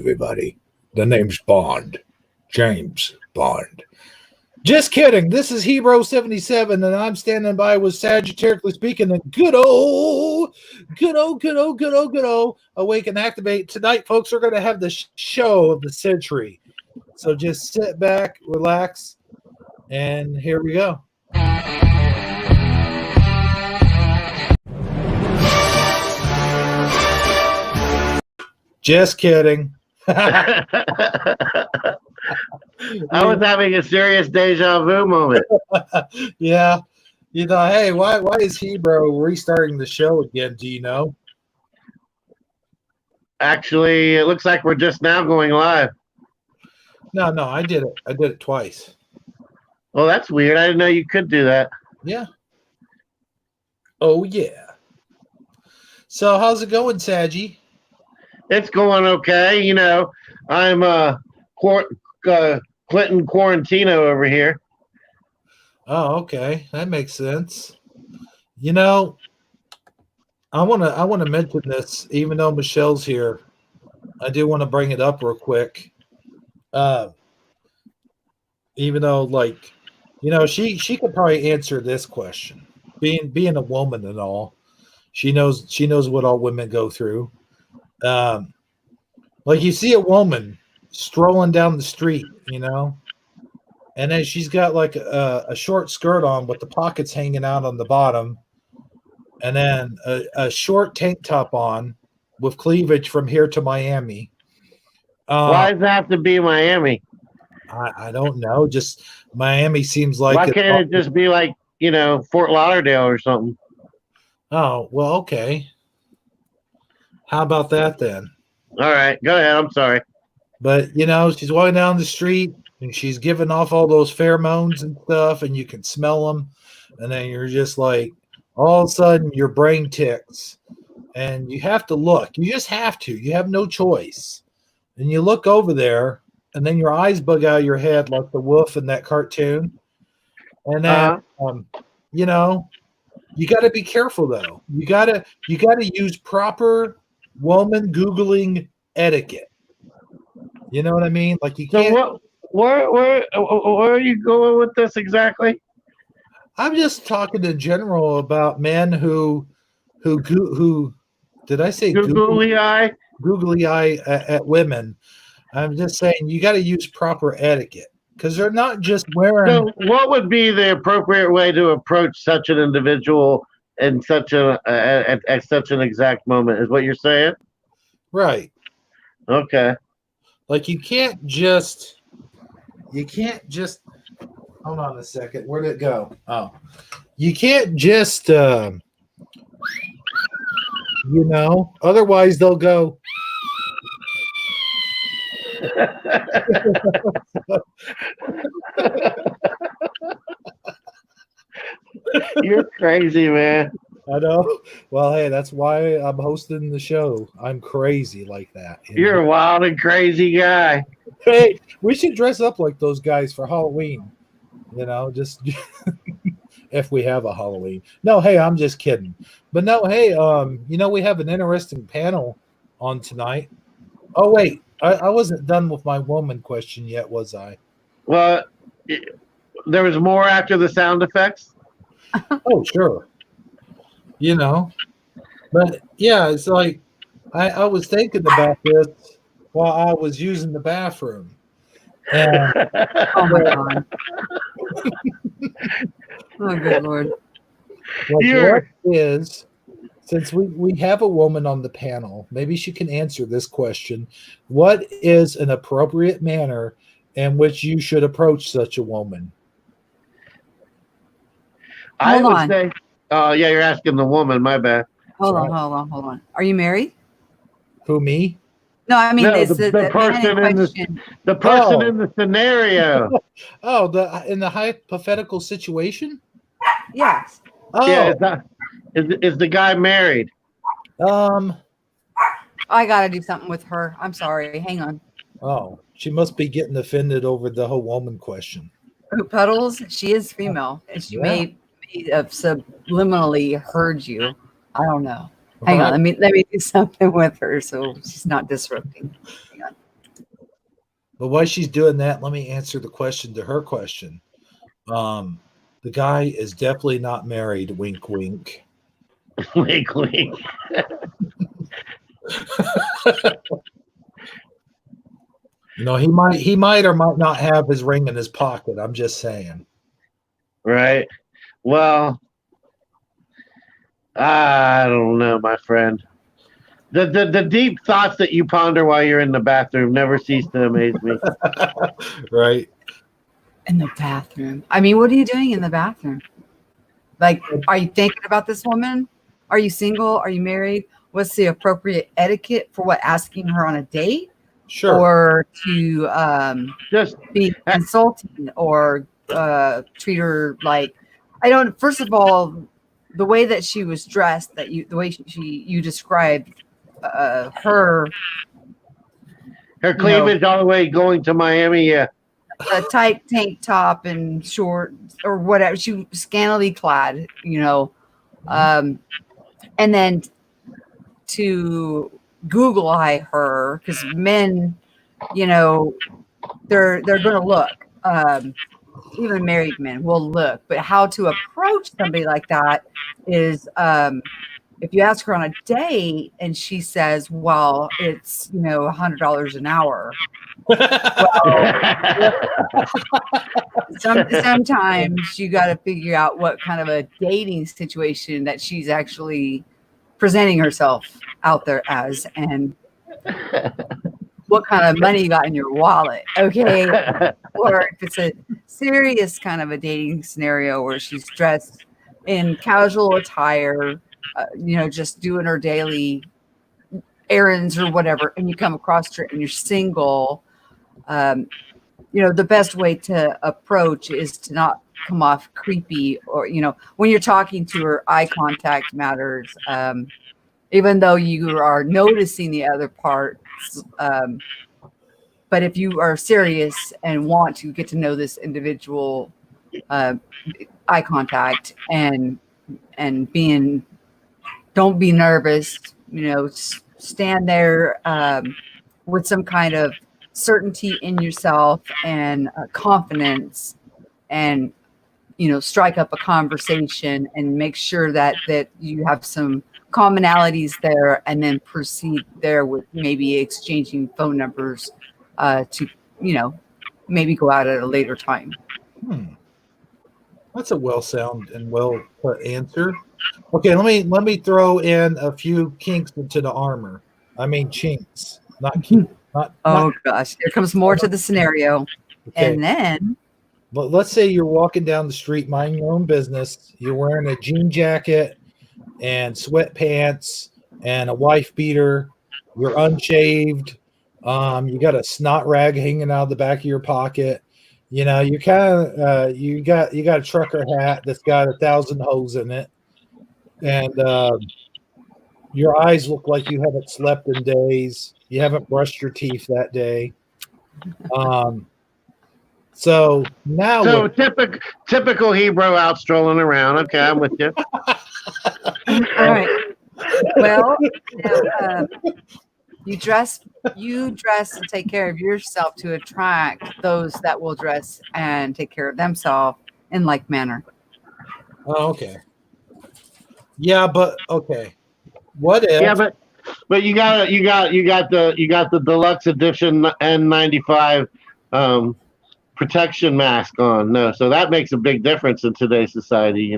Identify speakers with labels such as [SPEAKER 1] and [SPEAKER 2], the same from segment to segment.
[SPEAKER 1] everybody. The name's Bond. James Bond. Just kidding. This is Hero 77, and I'm standing by with Sagittarically speaking the good old Awake and Activate. Tonight, folks, we're going to have the show of the century. So just sit back, relax, and here we go. Just kidding.
[SPEAKER 2] I was having a serious deja vu moment.
[SPEAKER 1] Yeah. You know, hey, why is Hebrew restarting the show again? Do you know?
[SPEAKER 2] Actually, it looks like we're just now going live.
[SPEAKER 1] No, I did it. I did it twice.
[SPEAKER 2] Well, that's weird. I didn't know you could do that.
[SPEAKER 1] Yeah. Oh, yeah. So how's it going, Saggy?
[SPEAKER 2] It's going okay. You know, I'm Clinton Quarantino over here.
[SPEAKER 1] Oh, okay. That makes sense. You know, I wanna mention this, even though Michelle's here. I do want to bring it up real quick. Even though, like, you know, she could probably answer this question. Being a woman and all, she knows what all women go through. Like you see a woman strolling down the street, you know, and then she's got like a short skirt on with the pockets hanging out on the bottom, and then a short tank top on with cleavage from here to Miami.
[SPEAKER 2] Why does it have to be Miami?
[SPEAKER 1] I don't know. Just Miami seems like.
[SPEAKER 2] Why can't it just be like, you know, Fort Lauderdale or something?
[SPEAKER 1] Oh, well, okay. How about that then?
[SPEAKER 2] All right, go ahead. I'm sorry.
[SPEAKER 1] But, you know, she's walking down the street and she's giving off all those pheromones and stuff, and you can smell them. And then you're just like, all of a sudden, your brain ticks. And you have to look. You just have to. You have no choice. And you look over there, and then your eyes bug out of your head like the wolf in that cartoon. And then, you know, you got to be careful, though. You gotta use proper woman Googling etiquette. You know what I mean? Like you can't.
[SPEAKER 2] So where are you going with this exactly?
[SPEAKER 1] I'm just talking in general about men who did I say
[SPEAKER 2] googly eye
[SPEAKER 1] at women. I'm just saying you got to use proper etiquette because they're not just wearing.
[SPEAKER 2] So what would be the appropriate way to approach such an individual in such at such an exact moment? Is what you're saying?
[SPEAKER 1] Right.
[SPEAKER 2] Okay.
[SPEAKER 1] Like you can't just hold on a second. Where'd it go? Oh, you can't just you know, otherwise they'll go.
[SPEAKER 2] You're crazy, man.
[SPEAKER 1] I know. Well, hey, that's why I'm hosting the show. I'm crazy like that.
[SPEAKER 2] You're a wild and crazy guy.
[SPEAKER 1] Hey, we should dress up like those guys for Halloween. You know, just if we have a Halloween. No, hey, I'm just kidding. But no, hey, you know, we have an interesting panel on tonight. Oh, wait, I wasn't done with my woman question yet, was I?
[SPEAKER 2] Well, there was more after the sound effects.
[SPEAKER 1] Oh, sure. You know, but yeah, it's like I was thinking about this while I was using the bathroom. And,
[SPEAKER 3] oh my God. Oh, good Lord.
[SPEAKER 1] What is, since we have a woman on the panel, maybe she can answer this question. What is an appropriate manner in which you should approach such a woman?
[SPEAKER 2] I would say, oh, yeah, you're asking the woman. My bad.
[SPEAKER 3] Hold on. Are you married?
[SPEAKER 1] Who, me?
[SPEAKER 3] No, I mean,
[SPEAKER 2] no, the person in the scenario.
[SPEAKER 1] Oh, in the hypothetical situation?
[SPEAKER 3] Yes.
[SPEAKER 1] Oh.
[SPEAKER 2] Yeah, is the guy married?
[SPEAKER 3] I got to do something with her. I'm sorry. Hang on.
[SPEAKER 1] Oh, she must be getting offended over the whole woman question.
[SPEAKER 3] Who Puddles? She is female, and she may have subliminally heard you. I don't know. Hang on. Let me do something with her so she's not disrupting. Hang on.
[SPEAKER 1] But while she's doing that, let me answer the question to her question. The guy is definitely not married. Wink, wink.
[SPEAKER 2] Wink, wink.
[SPEAKER 1] He might or might not have his ring in his pocket. I'm just saying.
[SPEAKER 2] Right. Well, I don't know, my friend. The deep thoughts that you ponder while you're in the bathroom never cease to amaze me.
[SPEAKER 1] Right.
[SPEAKER 3] In the bathroom. I mean, what are you doing in the bathroom? Like, are you thinking about this woman? Are you single? Are you married? What's the appropriate etiquette for what? Asking her on a date?
[SPEAKER 1] Sure.
[SPEAKER 3] Or to
[SPEAKER 2] Just
[SPEAKER 3] be insulting or treat her like, I don't, first of all, the way that she was dressed, the way you described her,
[SPEAKER 2] her cleavage all the way going to Miami. Yeah.
[SPEAKER 3] a tight tank top and short or whatever, she was scantily clad, and then to Google eye her, because men, they're going to look. Even married men will look, but how to approach somebody like that is, if you ask her on a date and she says, well, it's, $100 an hour. Sometimes you got to figure out what kind of a dating situation that she's actually presenting herself out there as, and what kind of money you got in your wallet. Okay. Or if it's a serious kind of a dating scenario where she's dressed in casual attire, just doing her daily errands or whatever, and you come across her and you're single, the best way to approach is to not come off creepy, or, when you're talking to her, eye contact matters. Even though you are noticing the other parts, but if you are serious and want to get to know this individual, eye contact and don't be nervous, stand there with some kind of certainty in yourself and confidence, and strike up a conversation and make sure that you have some commonalities there, and then proceed there with maybe exchanging phone numbers to maybe go out at a later time.
[SPEAKER 1] That's a well sound and well put answer. Okay, let me throw in a few kinks into the armor. I mean chinks, not kinks.
[SPEAKER 3] Gosh, here comes more to the scenario. Okay. And then,
[SPEAKER 1] but let's say you're walking down the street, minding your own business. You're wearing a jean jacket and sweatpants and a wife beater. You're unshaved. You got a snot rag hanging out of the back of your pocket. You kind of you got a trucker hat that's got 1,000 holes in it, and your eyes look like you haven't slept in days. You haven't brushed your teeth that day. So now,
[SPEAKER 2] typical Hebrew out strolling around. Okay, I'm with you.
[SPEAKER 3] All right. Well, you dress and take care of yourself to attract those that will dress and take care of themselves in like manner.
[SPEAKER 1] Oh, okay. Yeah, but okay. What if?
[SPEAKER 2] Yeah, but you got the deluxe edition N95 protection mask on. No, so that makes a big difference in today's society.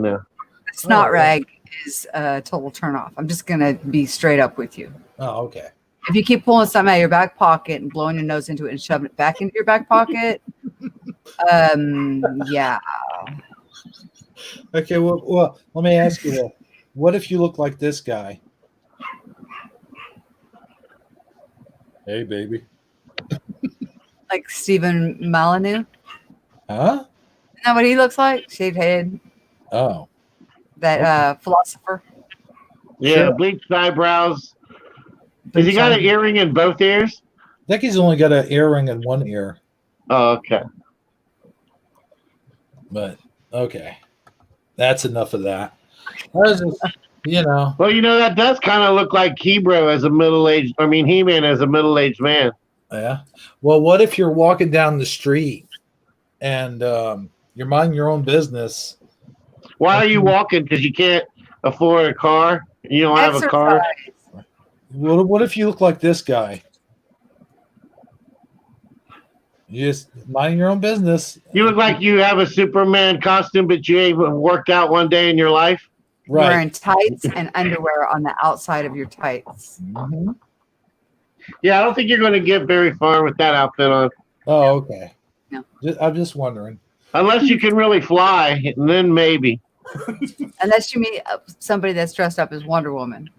[SPEAKER 3] Snot rag is a total turnoff. I'm just gonna be straight up with you.
[SPEAKER 1] Oh, okay.
[SPEAKER 3] If you keep pulling something out of your back pocket and blowing your nose into it and shoving it back into your back pocket, yeah.
[SPEAKER 1] Okay, well, let me ask you this. What if you look like this guy? Hey, baby.
[SPEAKER 3] Like Stephen Molyneux?
[SPEAKER 1] Huh?
[SPEAKER 3] Isn't that what he looks like? Shaved head.
[SPEAKER 1] Oh.
[SPEAKER 3] That philosopher.
[SPEAKER 2] Yeah, sure. Bleached eyebrows. Has he got an earring in both ears?
[SPEAKER 1] I think he's only got an earring in one ear.
[SPEAKER 2] Oh, okay.
[SPEAKER 1] But, okay. That's enough of that. Well,
[SPEAKER 2] that does kind of look like He-Man as a middle-aged man.
[SPEAKER 1] Yeah. Well, what if you're walking down the street and you're minding your own business?
[SPEAKER 2] Why are you walking? Because you can't afford a car. You don't have a
[SPEAKER 3] Exercise.
[SPEAKER 2] car.
[SPEAKER 1] What if you look like this guy? You just minding your own business.
[SPEAKER 2] You look like you have a Superman costume, but you ain't worked out one day in your life.
[SPEAKER 3] You're
[SPEAKER 1] Right.
[SPEAKER 3] wearing tights and underwear on the outside of your tights.
[SPEAKER 1] Mhm.
[SPEAKER 2] Yeah, I don't think you're going to get very far with that outfit on,
[SPEAKER 1] Oh, okay.
[SPEAKER 3] No.
[SPEAKER 1] I'm just wondering.
[SPEAKER 2] unless you can really fly, and then maybe.
[SPEAKER 3] Unless you meet somebody that's dressed up as Wonder Woman.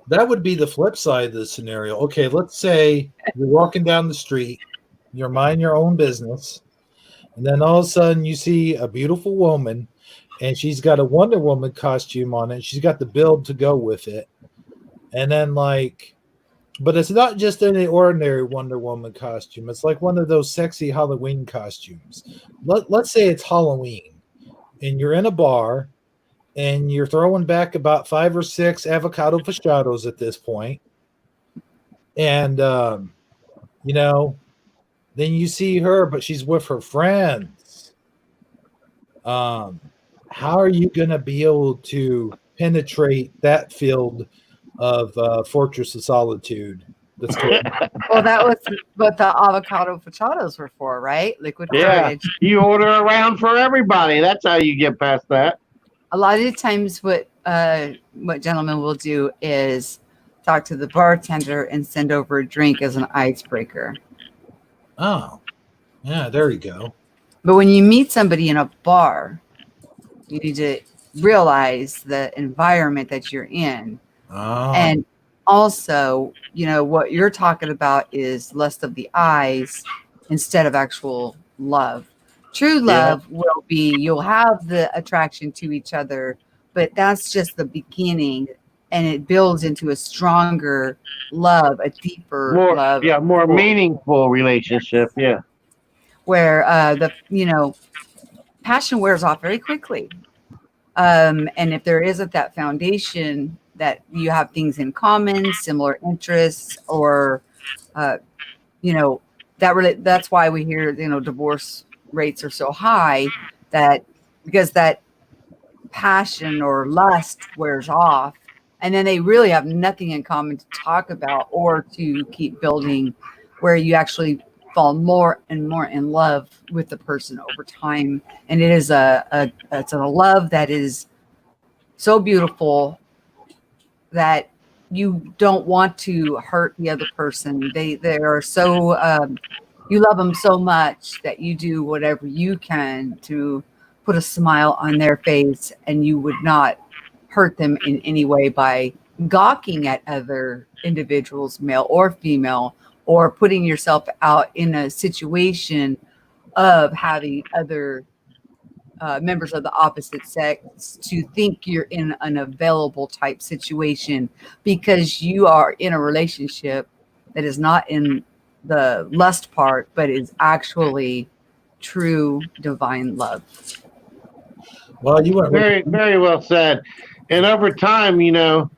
[SPEAKER 1] That would be the flip side of the scenario. Okay, let's say you're walking down the street, you're minding your own business, and then all of a sudden you see a beautiful woman, and she's got a Wonder Woman costume on it. She's got the build to go with it. And then, like, but it's not just any ordinary Wonder Woman costume. It's like one of those sexy Halloween costumes. Let's say it's Halloween, and you're in a bar, and you're throwing back about 5 or 6 avocado fachados at this point. And, you know, then you see her, but she's with her friends. How are you going to be able to penetrate that field of Fortress of Solitude? That's cool.
[SPEAKER 3] Well, that was what the avocado fachados were for, right? Liquid
[SPEAKER 2] Yeah,
[SPEAKER 3] courage.
[SPEAKER 2] you order around for everybody. That's how you get past that.
[SPEAKER 3] A lot of the times, what gentlemen will do is talk to the bartender and send over a drink as an icebreaker.
[SPEAKER 1] Oh, yeah, there you go.
[SPEAKER 3] But when you meet somebody in a bar, you need to realize the environment that you're in.
[SPEAKER 1] Oh,
[SPEAKER 3] And also, you know, what you're talking about is lust of the eyes instead of actual love. True love will be you'll have the attraction to each other, but that's just the beginning, and it builds into a stronger love, a deeper
[SPEAKER 2] More,
[SPEAKER 3] love.
[SPEAKER 2] yeah, more meaningful relationship. Yeah.
[SPEAKER 3] Where passion wears off very quickly. And if there isn't that foundation that you have things in common, similar interests, or you know, that's why we hear, you know, divorce rates are so high, that because that passion or lust wears off, and then they really have nothing in common to talk about or to keep building, where you actually fall more and more in love with the person over time. And it is it's a love that is so beautiful that you don't want to hurt the other person. They are so you love them so much that you do whatever you can to put a smile on their face, and you would not hurt them in any way by gawking at other individuals, male or female, or putting yourself out in a situation of having other members of the opposite sex to think you're in an available type situation, because you are in a relationship that is not in the lust part, but is actually true divine love.
[SPEAKER 1] well, you went
[SPEAKER 2] Very, very well said. And over time, you know,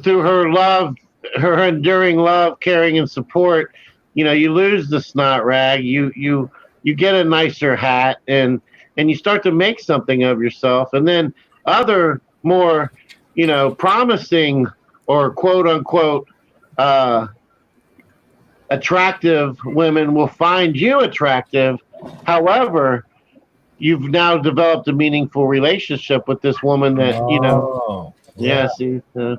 [SPEAKER 2] through her love, her enduring love, caring, and support, you know, you lose the snot rag. You get a nicer hat, and you start to make something of yourself. And then other more, you know, promising or quote unquote attractive women will find you attractive. However, you've now developed a meaningful relationship with this woman that, you know,
[SPEAKER 1] Oh,
[SPEAKER 2] yeah, see,
[SPEAKER 1] you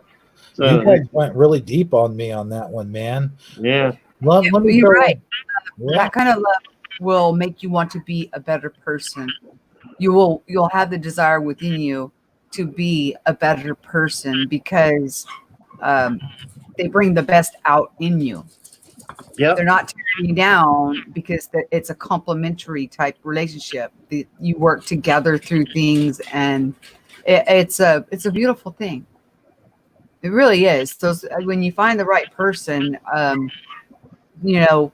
[SPEAKER 2] so,
[SPEAKER 1] guys went really deep on me on that one, man.
[SPEAKER 2] yeah.
[SPEAKER 1] Let me
[SPEAKER 3] You're
[SPEAKER 1] go.
[SPEAKER 3] right.
[SPEAKER 1] Yeah.
[SPEAKER 3] That kind of love will make you want to be a better person. You'll have the desire within you to be a better person, because they bring the best out in you.
[SPEAKER 2] Yep.
[SPEAKER 3] They're not tearing you down, because it's a complementary type relationship. You work together through things, and it's a beautiful thing. It really is. So when you find the right person, you know,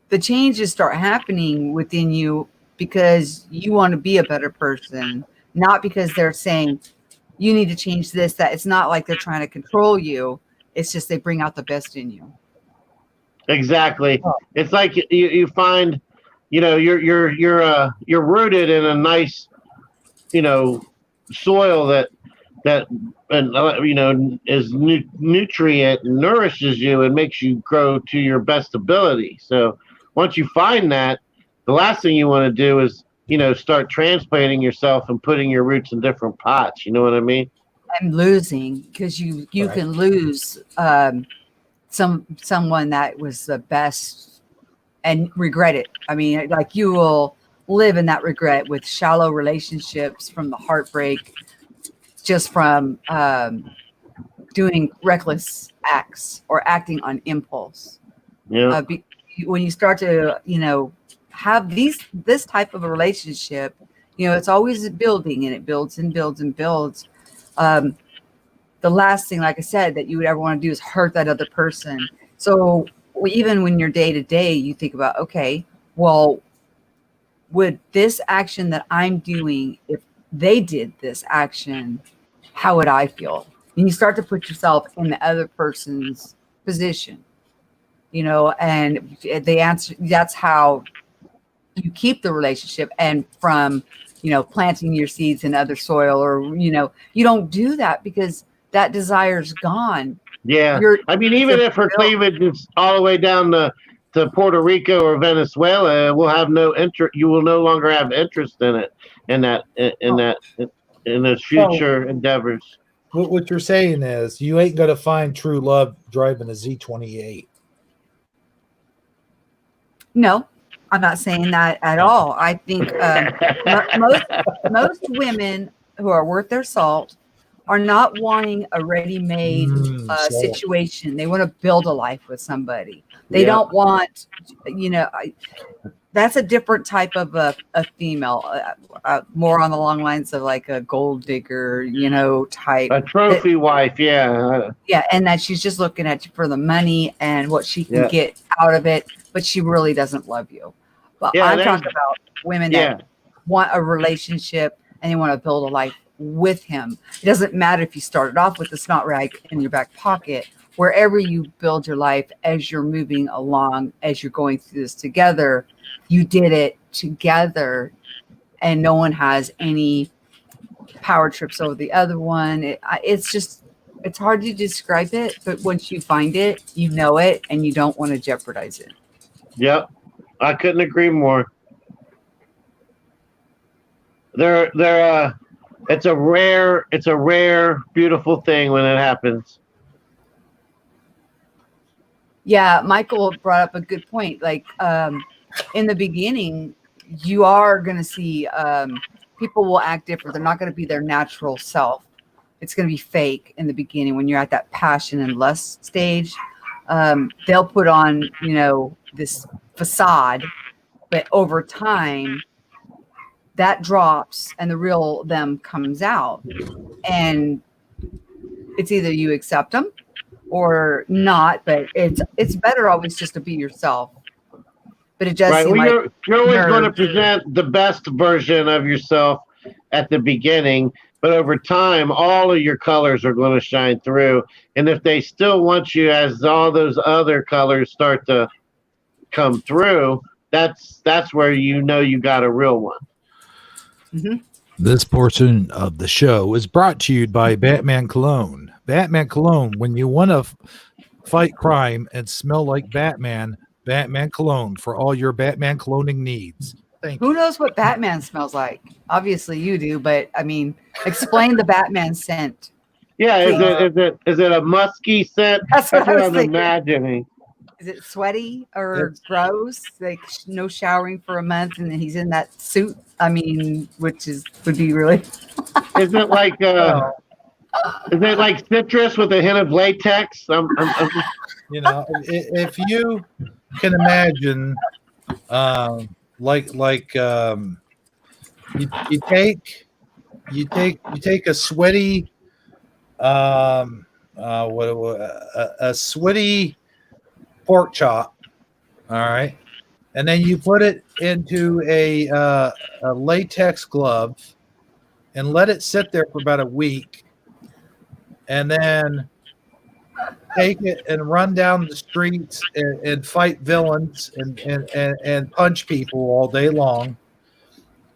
[SPEAKER 3] the changes start happening within you because you want to be a better person, not because they're saying you need to change this, that. It's not like they're trying to control you. It's just they bring out the best in you.
[SPEAKER 2] Exactly.
[SPEAKER 1] Oh.
[SPEAKER 2] It's like you find, you're rooted in a nice, soil that and is nutrient nourishes you and makes you grow to your best ability. So once you find that, the last thing you want to do is start transplanting yourself and putting your roots in different pots. You know what I mean?
[SPEAKER 3] And losing, because you
[SPEAKER 1] Right.
[SPEAKER 3] can lose someone that was the best and regret it. I mean, like you will live in that regret with shallow relationships from the heartbreak, just from doing reckless acts or acting on impulse.
[SPEAKER 2] Yeah.
[SPEAKER 3] When you start to, have this type of a relationship, it's always building, and it builds and builds and builds. The last thing, like I said, that you would ever want to do is hurt that other person. So even when you're day to day, you think about, okay, well, would this action that I'm doing, if they did this action, how would I feel? And you start to put yourself in the other person's position, and the answer, that's how you keep the relationship. And from, planting your seeds in other soil, or, you don't do that because that desire's gone.
[SPEAKER 2] Yeah. I mean, even if her cleavage is all the way down to Puerto Rico or Venezuela, will have no interest. You will no longer have interest in it, in those future endeavors.
[SPEAKER 1] What you're saying is you ain't gonna find true love driving a Z28.
[SPEAKER 3] No, I'm not saying that at all. I think most women who are worth their salt are not wanting a ready-made situation. They want to build a life with somebody. They don't want, that's a different type of a female, more on the long lines of like a gold digger, type.
[SPEAKER 2] A trophy wife, yeah.
[SPEAKER 3] Yeah, and that she's just looking at you for the money and what she can get out of it, but she really doesn't love you. But I'm talking about women that want a relationship and they want to build a life with him. It doesn't matter if you started off with the snot rag in your back pocket. Wherever you build your life as you're moving along, as you're going through this together, you did it together, and no one has any power trips over the other one. It's hard to describe it, but once you find it, you know it, and you don't want to jeopardize it.
[SPEAKER 2] Yep, I couldn't agree more. It's a rare, beautiful thing when it happens.
[SPEAKER 3] Yeah, Michael brought up a good point. Like in the beginning, you are going to see people will act different. They're not going to be their natural self. It's going to be fake in the beginning when you're at that passion and lust stage. They'll put on, this facade, but over time, that drops and the real them comes out. And it's either you accept them or not, but it's better always just to be yourself. But it does seem like
[SPEAKER 2] you're always going to present the best version of yourself at the beginning, but over time, all of your colors are going to shine through. And if they still want you as all those other colors start to come through, that's where you got a real one.
[SPEAKER 3] Mm-hmm.
[SPEAKER 1] This portion of the show is brought to you by Batman Cologne. Batman Cologne, when you want to fight crime and smell like Batman, Batman Cologne for all your Batman cloning needs. Thank you.
[SPEAKER 3] Who knows what Batman smells like? Obviously you do, but I mean, explain the Batman scent.
[SPEAKER 2] Yeah, is it a musky scent?
[SPEAKER 3] That's what
[SPEAKER 2] I'm imagining.
[SPEAKER 3] Is it sweaty or gross? Like no showering for a month, and then he's in that suit. I mean, would be really.
[SPEAKER 2] Is it like citrus with a hint of latex?
[SPEAKER 1] If you can imagine, you take a sweaty, a sweaty pork chop, all right, and then you put it into a latex glove and let it sit there for about a week, and then take it and run down the streets and fight villains and punch people all day long.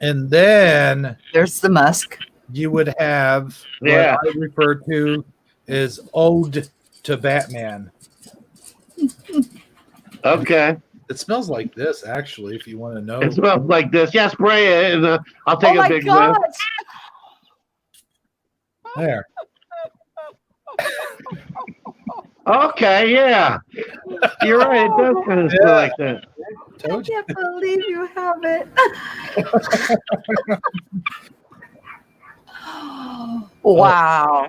[SPEAKER 1] And then
[SPEAKER 3] There's the Musk.
[SPEAKER 1] you would have what
[SPEAKER 2] Yeah.
[SPEAKER 1] I refer to as Ode to Batman.
[SPEAKER 2] Okay.
[SPEAKER 1] It smells like this, actually, if you want to know.
[SPEAKER 2] It smells like this. Yeah, spray it, and I'll take
[SPEAKER 3] Oh
[SPEAKER 2] a
[SPEAKER 3] my
[SPEAKER 2] big
[SPEAKER 3] gosh!
[SPEAKER 2] whiff.
[SPEAKER 1] There.
[SPEAKER 2] Okay, yeah. You're right. It does kind of smell like that.
[SPEAKER 3] I
[SPEAKER 1] Told you.
[SPEAKER 3] can't believe you have it. Wow.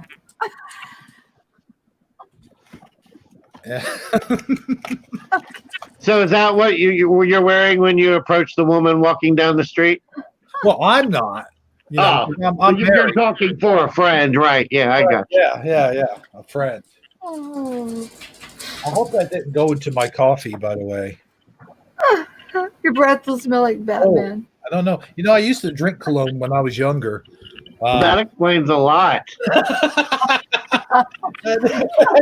[SPEAKER 1] Yeah.
[SPEAKER 2] So is that what you're wearing when you approach the woman walking down the street?
[SPEAKER 1] Well, I'm not. You know, I'm
[SPEAKER 2] But you're
[SPEAKER 1] married.
[SPEAKER 2] talking for a friend, right? Yeah, I got you.
[SPEAKER 1] Yeah. A friend.
[SPEAKER 3] Oh,
[SPEAKER 1] I hope that didn't go into my coffee, by the way.
[SPEAKER 3] your breath will smell like Batman.
[SPEAKER 1] I don't know. You know, I used to drink cologne when I was younger.
[SPEAKER 2] That explains a lot.
[SPEAKER 1] I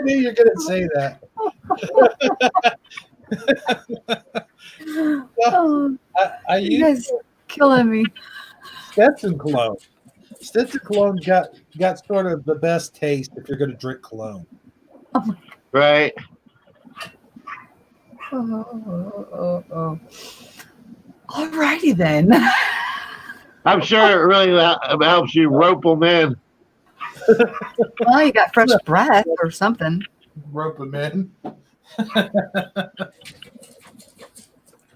[SPEAKER 1] knew you were going to say that.
[SPEAKER 3] Oh,
[SPEAKER 1] I
[SPEAKER 3] you
[SPEAKER 1] used
[SPEAKER 3] guys killing me.
[SPEAKER 1] Stetson cologne. Stetson cologne got sort of the best taste if you're going to drink cologne.
[SPEAKER 2] Right.
[SPEAKER 3] Oh. All righty then.
[SPEAKER 2] I'm sure it really helps you rope them in.
[SPEAKER 3] Well, you got fresh breath or something.
[SPEAKER 1] Rope them in.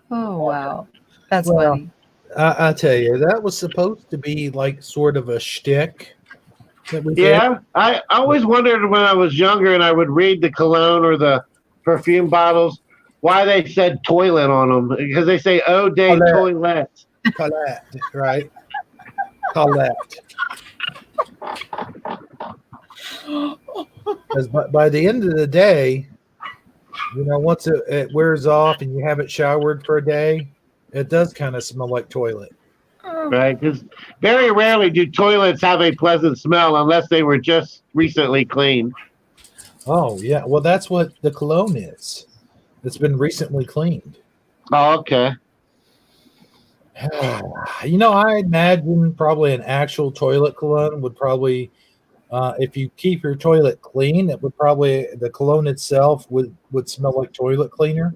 [SPEAKER 3] Oh wow, that's
[SPEAKER 1] Well,
[SPEAKER 3] funny.
[SPEAKER 1] I tell you, that was supposed to be like sort of a shtick. That we did.
[SPEAKER 2] Yeah, I always wondered when I was younger and I would read the cologne or the perfume bottles why they said toilet on them, because they say "Eau de
[SPEAKER 1] Toilette.
[SPEAKER 2] toilette."
[SPEAKER 1] Colette, right? Colette. Because by the end of the day, you know, once it wears off and you haven't showered for a day, it does kind of smell like toilet.
[SPEAKER 2] Right? Because very rarely do toilets have a pleasant smell unless they were just recently cleaned.
[SPEAKER 1] Oh, yeah. Well, that's what the cologne is. It's been recently cleaned.
[SPEAKER 2] Oh, okay.
[SPEAKER 1] You know, I imagine probably an actual toilet cologne would probably, if you keep your toilet clean, it would probably, the cologne itself would smell like toilet cleaner.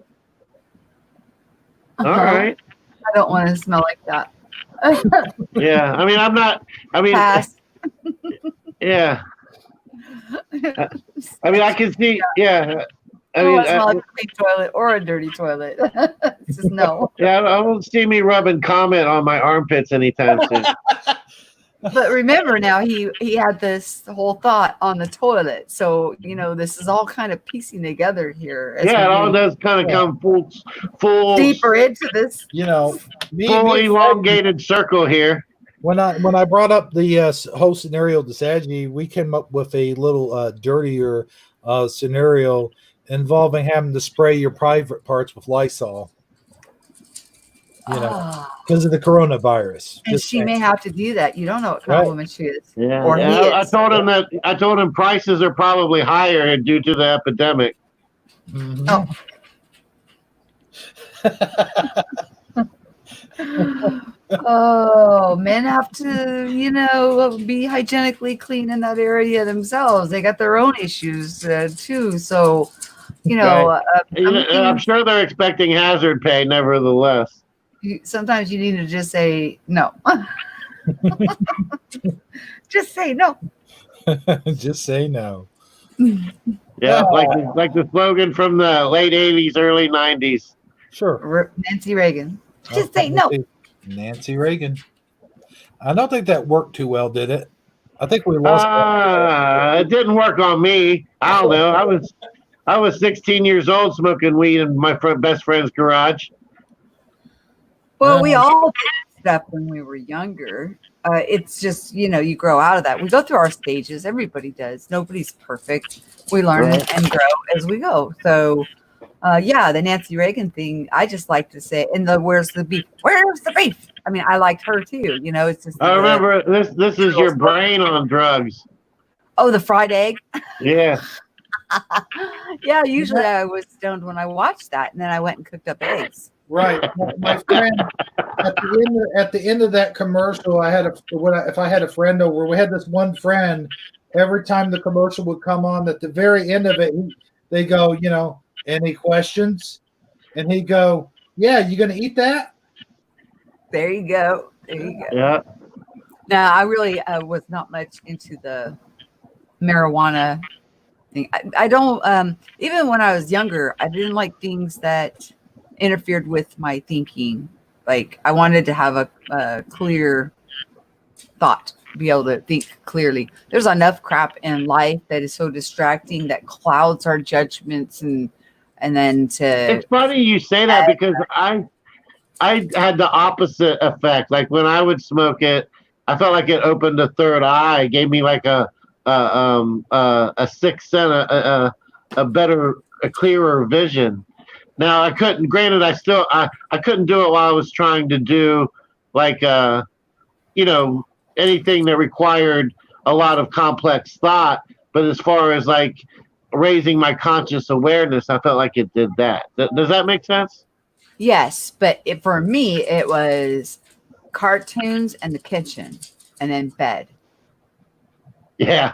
[SPEAKER 2] All right.
[SPEAKER 3] I don't want to smell like that.
[SPEAKER 2] Yeah. I mean, I'm not. I mean,
[SPEAKER 3] Pass.
[SPEAKER 2] yeah. I mean, I can see. Yeah. I
[SPEAKER 3] I
[SPEAKER 2] mean,
[SPEAKER 3] don't want to smell like a clean toilet or a dirty toilet. It's just no.
[SPEAKER 2] yeah. I won't see me rubbing Comet on my armpits anytime soon.
[SPEAKER 3] But remember now, he had this whole thought on the toilet. So, you know, this is all kind of piecing together here. as
[SPEAKER 2] Yeah, it
[SPEAKER 3] we
[SPEAKER 2] all
[SPEAKER 3] move
[SPEAKER 2] does kind of come full,
[SPEAKER 3] deeper into this.
[SPEAKER 1] You know,
[SPEAKER 2] full
[SPEAKER 1] me-
[SPEAKER 2] elongated circle here.
[SPEAKER 1] when I brought up the whole scenario to Saji, we came up with a little dirtier scenario involving having to spray your private parts with Lysol. You know,
[SPEAKER 3] Ah,
[SPEAKER 1] because of the coronavirus.
[SPEAKER 3] and
[SPEAKER 1] Just
[SPEAKER 3] she
[SPEAKER 1] saying.
[SPEAKER 3] may have to do that. You don't know what kind
[SPEAKER 1] Right.
[SPEAKER 3] of woman she is.
[SPEAKER 2] Yeah,
[SPEAKER 3] Or he
[SPEAKER 2] I
[SPEAKER 3] is.
[SPEAKER 2] told him that. I told him prices are probably higher due to the epidemic.
[SPEAKER 1] Mhm.
[SPEAKER 3] Oh, men have to, you know, be hygienically clean in that area themselves. They got their own issues too. So, you know,
[SPEAKER 2] I'm sure they're expecting hazard pay, nevertheless.
[SPEAKER 3] sometimes you need to just say no. Just say no.
[SPEAKER 1] Just say no.
[SPEAKER 2] Yeah, like the slogan from the late '80s, early '90s.
[SPEAKER 1] Sure.
[SPEAKER 3] Nancy Reagan. Just say no.
[SPEAKER 1] Nancy Reagan. I don't think that worked too well, did it? I think we lost.
[SPEAKER 2] It didn't work on me. I don't know. I was 16 years old smoking weed in my best friend's garage.
[SPEAKER 3] Well, we all did stuff when we were younger. It's just, you know, you grow out of that. We go through our stages. Everybody does. Nobody's perfect. We learn
[SPEAKER 2] Right.
[SPEAKER 3] and grow as we go. So, yeah, the Nancy Reagan thing, I just like to say, where's the beef? Where's the beef? I mean, I liked her too. You know, it's just.
[SPEAKER 2] I remember this is your brain on drugs.
[SPEAKER 3] Oh, the fried egg.
[SPEAKER 2] Yeah.
[SPEAKER 3] Yeah, usually I was stoned when I watched that, and then I went and cooked up eggs.
[SPEAKER 1] Right. My friend at the end of that commercial, if I had a friend over, we had this one friend. Every time the commercial would come on, at the very end of it, they go, any questions? And he'd go, yeah, you gonna eat that?
[SPEAKER 3] There you go. There you go.
[SPEAKER 2] Yeah.
[SPEAKER 3] Now, I really was not much into the marijuana thing. I don't, even when I was younger, I didn't like things that interfered with my thinking. Like, I wanted to have a clear thought, be able to think clearly. There's enough crap in life that is so distracting that clouds our judgments, and then
[SPEAKER 2] It's funny you say that because I had the opposite effect. Like when I would smoke it, I felt like it opened a third eye, gave me like a sixth sense, a better, a clearer vision. Now I couldn't. Granted, I couldn't do it while I was trying to do like anything that required a lot of complex thought. But as far as like raising my conscious awareness, I felt like it did that. Does that make sense?
[SPEAKER 3] yes, but for me, it was cartoons and the kitchen, and then bed.
[SPEAKER 2] Yeah.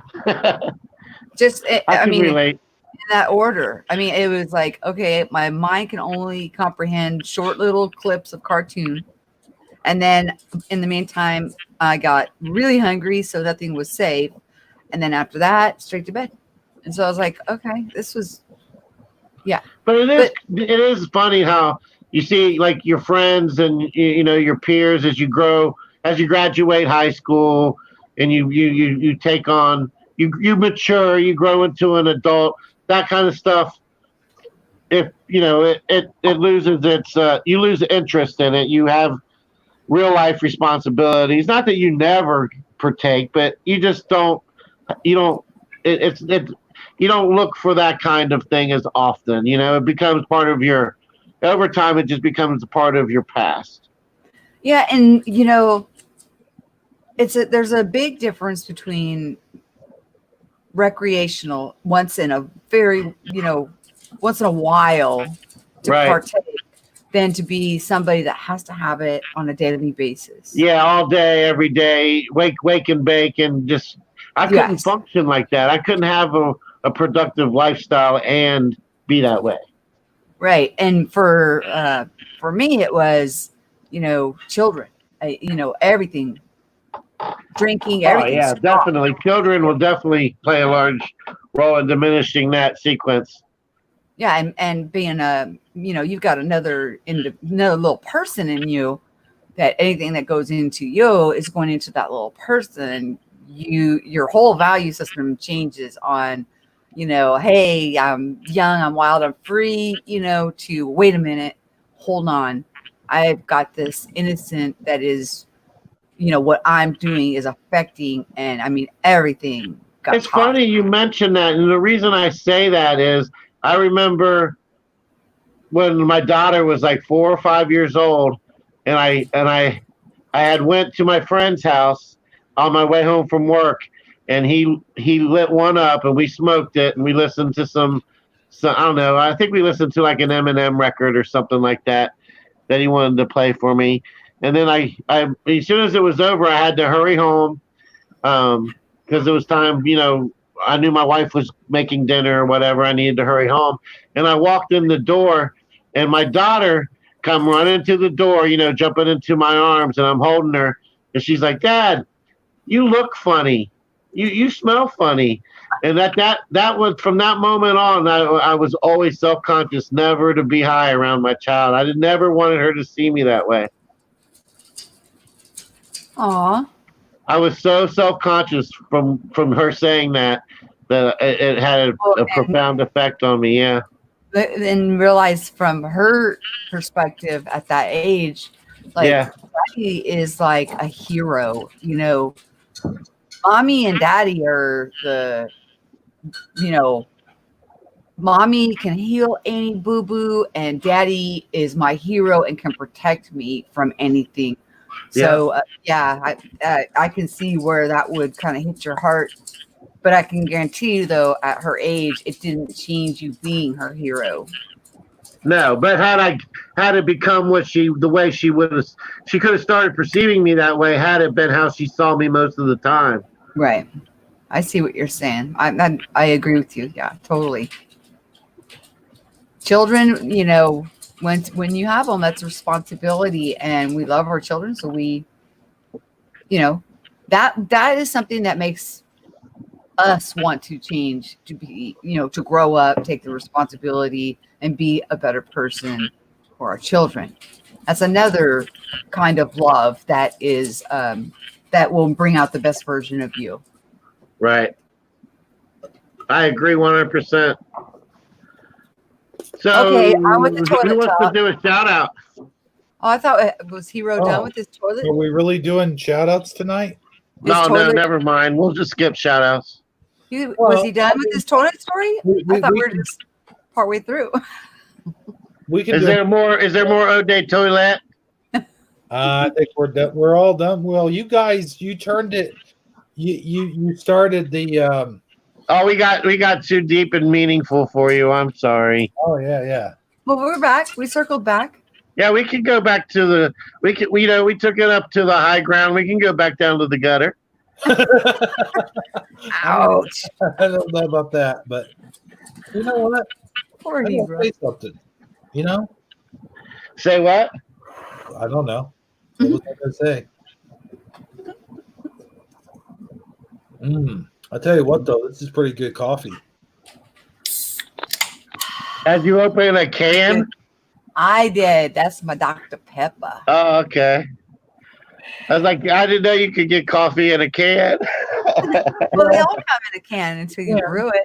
[SPEAKER 3] Just,
[SPEAKER 2] I can
[SPEAKER 3] mean,
[SPEAKER 2] relate.
[SPEAKER 3] in that order. I mean, it was like, okay, my mind can only comprehend short little clips of cartoon. And then in the meantime, I got really hungry, so nothing was safe. And then after that, straight to bed. And so I was like, okay, this was, yeah.
[SPEAKER 2] But it is funny how you see like your friends and your peers as you grow, as you graduate high school, and you take on, you mature, you grow into an adult, that kind of stuff. If it loses its you lose interest in it. You have real life responsibilities. Not that you never partake, but you just don't. You don't. You don't look for that kind of thing as often. It becomes part of your. Over time, it just becomes a part of your past.
[SPEAKER 3] Yeah, and there's a big difference between recreational once in a while to
[SPEAKER 2] Right.
[SPEAKER 3] partake than to be somebody that has to have it on a daily basis.
[SPEAKER 2] Yeah, all day, every day, wake and bake, and just I couldn't
[SPEAKER 3] Yes.
[SPEAKER 2] function like that. I couldn't have a productive lifestyle and be that way.
[SPEAKER 3] Right. And for me, it was, children, everything, drinking,
[SPEAKER 2] Oh
[SPEAKER 3] everything.
[SPEAKER 2] yeah,
[SPEAKER 3] stopped.
[SPEAKER 2] definitely. Children will definitely play a large role in diminishing that sequence.
[SPEAKER 3] Yeah. And being you've got another little person in you, that anything that goes into you is going into that little person. Your whole value system changes on, hey, I'm young, I'm wild, I'm free, to wait a minute, hold on. I've got this innocent that is, what I'm doing is affecting, and I mean, everything got
[SPEAKER 2] It's
[SPEAKER 3] taught.
[SPEAKER 2] funny you mentioned that, and the reason I say that is I remember when my daughter was like 4 or 5 years old, and I had went to my friend's house on my way home from work, and he lit one up, and we smoked it, and we listened to some I don't know, I think we listened to like an Eminem record or something like that he wanted to play for me, and then I as soon as it was over, I had to hurry home because it was time. I knew my wife was making dinner or whatever. I needed to hurry home, and I walked in the door, and my daughter come running to the door, jumping into my arms, and I'm holding her, and she's like, "Dad, you look funny. You smell funny." And that was from that moment on. I was always self-conscious, never to be high around my child. I never wanted her to see me that way.
[SPEAKER 3] Aw.
[SPEAKER 2] I was so self-conscious from her saying that it had a profound effect on me. Yeah.
[SPEAKER 3] And realize from her perspective at that age, like,
[SPEAKER 2] Yeah.
[SPEAKER 3] Daddy is like a hero. Mommy and Daddy are the, Mommy can heal any boo-boo, and Daddy is my hero and can protect me from anything. So I can see where that would kind of hit your heart. But I can guarantee you, though, at her age, it didn't change you being her hero.
[SPEAKER 2] No, but had it become the way she would have, she could have started perceiving me that way had it been how she saw me most of the time.
[SPEAKER 3] Right. I see what you're saying. I agree with you. Yeah, totally. Children, when you have them, that's a responsibility, and we love our children, so we, that is something that makes us want to change, to be, to grow up, take the responsibility, and be a better person for our children. That's another kind of love that is that will bring out the best version of you.
[SPEAKER 2] Right. I agree 100%. So,
[SPEAKER 3] Okay, on with the toilet
[SPEAKER 2] who wants
[SPEAKER 3] talk.
[SPEAKER 2] to do a shout out?
[SPEAKER 3] Oh, I thought was Hero done with his toilet?
[SPEAKER 1] Are we really doing shout outs tonight?
[SPEAKER 2] No, never mind. We'll just skip shout outs.
[SPEAKER 3] Was he done with his toilet story? I thought we were just partway through.
[SPEAKER 2] Is there more Eau de Toilette?
[SPEAKER 1] I think we're done. We're all done. Well, you guys, you turned it. You started the.
[SPEAKER 2] Oh, we got too deep and meaningful for you. I'm sorry.
[SPEAKER 1] Oh yeah.
[SPEAKER 3] Well, we're back. We circled back.
[SPEAKER 2] Yeah, we can go back to the. We took it up to the high ground. We can go back down to the gutter.
[SPEAKER 3] Ouch!
[SPEAKER 1] I don't know about that, but you know what?
[SPEAKER 3] Poor Hero.
[SPEAKER 1] Say something.
[SPEAKER 2] Say what?
[SPEAKER 1] I don't know. What was I going to say? I tell you what, though, this is pretty good coffee.
[SPEAKER 2] As you open a can?
[SPEAKER 3] I did. That's my Dr. Pepper.
[SPEAKER 2] Oh, okay. I was like, I didn't know you could get coffee in a can.
[SPEAKER 3] Well, they all come in a can until you brew it.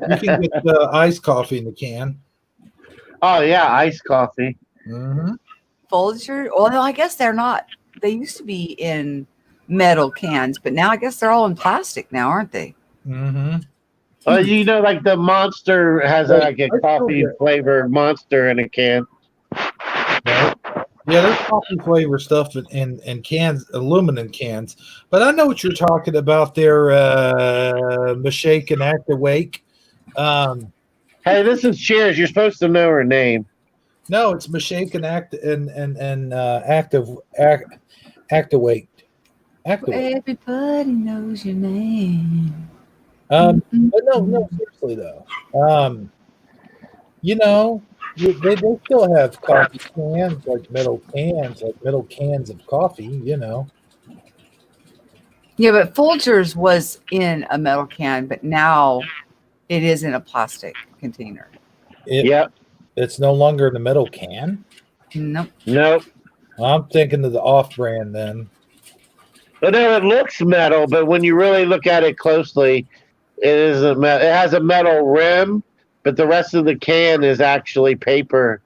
[SPEAKER 1] You can get iced coffee in the can.
[SPEAKER 2] Oh, yeah, iced coffee.
[SPEAKER 1] Mm-hmm.
[SPEAKER 3] Folger? Well, no, I guess they're not. They used to be in metal cans, but now I guess they're all in plastic now, aren't they?
[SPEAKER 1] Mm-hmm.
[SPEAKER 2] Like the Monster has a coffee flavored Monster in a can.
[SPEAKER 1] Right. Yeah, there's coffee flavor stuff in cans, aluminum cans. But I know what you're talking about there, Mashake and Act Awake.
[SPEAKER 2] Hey, this is Cheers. You're supposed to know her name.
[SPEAKER 1] No, it's Mashake and Act Awake.
[SPEAKER 3] Everybody knows your name.
[SPEAKER 1] But no, seriously though. They still have coffee cans, like metal cans of coffee,
[SPEAKER 3] Yeah, but Folgers was in a metal can, but now it is in a plastic container.
[SPEAKER 2] Yep.
[SPEAKER 1] It's no longer in a metal can?
[SPEAKER 3] Nope.
[SPEAKER 1] I'm thinking of the off-brand then.
[SPEAKER 2] But no, it looks metal, but when you really look at it closely, it has a metal rim, but the rest of the can is actually paper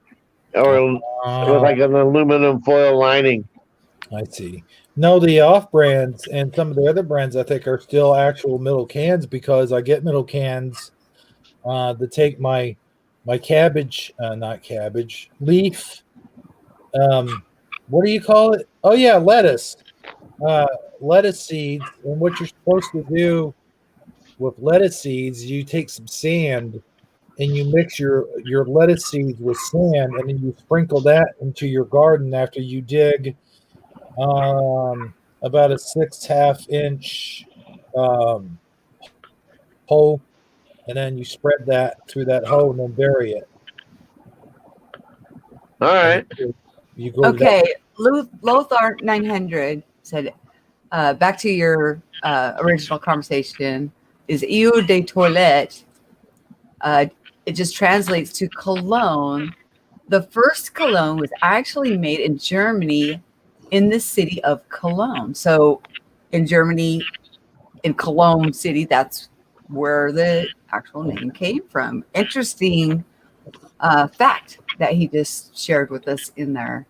[SPEAKER 2] or with like an aluminum foil lining.
[SPEAKER 1] I see. No, the off-brands and some of the other brands I think are still actual metal cans because I get metal cans to take my cabbage, not cabbage, leaf. What do you call it? Oh yeah, lettuce. Lettuce seeds. And what you're supposed to do with lettuce seeds, you take some sand and you mix your lettuce seeds with sand, and then you sprinkle that into your garden after you dig about a 6.5 inch hole, and then you spread that through that hole and then bury it.
[SPEAKER 2] All right.
[SPEAKER 1] You go
[SPEAKER 3] okay. Lothar 900 said, back to your original conversation, is eau de toilette. It just translates to cologne. The first cologne was actually made in Germany in the city of Cologne. So in Germany, in Cologne city, that's where the actual name came from. Interesting fact that he just shared with us in there.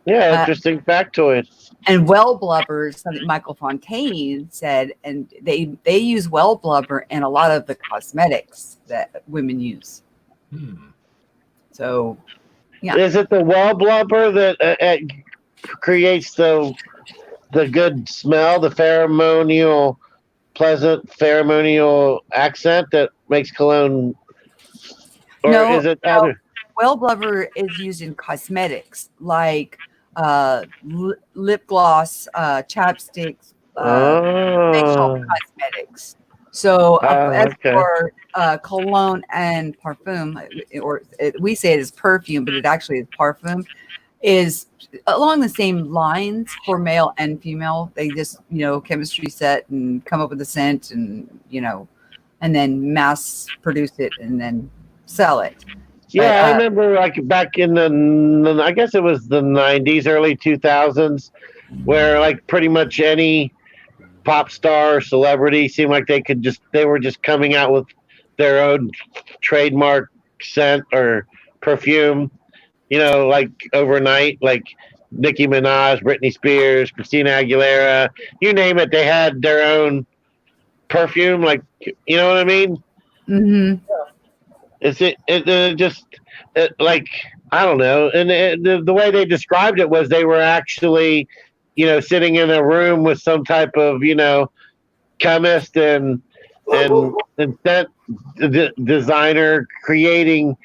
[SPEAKER 2] Yeah, interesting factoid.
[SPEAKER 3] And well blubbers, something Michael Fontaine said, and they use well blubber in a lot of the cosmetics that women use. So, yeah.
[SPEAKER 2] Is it the well blubber that creates the good smell, the pheromonial pleasant pheromonial accent that makes cologne, or
[SPEAKER 3] No,
[SPEAKER 2] is it
[SPEAKER 3] no.
[SPEAKER 2] other?
[SPEAKER 3] Whale blubber is used in cosmetics like lip gloss, chapsticks, facial
[SPEAKER 2] Oh,
[SPEAKER 3] cosmetics. So as
[SPEAKER 2] okay.
[SPEAKER 3] for cologne and parfum, we say it is perfume, but it actually is parfum, is along the same lines for male and female. They just, chemistry set and come up with a scent and, and then mass produce it and then sell it.
[SPEAKER 2] Yeah,
[SPEAKER 3] But
[SPEAKER 2] I remember like back in I guess it was the 90s, early 2000s, where like pretty much any pop star or celebrity seemed like they were just coming out with their own trademark scent or perfume, like overnight, like Nicki Minaj, Britney Spears, Christina Aguilera, you name it, they had their own perfume, like, you know what I mean?
[SPEAKER 3] mhm.
[SPEAKER 2] Is it just like, I don't know, and the way they described it was they were actually, sitting in a room with some type of, chemist and scent designer creating,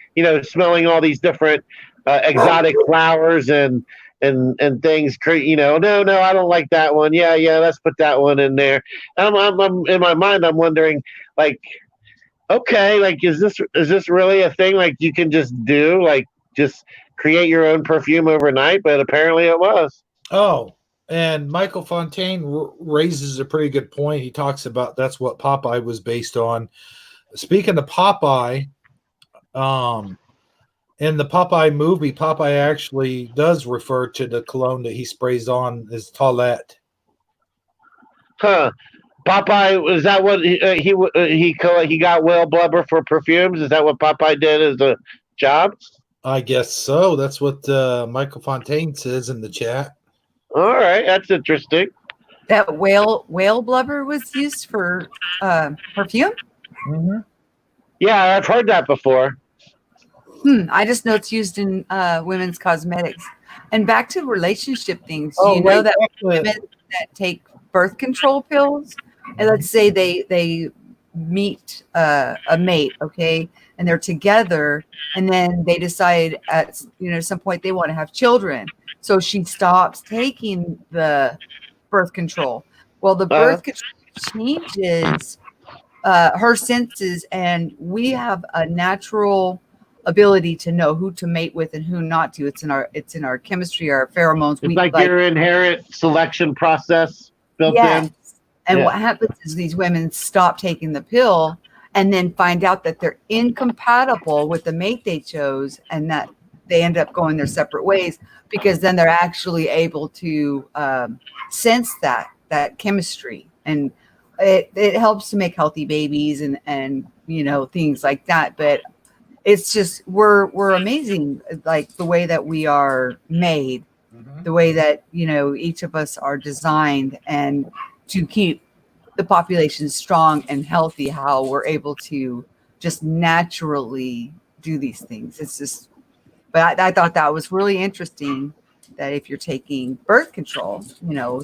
[SPEAKER 2] smelling all these different exotic flowers and things. No, I don't like that one. Yeah, let's put that one in there. I'm in my mind. I'm wondering, like, okay, like, is this really a thing? Like, you can just do, like, just create your own perfume overnight? But apparently, it was.
[SPEAKER 1] Oh, and Michael Fontaine raises a pretty good point. He talks about that's what Popeye was based on. Speaking of Popeye, um, in the Popeye movie, Popeye actually does refer to the cologne that he sprays on as toilette.
[SPEAKER 2] Huh. Popeye, was that what he got whale blubber for perfumes? Is that what Popeye did as a job?
[SPEAKER 1] I guess so. That's what Michael Fontaine says in the chat.
[SPEAKER 2] All right, that's interesting.
[SPEAKER 3] That whale blubber was used for perfume.
[SPEAKER 1] Mm-hmm.
[SPEAKER 2] Yeah, I've heard that before.
[SPEAKER 3] I just know it's used in women's cosmetics. And back to relationship things.
[SPEAKER 1] Oh,
[SPEAKER 3] You know
[SPEAKER 1] wait,
[SPEAKER 3] that
[SPEAKER 1] that's
[SPEAKER 3] women that take birth control pills, and let's say they meet a mate, okay, and they're together, and then they decide at some point they want to have children. So she stops taking the birth control. Well, the
[SPEAKER 2] Uh,
[SPEAKER 3] birth control changes her senses, and we have a natural ability to know who to mate with and who not to. It's in our chemistry, our pheromones.
[SPEAKER 2] it's
[SPEAKER 3] We
[SPEAKER 2] like
[SPEAKER 3] like
[SPEAKER 2] your inherent selection process built
[SPEAKER 3] yes.
[SPEAKER 2] in.
[SPEAKER 3] And
[SPEAKER 2] Yeah.
[SPEAKER 3] what happens is these women stop taking the pill and then find out that they're incompatible with the mate they chose, and that they end up going their separate ways, because then they're actually able to sense that chemistry, and it helps to make healthy babies and things like that. But it's just we're amazing, like the way that we are made, the way that each of us are designed, and to keep the population strong and healthy, how we're able to just naturally do these things. It's just, but I thought that was really interesting, that if you're taking birth control,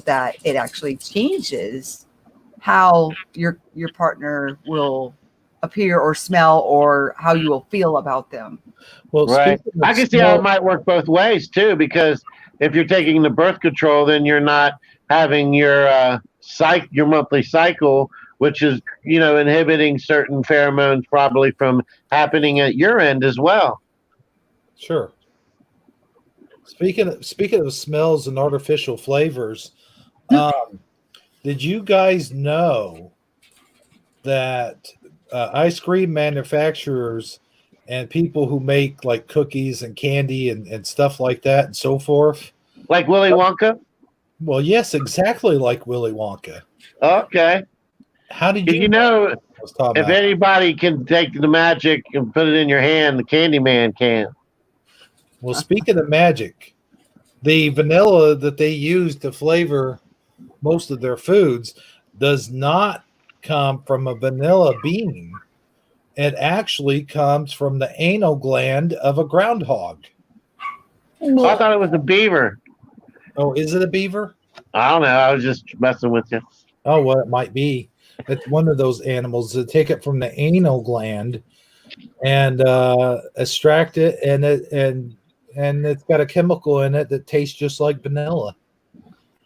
[SPEAKER 3] that it actually changes how your partner will appear or smell, or how you will feel about them.
[SPEAKER 1] well.
[SPEAKER 2] Right.
[SPEAKER 1] Speaking
[SPEAKER 2] I
[SPEAKER 1] of
[SPEAKER 2] can see how it
[SPEAKER 1] smell,
[SPEAKER 2] might work both ways too, because if you're taking the birth control, then you're not having your monthly cycle, which is inhibiting certain pheromones probably from happening at your end as well.
[SPEAKER 1] sure. Speaking of smells and artificial flavors, um, did you guys know that ice cream manufacturers and people who make like cookies and candy and stuff like that and so forth?
[SPEAKER 2] Like Willy Wonka.
[SPEAKER 1] Well, yes, exactly like Willy Wonka.
[SPEAKER 2] Okay.
[SPEAKER 1] How did
[SPEAKER 2] 'Cause
[SPEAKER 1] you know what I was talking
[SPEAKER 2] if
[SPEAKER 1] about?
[SPEAKER 2] anybody can take the magic and put it in your hand, the Candyman can.
[SPEAKER 1] Well, speaking of magic, the vanilla that they use to flavor most of their foods does not come from a vanilla bean. It actually comes from the anal gland of a groundhog.
[SPEAKER 2] I thought it was a beaver.
[SPEAKER 1] Oh, is it a beaver?
[SPEAKER 2] I don't know. I was just messing with you.
[SPEAKER 1] Oh, well, it might be. It's one of those animals that take it from the anal gland and extract it, and it's got a chemical in it that tastes just like vanilla.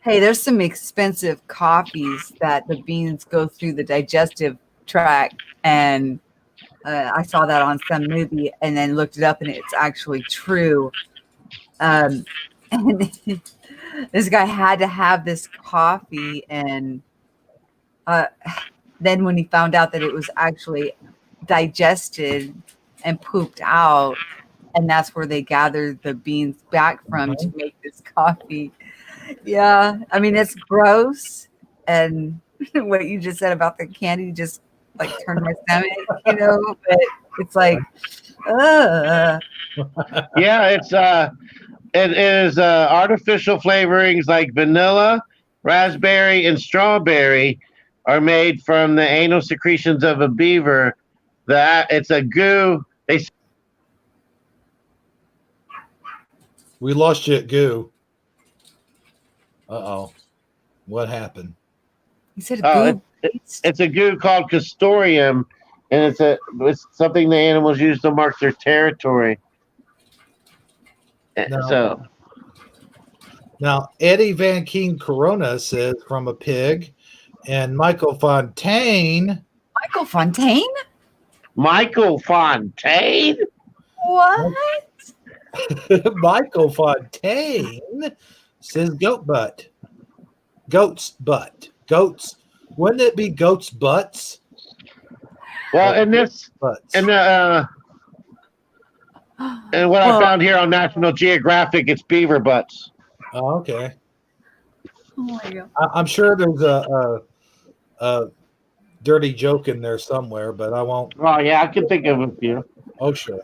[SPEAKER 3] Hey, there's some expensive coffees that the beans go through the digestive tract, and I saw that on some movie, and then looked it up, and it's actually true. And this guy had to have this coffee, and then when he found out that it was actually digested and pooped out, and that's where they gathered the beans back from to make this coffee. Yeah, I mean, it's gross, and what you just said about the candy just like turned my stomach, but it's like,
[SPEAKER 2] Yeah, it is artificial flavorings like vanilla, raspberry, and strawberry are made from the anal secretions of a beaver. It's a goo.
[SPEAKER 1] We lost you at goo. Uh-oh. What happened?
[SPEAKER 3] he said,
[SPEAKER 2] It's a goo called castoreum, and it's something the animals use to mark their territory.
[SPEAKER 1] No. Now, Eddie Van Keen Corona says from a pig, and Michael Fontaine.
[SPEAKER 3] Michael Fontaine?
[SPEAKER 2] Michael Fontaine?
[SPEAKER 3] What?
[SPEAKER 1] Michael Fontaine says goat butt. Goat's butt. Goats. Wouldn't it be goat's butts?
[SPEAKER 2] Well, and what I found here on National Geographic, it's beaver butts.
[SPEAKER 1] Oh, okay.
[SPEAKER 3] Oh my God.
[SPEAKER 1] I'm sure there's a dirty joke in there somewhere, but I won't.
[SPEAKER 2] Oh yeah, I can think of a few.
[SPEAKER 1] Oh sure.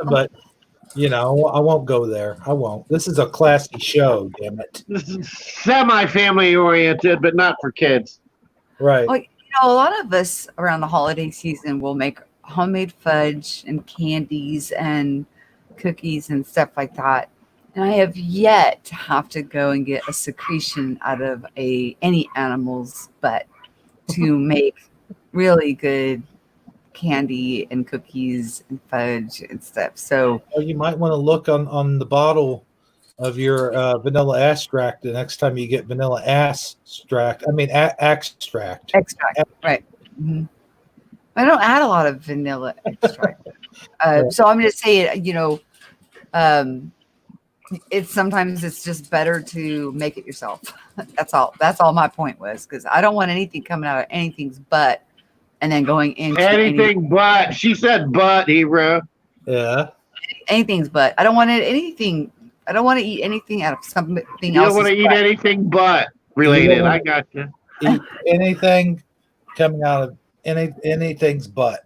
[SPEAKER 1] But I won't go there. I won't. This is a classy show, damn it.
[SPEAKER 2] This is semi-family oriented, but not for kids.
[SPEAKER 1] Right.
[SPEAKER 3] Well, a lot of us around the holiday season will make homemade fudge and candies and cookies and stuff like that. And I have yet to have to go and get a secretion out of any animal's butt to make really good candy and cookies and fudge and stuff. So
[SPEAKER 1] you might want to look on the bottle of your vanilla extract the next time you get vanilla extract. I mean, extract.
[SPEAKER 3] Right. Mm-hmm. I don't add a lot of vanilla extract. So I'm going to say, sometimes it's just better to make it yourself. That's all my point was, because I don't want anything coming out of anything's butt and then going into
[SPEAKER 2] anything but. She said butt, hero.
[SPEAKER 1] Yeah.
[SPEAKER 3] Anything's butt. I don't want anything. I don't want to eat anything out of something else. You
[SPEAKER 2] don't want to eat anything but related. I got you.
[SPEAKER 1] Eat anything coming out of anything's butt.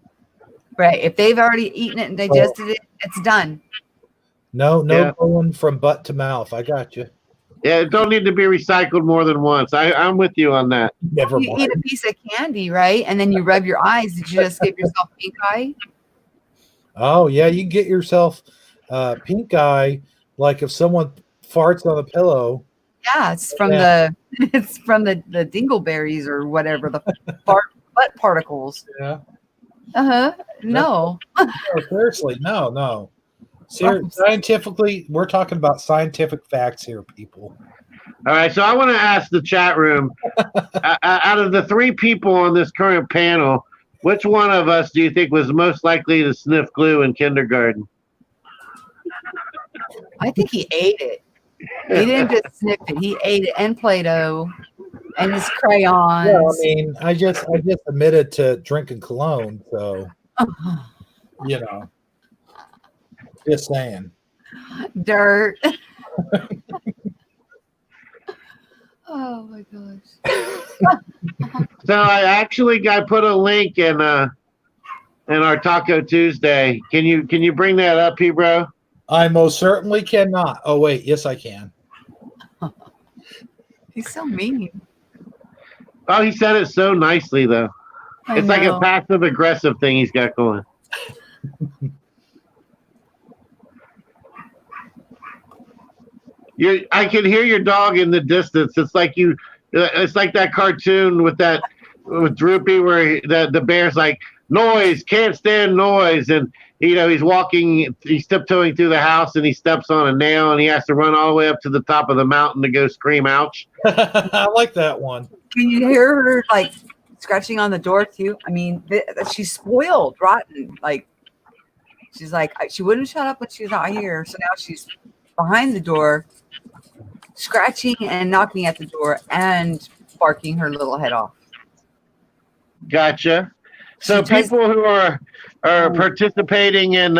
[SPEAKER 3] Right. If they've already eaten it and digested it, it's done.
[SPEAKER 1] No going from butt to mouth. I got you.
[SPEAKER 2] Yeah, it don't need to be recycled more than once. I'm with you on that.
[SPEAKER 1] Never
[SPEAKER 3] You
[SPEAKER 1] mind.
[SPEAKER 3] eat a piece of candy, right? And then you rub your eyes. Did you just give yourself pink eye?
[SPEAKER 1] Oh yeah, you can get yourself pink eye, like if someone farts on a pillow.
[SPEAKER 3] Yeah, it's from the dingleberries or whatever, the butt particles.
[SPEAKER 1] Yeah.
[SPEAKER 3] No.
[SPEAKER 1] No, seriously, no. Scientifically, we're talking about scientific facts here, people.
[SPEAKER 2] All right, so I want to ask the chat room, out of the three people on this current panel, which one of us do you think was most likely to sniff glue in kindergarten?
[SPEAKER 3] I think he ate it. He didn't just sniff it. He ate it and Play-Doh and his crayons.
[SPEAKER 1] Yeah, I mean, I just admitted to drinking cologne, so just saying.
[SPEAKER 3] Dirt. Oh my gosh.
[SPEAKER 2] So I put a link in our Taco Tuesday. Can you bring that up, bro?
[SPEAKER 1] I most certainly cannot. Oh wait, yes I can.
[SPEAKER 3] He's so mean.
[SPEAKER 2] Oh, he said it so nicely though. It's like a passive aggressive thing he's got going. I can hear your dog in the distance. It's like It's like that cartoon with Droopy where the bear's like, noise, can't stand noise, and he's walking, he's tiptoeing through the house, and he steps on a nail, and he has to run all the way up to the top of the mountain to go scream ouch.
[SPEAKER 1] I like that one.
[SPEAKER 3] Can you hear her like scratching on the door too? I mean, she's spoiled, rotten. Like she's like she wouldn't shut up when she's not here, so now she's behind the door, scratching and knocking at the door and barking her little head off.
[SPEAKER 2] Gotcha. So people who are participating in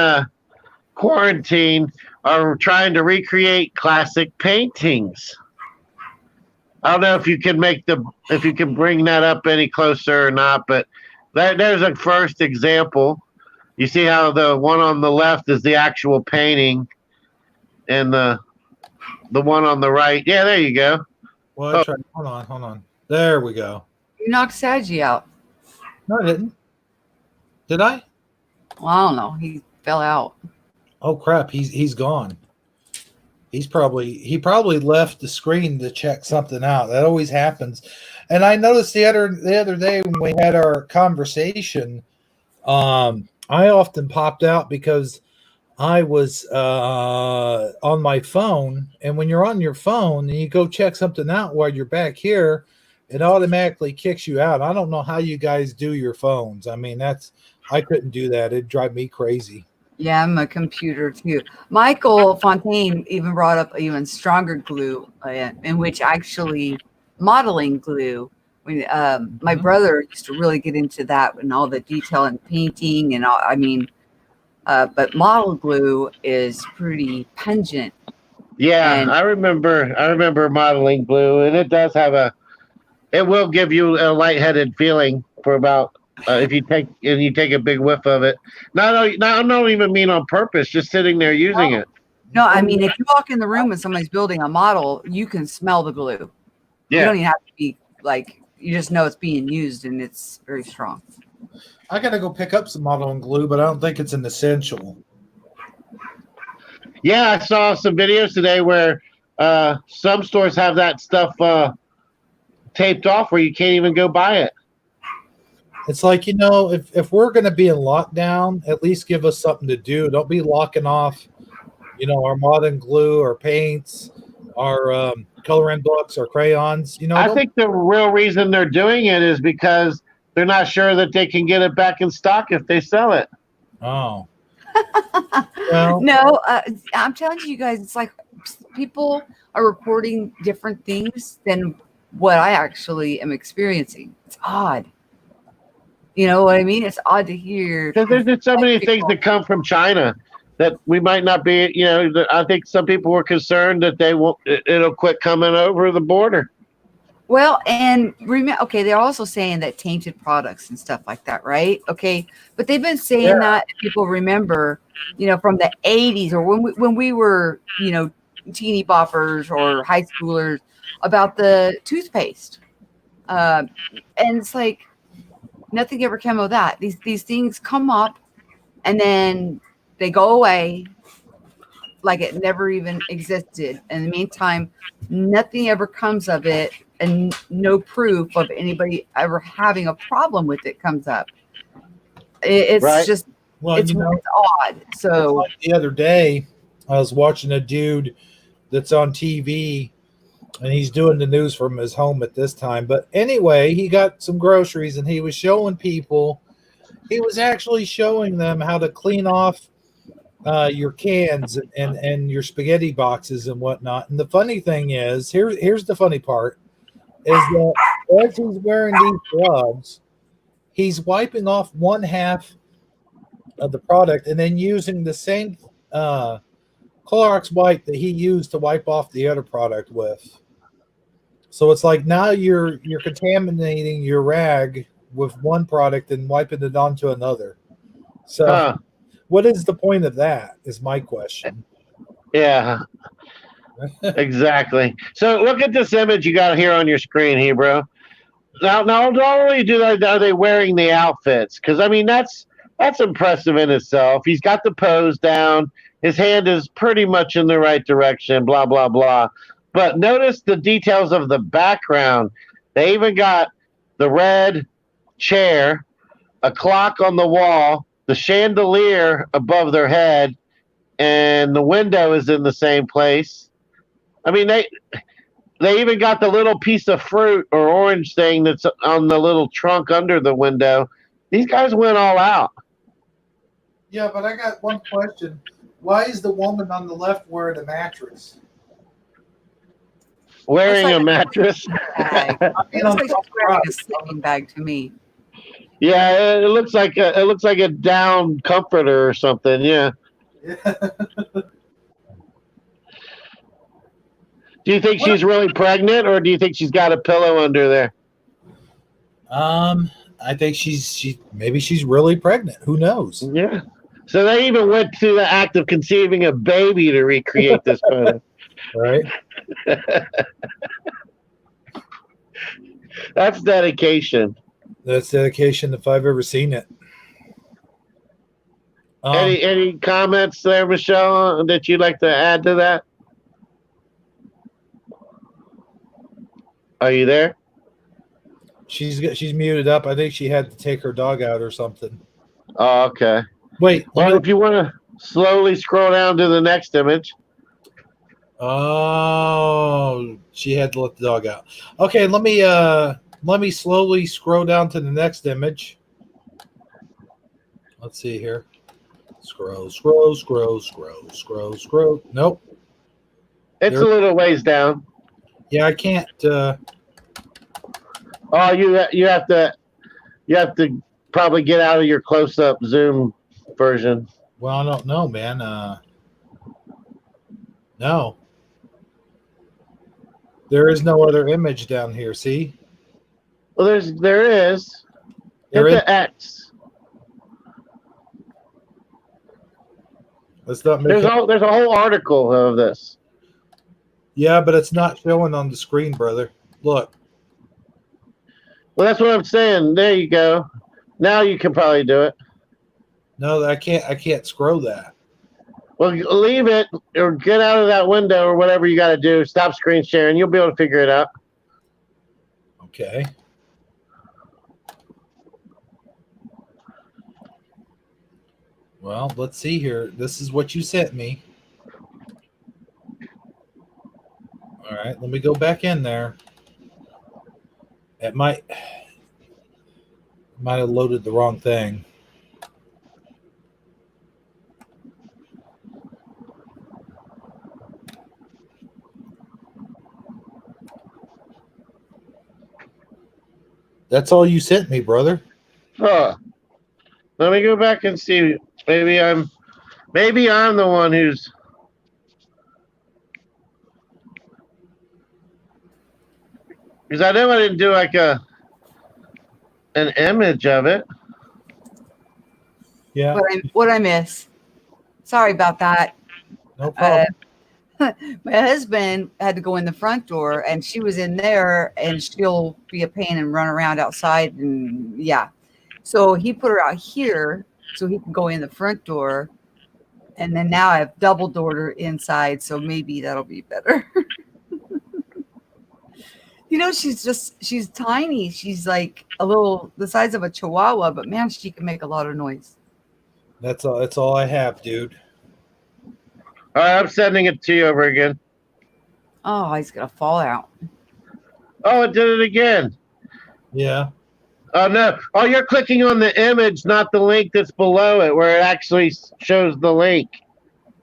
[SPEAKER 2] quarantine are trying to recreate classic paintings. I don't know if you can bring that up any closer or not, but there's a first example. You see how the one on the left is the actual painting, and the one on the right. Yeah, there you go.
[SPEAKER 1] Well, hold on. There we go.
[SPEAKER 3] You knocked Saggy out.
[SPEAKER 1] No, I didn't. Did I?
[SPEAKER 3] Well, I don't know. He fell out.
[SPEAKER 1] Oh crap! He's gone. He probably left the screen to check something out. That always happens. And I noticed the other day when we had our conversation, I often popped out because I was on my phone. And when you're on your phone and you go check something out while you're back here, it automatically kicks you out. I don't know how you guys do your phones. I mean, I couldn't do that. It'd drive me crazy.
[SPEAKER 3] Yeah, I'm a computer too. Michael Fontaine even brought up even stronger glue, in which actually modeling glue. When my brother used to really get into that and all the detail and painting and all. I mean, but model glue is pretty pungent.
[SPEAKER 2] Yeah, I remember modeling glue, and it does have it will give you a lightheaded feeling for about. If you take a big whiff of it, I don't even mean on purpose, just sitting there using it.
[SPEAKER 3] No, I mean if you walk in the room and somebody's building a model, you can smell the glue. Yeah. You don't even have to be like, you just know it's being used and it's very strong.
[SPEAKER 1] I gotta go pick up some modeling glue, but I don't think it's an essential.
[SPEAKER 2] Yeah, I saw some videos today where some stores have that stuff taped off where you can't even go buy it.
[SPEAKER 1] It's like, if we're going to be in lockdown, at least give us something to do. Don't be locking off, our modern glue or paints, our coloring books or crayons.
[SPEAKER 2] I think the real reason they're doing it is because they're not sure that they can get it back in stock if they sell it.
[SPEAKER 1] Oh.
[SPEAKER 3] Well, no, I'm telling you guys, it's like people are reporting different things than what I actually am experiencing. It's odd. You know what I mean? It's odd to hear.
[SPEAKER 2] Because there's so many things that come from China that we might not be, I think some people were concerned that it'll quit coming over the border.
[SPEAKER 3] Well, and okay, they're also saying that tainted products and stuff like that, right? Okay, but they've been saying that, people remember, from the 80s or when we were, teeny boppers or high schoolers, about the toothpaste. And it's like, nothing ever came of that. These things come up and then they go away like it never even existed. In the meantime, nothing ever comes of it, and no proof of anybody ever having a problem with it comes up. It's right. Just, well, it's odd. So
[SPEAKER 1] like the other day, I was watching a dude that's on TV, and he's doing the news from his home at this time. But anyway, he got some groceries, and he was showing people. He was actually showing them how to clean off your cans and your spaghetti boxes and whatnot. And the funny thing is, here's the funny part, is that as he's wearing these gloves, he's wiping off one half of the product and then using the same Clorox wipe that he used to wipe off the other product with. So it's like now you're contaminating your rag with one product and wiping it onto another. So what is the point of that is my question.
[SPEAKER 2] Yeah, exactly. So look at this image you got here on your screen here, bro. Now not only are they wearing the outfits, because I mean that's impressive in itself. He's got the pose down. His hand is pretty much in the right direction, blah, blah, blah. But notice the details of the background. They even got the red chair, a clock on the wall, the chandelier above their head, and the window is in the same place. I mean, they even got the little piece of fruit or orange thing that's on the little trunk under the window. These guys went all out.
[SPEAKER 1] Yeah, but I got one question. Why is the woman on the left wearing a mattress?
[SPEAKER 2] Wearing
[SPEAKER 3] Looks
[SPEAKER 2] a
[SPEAKER 3] like
[SPEAKER 2] mattress.
[SPEAKER 3] bag.
[SPEAKER 1] I mean,
[SPEAKER 3] It looks like she's wearing a sleeping bag to me.
[SPEAKER 2] Yeah, it looks like a down comforter or something. Yeah. Do you think she's really pregnant, or do you think she's got a pillow under there?
[SPEAKER 1] I think maybe she's really pregnant. Who knows?
[SPEAKER 2] Yeah. So they even went to the act of conceiving a baby to recreate this photo.
[SPEAKER 1] Right?
[SPEAKER 2] That's dedication.
[SPEAKER 1] That's dedication if I've ever seen it.
[SPEAKER 2] Any comments there, Michelle, that you'd like to add to that? Are you there?
[SPEAKER 1] She's muted up. I think she had to take her dog out or something.
[SPEAKER 2] Oh, okay.
[SPEAKER 1] Wait.
[SPEAKER 2] Well, if you want to slowly scroll down to the next image.
[SPEAKER 1] Oh, she had to let the dog out. Okay, let me slowly scroll down to the next image. Let's see here. Scroll. Nope.
[SPEAKER 2] It's a little ways down.
[SPEAKER 1] Yeah, I can't.
[SPEAKER 2] Oh, you have to probably get out of your close-up zoom version.
[SPEAKER 1] Well, I don't know, man. No. There is no other image down here. See?
[SPEAKER 2] Well, there is.
[SPEAKER 1] There
[SPEAKER 2] Hit
[SPEAKER 1] is.
[SPEAKER 2] the X.
[SPEAKER 1] Let's not make
[SPEAKER 2] There's a whole article of this.
[SPEAKER 1] Yeah, but it's not showing on the screen, brother. Look.
[SPEAKER 2] Well, that's what I'm saying. There you go. Now you can probably do it.
[SPEAKER 1] No, I can't scroll that.
[SPEAKER 2] Well, leave it or get out of that window or whatever you got to do. Stop screen sharing. You'll be able to figure it out.
[SPEAKER 1] Okay. Well, let's see here. This is what you sent me. All right, let me go back in there. It might have loaded the wrong thing. That's all you sent me, brother.
[SPEAKER 2] Huh. Let me go back and see. Maybe I'm the one who's. Because I know I didn't do like an image of it.
[SPEAKER 1] Yeah.
[SPEAKER 3] What I miss? Sorry about that.
[SPEAKER 1] No problem.
[SPEAKER 3] My husband had to go in the front door, and she was in there, and she'll be a pain and run around outside, and yeah. So he put her out here so he can go in the front door, and then now I've double doored her inside, so maybe that'll be better. You know, she's tiny. She's like the size of a chihuahua, but man, she can make a lot of noise.
[SPEAKER 1] That's all I have, dude.
[SPEAKER 2] All right, I'm sending it to you over again.
[SPEAKER 3] Oh, he's gonna fall out.
[SPEAKER 2] Oh, it did it again.
[SPEAKER 1] Yeah.
[SPEAKER 2] Oh, no. Oh, you're clicking on the image, not the link that's below it, where it actually shows the link.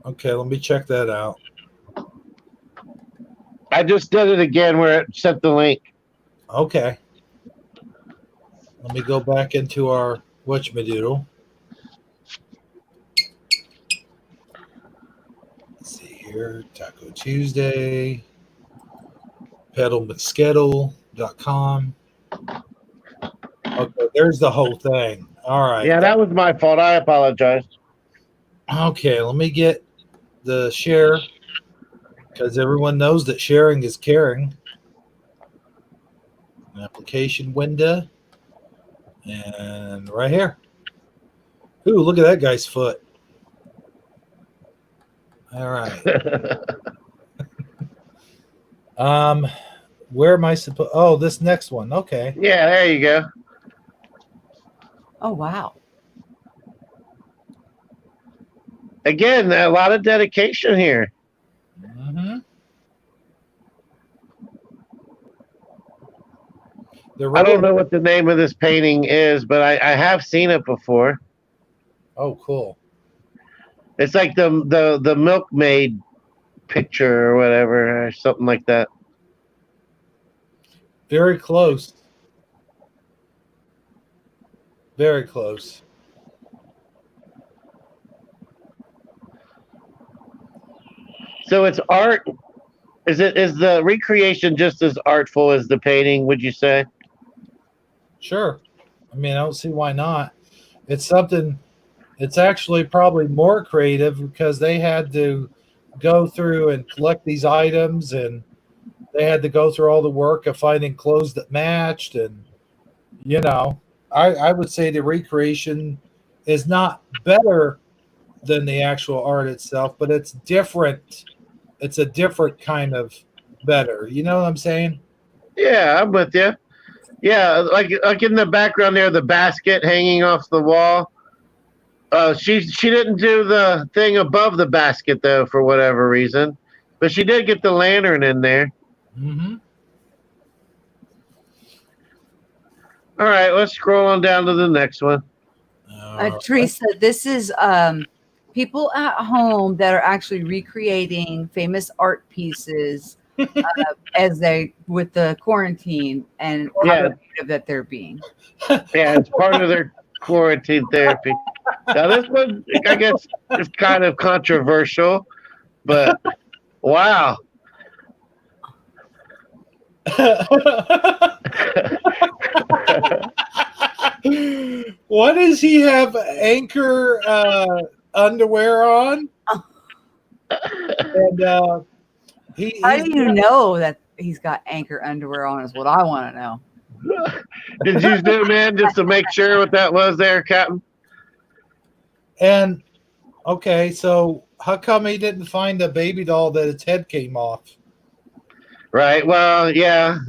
[SPEAKER 1] Okay, let me check that out.
[SPEAKER 2] I just did it again where it sent the link.
[SPEAKER 1] Okay. Let me go back into our whatchamadoodle. Let's see here. Taco Tuesday. PedalMcSkettle.com. Okay, there's the whole thing. All right.
[SPEAKER 2] Yeah, that was my fault. I apologize.
[SPEAKER 1] Okay, let me get the share because everyone knows that sharing is caring. An application window. And right here. Ooh, look at that guy's foot. All right. Um, where am I supposed? Oh, this next one. Okay.
[SPEAKER 2] Yeah, there you go.
[SPEAKER 3] Oh wow.
[SPEAKER 2] Again, a lot of dedication here.
[SPEAKER 1] Mm-hmm. The
[SPEAKER 2] I don't
[SPEAKER 1] real.
[SPEAKER 2] know what the name of this painting is, but I have seen it before.
[SPEAKER 1] Oh, cool.
[SPEAKER 2] It's like the milkmaid picture or whatever, or something like that.
[SPEAKER 1] Very close. Very close.
[SPEAKER 2] So it's art. Is the recreation just as artful as the painting? Would you say?
[SPEAKER 1] Sure. I mean, I don't see why not. It's something. It's actually probably more creative because they had to go through and collect these items, and they had to go through all the work of finding clothes that matched. And you know, I would say the recreation is not better than the actual art itself, but it's different. It's a different kind of better. You know what I'm saying?
[SPEAKER 2] Yeah, I'm with you. Yeah, like in the background there, the basket hanging off the wall. She didn't do the thing above the basket though for whatever reason, but she did get the lantern in there.
[SPEAKER 1] Mm-hmm.
[SPEAKER 2] All right, let's scroll on down to the next one.
[SPEAKER 3] Teresa, this is people at home that are actually recreating famous art pieces as they with the quarantine and how
[SPEAKER 2] Yeah,
[SPEAKER 3] creative that they're being.
[SPEAKER 2] yeah, it's part of their quarantine therapy. Now this one, I guess, is kind of controversial, but wow.
[SPEAKER 1] What does he have anchor underwear on? And
[SPEAKER 3] How
[SPEAKER 1] he's
[SPEAKER 3] do you know that he's got anchor underwear on? Is what I want to know.
[SPEAKER 2] Did you zoom in just to make sure what that was there, Captain?
[SPEAKER 1] and okay, so how come he didn't find a baby doll that its head came off?
[SPEAKER 2] Right. Well, yeah.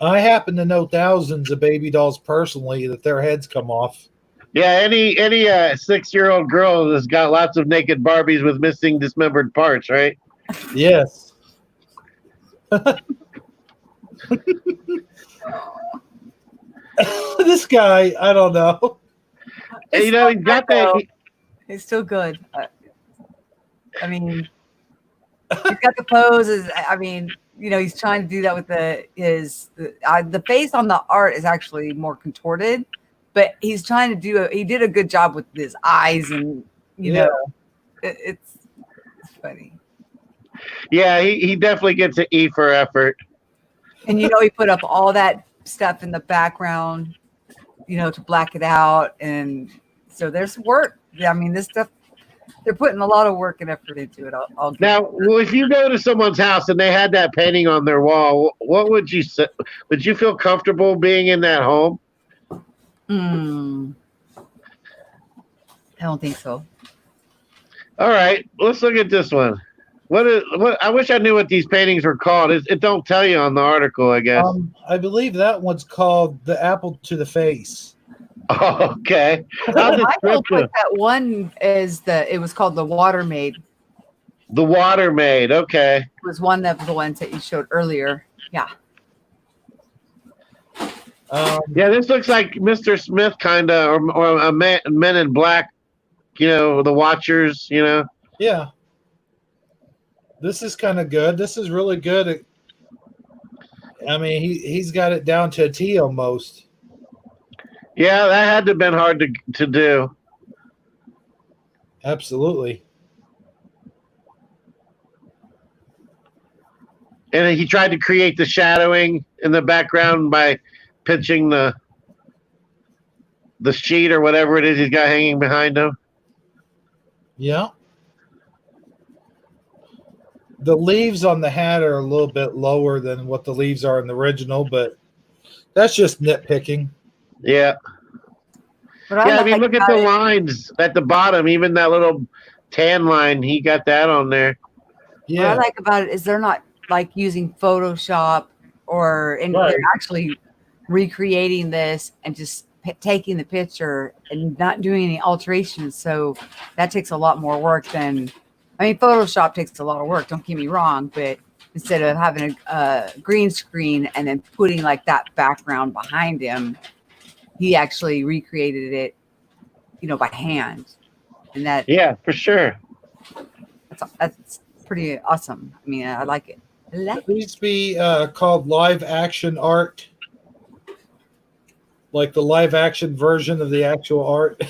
[SPEAKER 1] I happen to know thousands of baby dolls personally that their heads come off.
[SPEAKER 2] Yeah, any 6-year-old girl has got lots of naked Barbies with missing dismembered parts, right?
[SPEAKER 1] Yes. This guy, I don't know.
[SPEAKER 2] And, you know, he's got that.
[SPEAKER 3] It's still good. I mean, he's got the poses. I mean, you know, he's trying to do that with the face on the art is actually more contorted, but he's trying to he did a good job with his eyes and you know, it's funny.
[SPEAKER 2] Yeah, he definitely gets an E for effort.
[SPEAKER 3] And you know, he put up all that stuff in the background, you know, to black it out, and so there's work. I mean, this stuff. They're putting a lot of work and effort into it. I'll
[SPEAKER 2] Now, well, if you go to someone's house and they had that painting on their wall, what would you say? Would you feel comfortable being in that home?
[SPEAKER 3] I don't think so.
[SPEAKER 2] All right, let's look at this one. What? I wish I knew what these paintings were called. It don't tell you on the article, I guess.
[SPEAKER 1] I believe that one's called "The Apple to the Face."
[SPEAKER 2] Oh, okay.
[SPEAKER 3] Michael put that one it was called the Water Maid.
[SPEAKER 2] The Water Maid. Okay.
[SPEAKER 3] It was one of the ones that you showed earlier. Yeah.
[SPEAKER 2] Yeah, this looks like Mr. Smith kind of, or a Men in Black. You know, the Watchers. You know.
[SPEAKER 1] Yeah. This is kind of good. This is really good. I mean, he's got it down to a T almost.
[SPEAKER 2] Yeah, that had to have been hard to do.
[SPEAKER 1] Absolutely.
[SPEAKER 2] And he tried to create the shadowing in the background by pitching the sheet or whatever it is he's got hanging behind him.
[SPEAKER 1] Yeah. The leaves on the hat are a little bit lower than what the leaves are in the original, but that's just nitpicking.
[SPEAKER 2] Yeah. I mean, look at the lines at the bottom. Even that little tan line, he got that on there.
[SPEAKER 3] Yeah. What I like about it is they're not like using Photoshop and
[SPEAKER 1] Right.
[SPEAKER 3] they're actually recreating this and just taking the picture and not doing any alterations. So that takes a lot more work than, I mean, Photoshop takes a lot of work. Don't get me wrong, but instead of having a green screen and then putting like that background behind him, he actually recreated it, by hand. And
[SPEAKER 2] Yeah, for sure.
[SPEAKER 3] that's pretty awesome. I mean, I like it.
[SPEAKER 1] It needs to be called live action art, like the live action version of the actual art.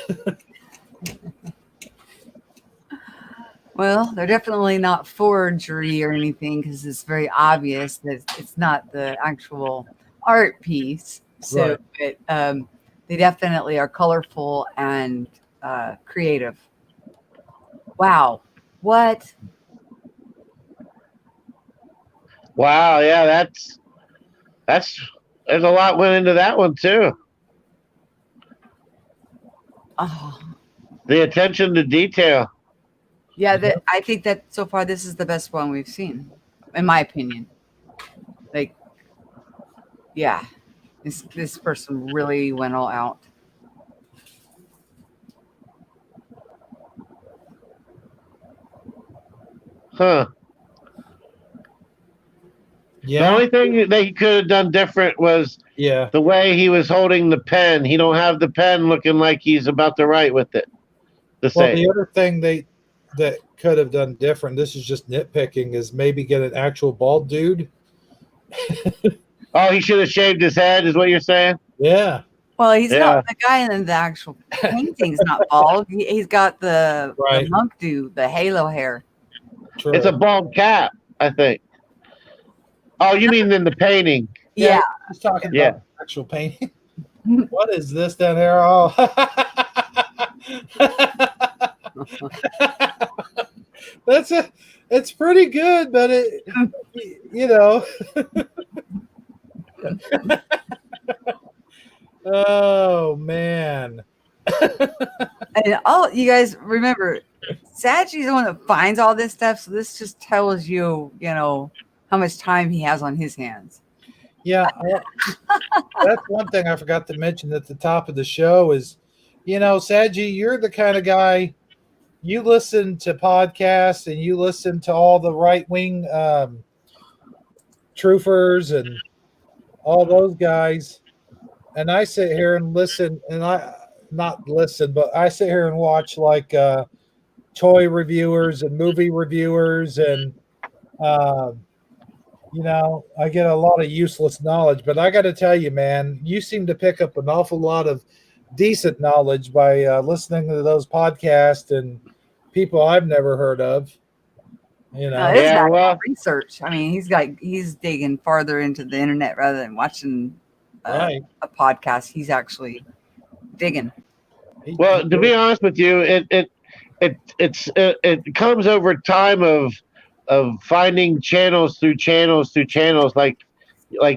[SPEAKER 3] Well, they're definitely not forgery or anything because it's very obvious that it's not the actual art piece. So,
[SPEAKER 1] Right.
[SPEAKER 3] but they definitely are colorful and creative. Wow. What?
[SPEAKER 2] Wow, yeah, that's there's a lot went into that one too.
[SPEAKER 3] Oh,
[SPEAKER 2] The attention to detail.
[SPEAKER 3] yeah. I think that so far this is the best one we've seen, in my opinion. Like, yeah, this person really went all out.
[SPEAKER 2] Huh. The
[SPEAKER 1] Yeah.
[SPEAKER 2] only thing that he could have done different was
[SPEAKER 1] Yeah.
[SPEAKER 2] the way he was holding the pen. He don't have the pen looking like he's about to write with it. The
[SPEAKER 1] Well,
[SPEAKER 2] same.
[SPEAKER 1] the other thing that could have done different, this is just nitpicking, is maybe get an actual bald dude.
[SPEAKER 2] Oh, he should have shaved his head, is what you're saying?
[SPEAKER 1] Yeah.
[SPEAKER 3] Well, he's
[SPEAKER 2] Yeah.
[SPEAKER 3] not the guy in the actual painting's not bald. He's got the
[SPEAKER 1] Right.
[SPEAKER 3] monk dude, the halo hair.
[SPEAKER 1] True.
[SPEAKER 2] It's a bald cap, I think. Oh, you mean in the painting?
[SPEAKER 3] Yeah.
[SPEAKER 1] He's talking
[SPEAKER 2] Yeah.
[SPEAKER 1] about actual painting. What is this down here? Oh. It's pretty good, but oh man.
[SPEAKER 3] And you guys remember, Sagi's the one that finds all this stuff. So this just tells you, how much time he has on his hands.
[SPEAKER 1] Yeah, that's one thing I forgot to mention at the top of the show is, Saji, you're the kind of guy, you listen to podcasts and you listen to all the right-wing truthers and all those guys, and I sit here and listen, and not listen, but I sit here and watch like toy reviewers and movie reviewers, and I get a lot of useless knowledge. But I got to tell you, man, you seem to pick up an awful lot of decent knowledge by listening to those podcasts and people I've never heard of.
[SPEAKER 3] It's
[SPEAKER 2] Yeah, well,
[SPEAKER 3] research. I mean, he's digging farther into the internet rather than watching
[SPEAKER 1] Right.
[SPEAKER 3] a podcast. He's actually digging.
[SPEAKER 2] well, to be honest with you, it comes over time of finding channels through channels through channels. Like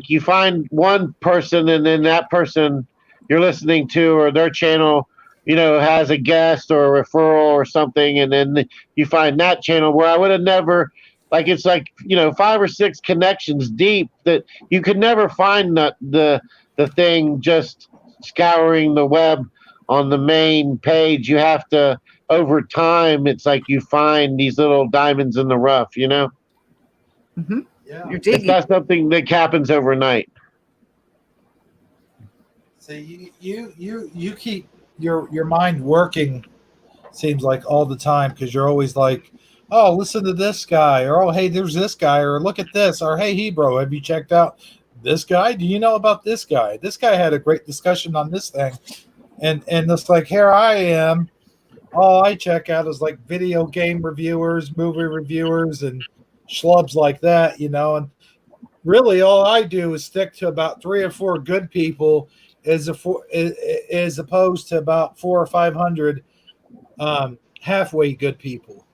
[SPEAKER 2] you find one person and then that person you're listening to or their channel, has a guest or a referral or something, and then you find that channel where I would have never, like, it's like 5 or 6 connections deep that you could never find the thing just scouring the web on the main page. You have to, over time, it's like you find these little diamonds in the rough.
[SPEAKER 3] Mm-hmm.
[SPEAKER 1] Yeah.
[SPEAKER 3] You're
[SPEAKER 2] It's
[SPEAKER 3] digging.
[SPEAKER 2] not something that happens overnight.
[SPEAKER 1] So you keep your mind working, seems like, all the time, because you're always like, oh, listen to this guy, or oh, hey, there's this guy, or look at this, or hey, Hebro, have you checked out this guy? Do you know about this guy? This guy had a great discussion on this thing, and it's like, here I am, all I check out is like video game reviewers, movie reviewers, and schlubs like that, and really all I do is stick to about 3 or 4 good people as opposed to about 400 or 500 halfway good people.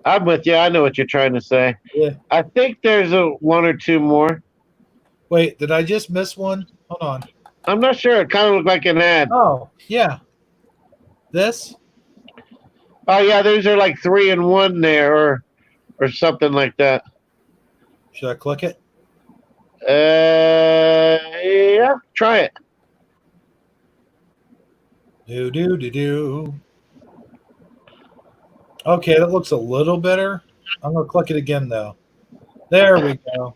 [SPEAKER 2] I'm with you. I know what you're trying to say.
[SPEAKER 1] Yeah.
[SPEAKER 2] I think there's one or two more.
[SPEAKER 1] Wait, did I just miss one? Hold on.
[SPEAKER 2] I'm not sure. It kind of looked like an ad.
[SPEAKER 1] Oh, yeah. This?
[SPEAKER 2] Oh yeah, those are like 3 in 1 there, or something like that.
[SPEAKER 1] Should I click it?
[SPEAKER 2] Yeah, try it.
[SPEAKER 1] Do. Okay, that looks a little better. I'm gonna click it again though. There we go.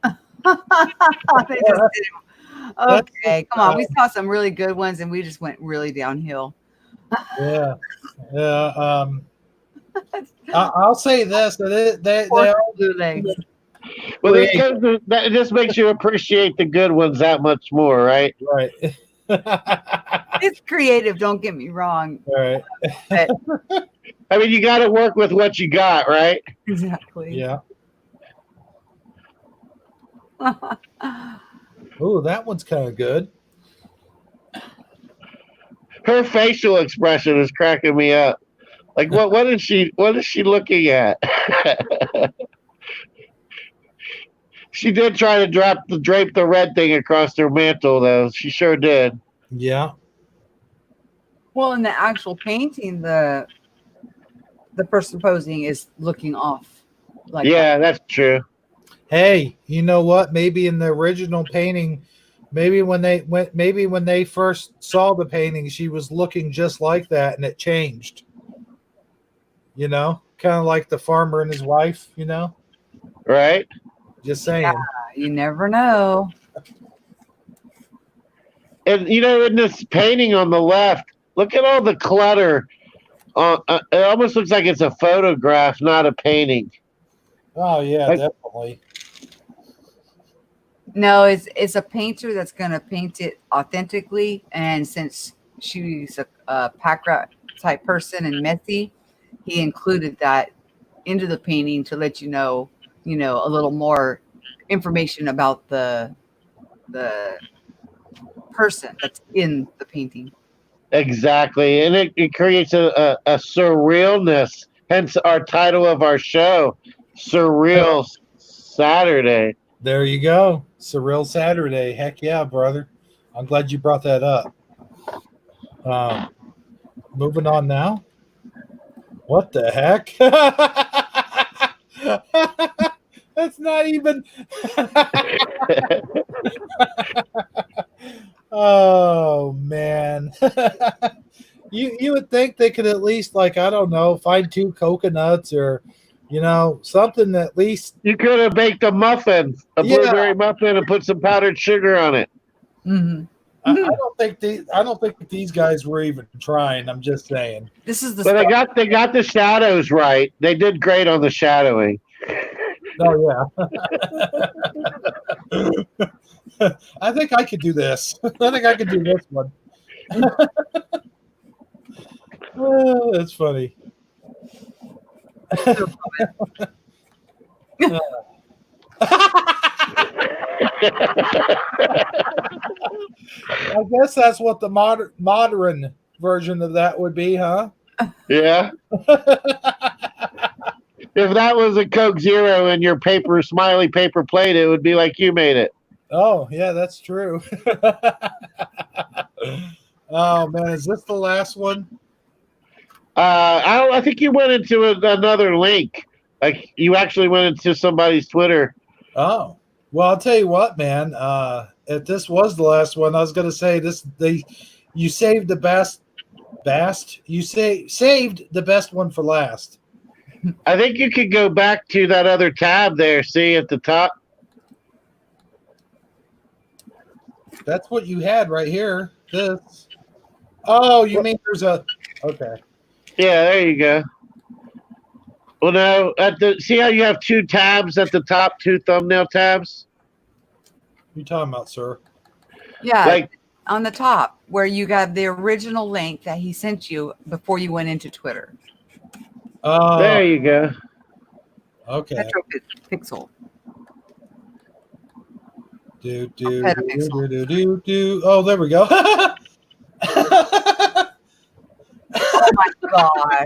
[SPEAKER 3] They just did it.
[SPEAKER 1] That's
[SPEAKER 3] Okay, come on. We saw some really good ones, and we just went really downhill.
[SPEAKER 1] yeah. I'll say this: that they
[SPEAKER 3] Poor
[SPEAKER 1] all
[SPEAKER 3] blue legs.
[SPEAKER 2] Well, that just makes you appreciate the good ones that much more, right?
[SPEAKER 1] right.
[SPEAKER 3] It's creative. Don't get me wrong.
[SPEAKER 1] All right.
[SPEAKER 3] But
[SPEAKER 2] I mean, you got to work with what you got, right?
[SPEAKER 3] exactly.
[SPEAKER 1] Yeah. Oh, that one's kind of good.
[SPEAKER 2] Her facial expression is cracking me up. Like, what is she looking at? She did try to drape the red thing across her mantle, though. She sure did.
[SPEAKER 1] Yeah.
[SPEAKER 3] Well, in the actual painting, the person posing is looking off. Like
[SPEAKER 2] Yeah, that's true.
[SPEAKER 1] Hey, you know what? Maybe in the original painting, maybe when they first saw the painting, she was looking just like that, and it changed. You know, kind of like the farmer and his wife. You know,
[SPEAKER 2] Right?
[SPEAKER 1] just saying.
[SPEAKER 3] Yeah, you never know.
[SPEAKER 2] And in this painting on the left, look at all the clutter. It almost looks like it's a photograph, not a painting.
[SPEAKER 1] Oh yeah,
[SPEAKER 2] Like-
[SPEAKER 1] definitely.
[SPEAKER 3] No, it's a painter that's going to paint it authentically. And since she's a pack rat type person and messy, he included that into the painting to let you know a little more information about the person that's in the painting.
[SPEAKER 2] Exactly. And it creates a surrealness, hence our title of our show, Surreal Saturday.
[SPEAKER 1] There you go. Surreal Saturday. Heck yeah, brother. I'm glad you brought that up. Moving on now. What the heck? That's not even. Oh man. You would think they could at least, like, I don't know, find 2 coconuts or something at least.
[SPEAKER 2] You could have baked a muffin, a blueberry muffin, and put some powdered sugar on it.
[SPEAKER 3] Mm-hmm.
[SPEAKER 1] I don't think these guys were even trying. I'm just saying.
[SPEAKER 3] This is the.
[SPEAKER 2] But they got the shadows right. They did great on the shadowing.
[SPEAKER 1] Oh yeah. I think I could do this. I think I could do this one. Oh, that's funny. I guess that's what the modern version of that would be, huh?
[SPEAKER 2] Yeah. If that was a Coke Zero in your smiley paper plate, it would be like you made it.
[SPEAKER 1] Oh, yeah, that's true. Oh man, is this the last one?
[SPEAKER 2] I think you went into another link. Like you actually went into somebody's Twitter.
[SPEAKER 1] Oh, well, I'll tell you what, man. If this was the last one, I was going to say you saved the best. You saved the best one for last.
[SPEAKER 2] I think you could go back to that other tab there. See at the top.
[SPEAKER 1] That's what you had right here. This. Oh, you mean there's a? Okay.
[SPEAKER 2] Yeah, there you go. Well, no, see how you have 2 tabs at the top, 2 thumbnail tabs.
[SPEAKER 1] What are you talking about, sir?
[SPEAKER 3] Yeah,
[SPEAKER 2] Like
[SPEAKER 3] on the top where you got the original link that he sent you before you went into Twitter.
[SPEAKER 1] Oh,
[SPEAKER 2] there you go.
[SPEAKER 1] Okay.
[SPEAKER 3] Metro Pixel.
[SPEAKER 1] Do. Oh, there we go.
[SPEAKER 3] Oh my gosh.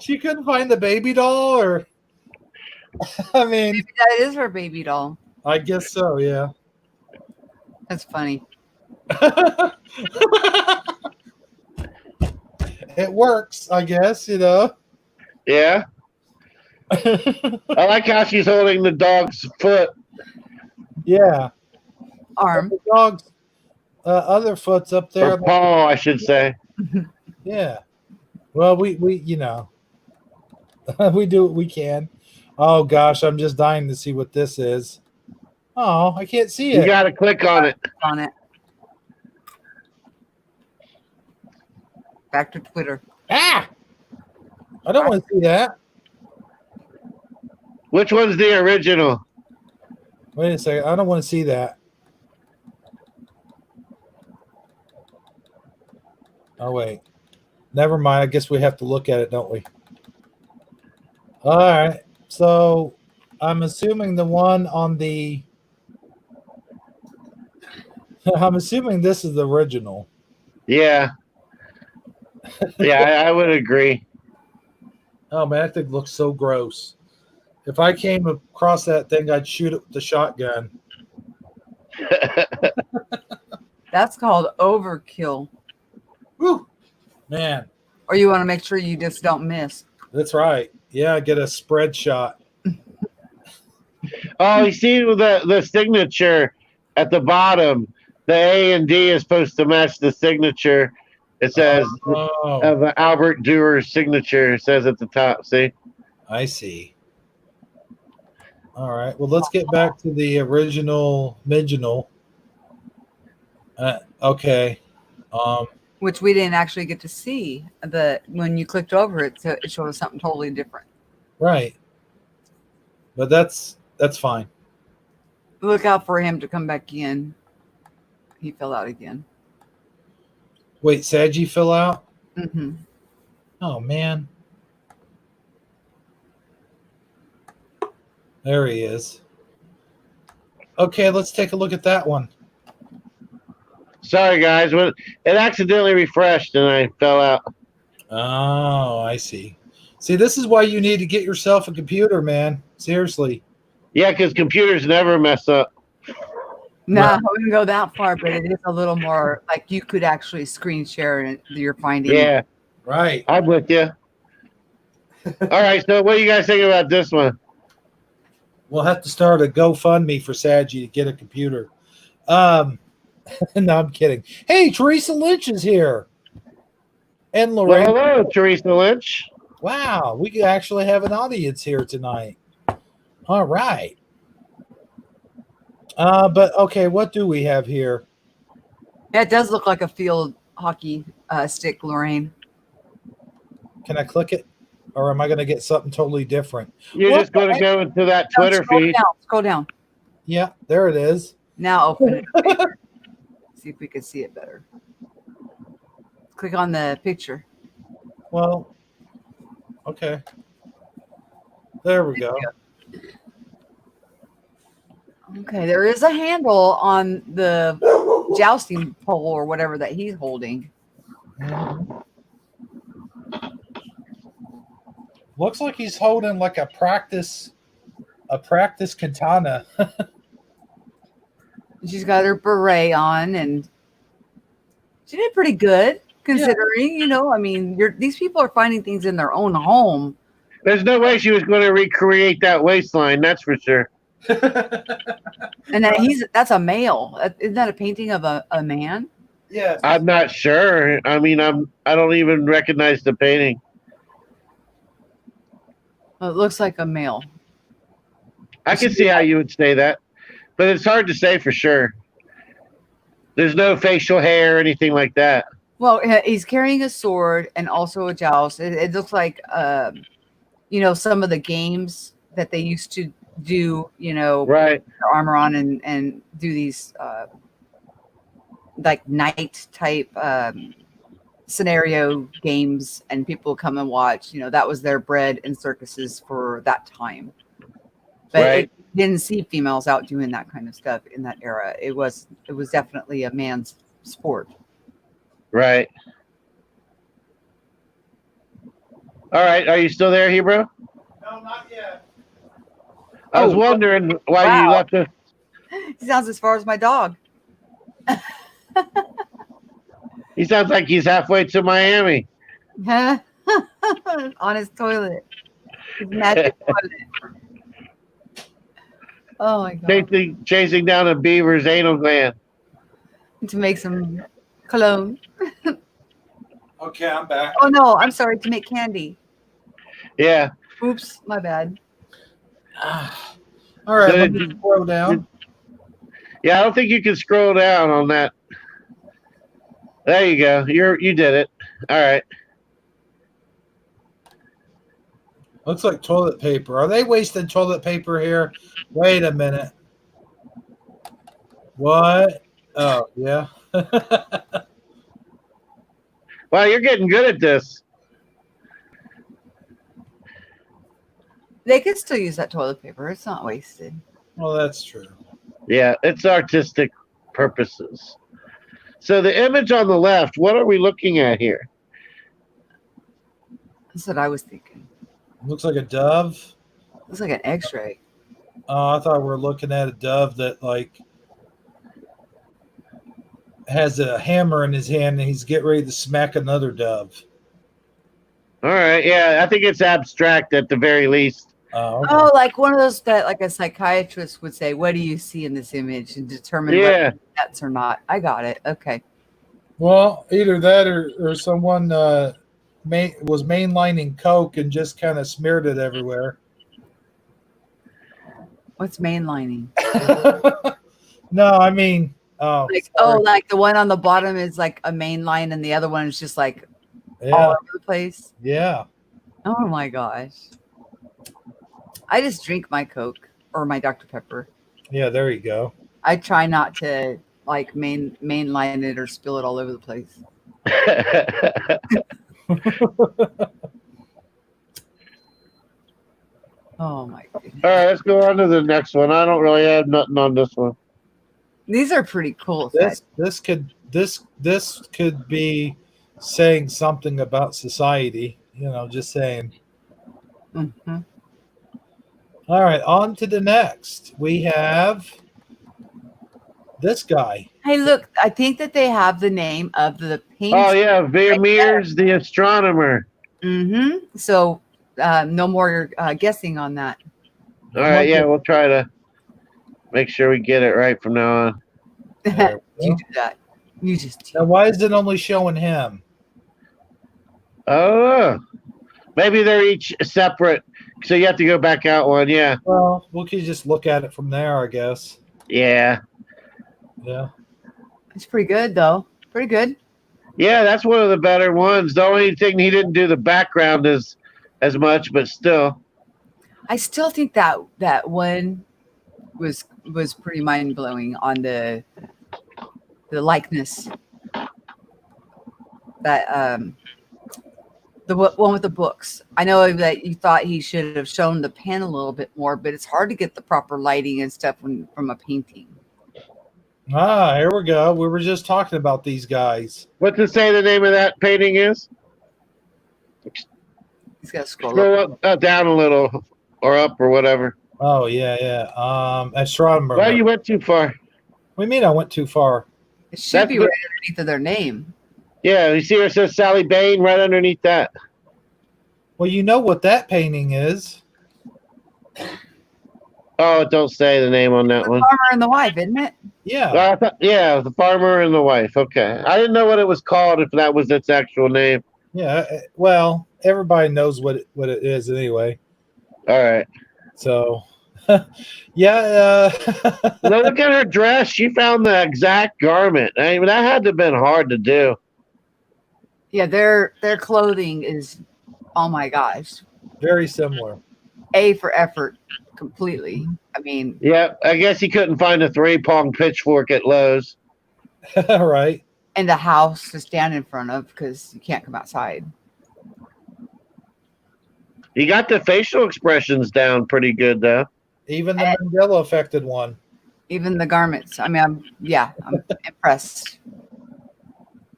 [SPEAKER 1] She couldn't find the baby doll, or I mean,
[SPEAKER 3] Maybe that is her baby doll.
[SPEAKER 1] I guess so, yeah.
[SPEAKER 3] That's funny.
[SPEAKER 1] It works, I guess,
[SPEAKER 2] Yeah. I like how she's holding the dog's foot.
[SPEAKER 1] Yeah.
[SPEAKER 3] Arm.
[SPEAKER 1] The dog's other foot's up there.
[SPEAKER 2] Or paw, I should say.
[SPEAKER 1] Yeah. Well, we we do what we can. Oh gosh, I'm just dying to see what this is. Oh, I can't see
[SPEAKER 2] You
[SPEAKER 1] it.
[SPEAKER 2] got to click on it.
[SPEAKER 3] On it. Back to Twitter.
[SPEAKER 1] Ah! I don't want to see that.
[SPEAKER 2] Which one's the original?
[SPEAKER 1] Wait a second. I don't want to see that. Oh, wait. Never mind. I guess we have to look at it, don't we? All right. So I'm assuming the one on the. I'm assuming this is the original.
[SPEAKER 2] Yeah. Yeah, I would agree.
[SPEAKER 1] Oh, man, that thing looks so gross. If I came across that thing, I'd shoot it with the shotgun.
[SPEAKER 3] That's called overkill.
[SPEAKER 1] Woo! Man,
[SPEAKER 3] Or you want to make sure you just don't miss.
[SPEAKER 1] that's right. Yeah, get a spread shot.
[SPEAKER 2] Oh, you see the signature at the bottom. The A and D is supposed to match the signature. It says of Albert Duer's signature. It says at the top. See?
[SPEAKER 1] I see. All right. Well, let's get back to the original. Okay.
[SPEAKER 3] Which we didn't actually get to see. When you clicked over it, so it showed us something totally different.
[SPEAKER 1] Right. But that's fine.
[SPEAKER 3] Look out for him to come back in. He fell out again.
[SPEAKER 1] Wait, Saji fell out?
[SPEAKER 3] Mm-hmm.
[SPEAKER 1] Oh, man. There he is. Okay, let's take a look at that one.
[SPEAKER 2] Sorry, guys. It accidentally refreshed and I fell out.
[SPEAKER 1] Oh, I see. See, this is why you need to get yourself a computer, man. Seriously.
[SPEAKER 2] Yeah, because computers never mess up.
[SPEAKER 3] No,
[SPEAKER 1] Right.
[SPEAKER 3] I wouldn't go that far, but it is a little more like you could actually screen share and you're finding.
[SPEAKER 2] Yeah,
[SPEAKER 1] Right.
[SPEAKER 2] I'm with you. All right, so what do you guys think about this one?
[SPEAKER 1] We'll have to start a GoFundMe for Saji to get a computer. No, I'm kidding. Hey, Teresa Lynch is here. And
[SPEAKER 2] Well,
[SPEAKER 1] Lorraine.
[SPEAKER 2] hello, Teresa Lynch.
[SPEAKER 1] Wow, we could actually have an audience here tonight. All right. But okay, what do we have here?
[SPEAKER 3] Yeah, it does look like a field hockey stick, Lorraine.
[SPEAKER 1] Can I click it? Or am I going to get something totally different?
[SPEAKER 2] You're
[SPEAKER 1] What
[SPEAKER 2] just going
[SPEAKER 1] the
[SPEAKER 2] to go into that Twitter
[SPEAKER 3] Scroll
[SPEAKER 2] feed.
[SPEAKER 3] down. Scroll down.
[SPEAKER 1] Yeah, there it is.
[SPEAKER 3] Now open it. See if we can see it better. Click on the picture.
[SPEAKER 1] Well, okay. There we go.
[SPEAKER 3] Okay, there is a handle on the jousting pole or whatever that he's holding.
[SPEAKER 1] Looks like he's holding like a practice katana.
[SPEAKER 3] She's got her beret on, and she did pretty good considering. You know, I mean, these people are finding things in their own home.
[SPEAKER 2] There's no way she was going to recreate that waistline. That's for sure.
[SPEAKER 3] And that's a male. Isn't that a painting of a man?
[SPEAKER 1] Yeah.
[SPEAKER 2] I'm not sure. I mean, I don't even recognize the painting.
[SPEAKER 3] Well, it looks like a male.
[SPEAKER 2] I can see how you would say that, but it's hard to say for sure. There's no facial hair or anything like that.
[SPEAKER 3] Well, he's carrying a sword and also a joust. It looks like, some of the games that they used to do,
[SPEAKER 2] Right.
[SPEAKER 3] put their armor on and do these like night type scenario games, and people come and watch. That was their bread and circuses for that time. But
[SPEAKER 2] Right.
[SPEAKER 3] it didn't see females out doing that kind of stuff in that era. It was definitely a man's sport.
[SPEAKER 2] Right. All right. Are you still there, Hebrew?
[SPEAKER 1] No, not yet.
[SPEAKER 2] I was wondering why you
[SPEAKER 3] Wow.
[SPEAKER 2] left us.
[SPEAKER 3] He sounds as far as my dog.
[SPEAKER 2] He sounds like he's halfway to Miami.
[SPEAKER 3] On his toilet. His magic toilet. Oh my god.
[SPEAKER 2] Chasing down a beaver's anal gland.
[SPEAKER 3] To make some cologne.
[SPEAKER 1] Okay, I'm back.
[SPEAKER 3] Oh no, I'm sorry, to make candy.
[SPEAKER 2] Yeah.
[SPEAKER 3] Oops, my bad.
[SPEAKER 1] All right,
[SPEAKER 2] So
[SPEAKER 1] let me scroll down.
[SPEAKER 2] Yeah, I don't think you can scroll down on that. There you go. You did it. All right.
[SPEAKER 1] Looks like toilet paper. Are they wasting toilet paper here? Wait a minute. What? Oh, yeah.
[SPEAKER 2] Wow, you're getting good at this.
[SPEAKER 3] They could still use that toilet paper. It's not wasted.
[SPEAKER 1] Well, that's true.
[SPEAKER 2] Yeah, it's artistic purposes. So the image on the left, what are we looking at here?
[SPEAKER 3] That's what I was thinking.
[SPEAKER 1] Looks like a dove.
[SPEAKER 3] Looks like an X-ray.
[SPEAKER 1] I thought we were looking at a dove that like has a hammer in his hand and he's getting ready to smack another dove.
[SPEAKER 2] All right, yeah, I think it's abstract at the very least.
[SPEAKER 1] Okay.
[SPEAKER 3] Oh, like one of those that like a psychiatrist would say, what do you see in this image, and determine whether that's or not. I got it. Okay.
[SPEAKER 1] Well, either that or someone was mainlining Coke and just kind of smeared it everywhere.
[SPEAKER 3] What's mainlining?
[SPEAKER 1] No, I mean,
[SPEAKER 3] like the one on the bottom is like a main line and the other one is just like all over the place.
[SPEAKER 1] Yeah.
[SPEAKER 3] Oh my gosh. I just drink my Coke or my Dr. Pepper.
[SPEAKER 1] Yeah, there you go.
[SPEAKER 3] I try not to like mainline it or spill it all over the place. Oh my goodness.
[SPEAKER 2] All right, let's go on to the next one. I don't really have nothing on this one.
[SPEAKER 3] These are pretty cool.
[SPEAKER 1] This could be saying something about society. You know, just saying.
[SPEAKER 3] Mm-hmm.
[SPEAKER 1] All right, on to the next. We have this guy.
[SPEAKER 3] Hey, look, I think that they have the name of the painter.
[SPEAKER 2] Oh, yeah, Vermeer's the astronomer.
[SPEAKER 3] Mm-hmm. So no more guessing on that.
[SPEAKER 2] All right, yeah, we'll try to make sure we get it right from now on.
[SPEAKER 3] You do that. You just.
[SPEAKER 1] Now, why is it only showing him?
[SPEAKER 2] Oh, maybe they're each separate. So you have to go back out one, yeah.
[SPEAKER 1] Well, we could just look at it from there, I guess.
[SPEAKER 2] Yeah.
[SPEAKER 1] Yeah.
[SPEAKER 3] It's pretty good, though. Pretty good.
[SPEAKER 2] Yeah, that's one of the better ones. The only thing he didn't do the background as much, but still.
[SPEAKER 3] I still think that one was pretty mind blowing on the likeness. That the one with the books. I know that you thought he should have shown the pen a little bit more, but it's hard to get the proper lighting and stuff from a painting.
[SPEAKER 1] Ah, here we go. We were just talking about these guys.
[SPEAKER 2] What to say the name of that painting is?
[SPEAKER 3] He's got to scroll
[SPEAKER 2] up, down a little, or up, or whatever.
[SPEAKER 1] Oh yeah. Astronomer.
[SPEAKER 2] Well, you went too far.
[SPEAKER 1] What do you mean I went too far?
[SPEAKER 3] It should be right underneath of their name.
[SPEAKER 2] Yeah, you see where it says Sally Bain right underneath that.
[SPEAKER 1] Well, you know what that painting is.
[SPEAKER 2] Oh, it don't say the name on that
[SPEAKER 3] The
[SPEAKER 2] one.
[SPEAKER 3] farmer and the wife, isn't it?
[SPEAKER 1] Yeah.
[SPEAKER 2] Yeah, the farmer and the wife. Okay. I didn't know what it was called, if that was its actual name.
[SPEAKER 1] Yeah. Well, everybody knows what it is anyway.
[SPEAKER 2] All right.
[SPEAKER 1] So, yeah.
[SPEAKER 2] Now look at her dress. She found the exact garment. I mean, that had to have been hard to do.
[SPEAKER 3] Yeah, their clothing is, oh my gosh,
[SPEAKER 1] Very similar.
[SPEAKER 3] A for effort, completely. I mean,
[SPEAKER 2] Yeah, I guess he couldn't find a 3-prong pitchfork at Lowe's.
[SPEAKER 1] Right.
[SPEAKER 3] and a house to stand in front of because you can't come outside.
[SPEAKER 2] He got the facial expressions down pretty good, though.
[SPEAKER 1] Even the Mandela affected one.
[SPEAKER 3] Even the garments. I mean, I'm impressed.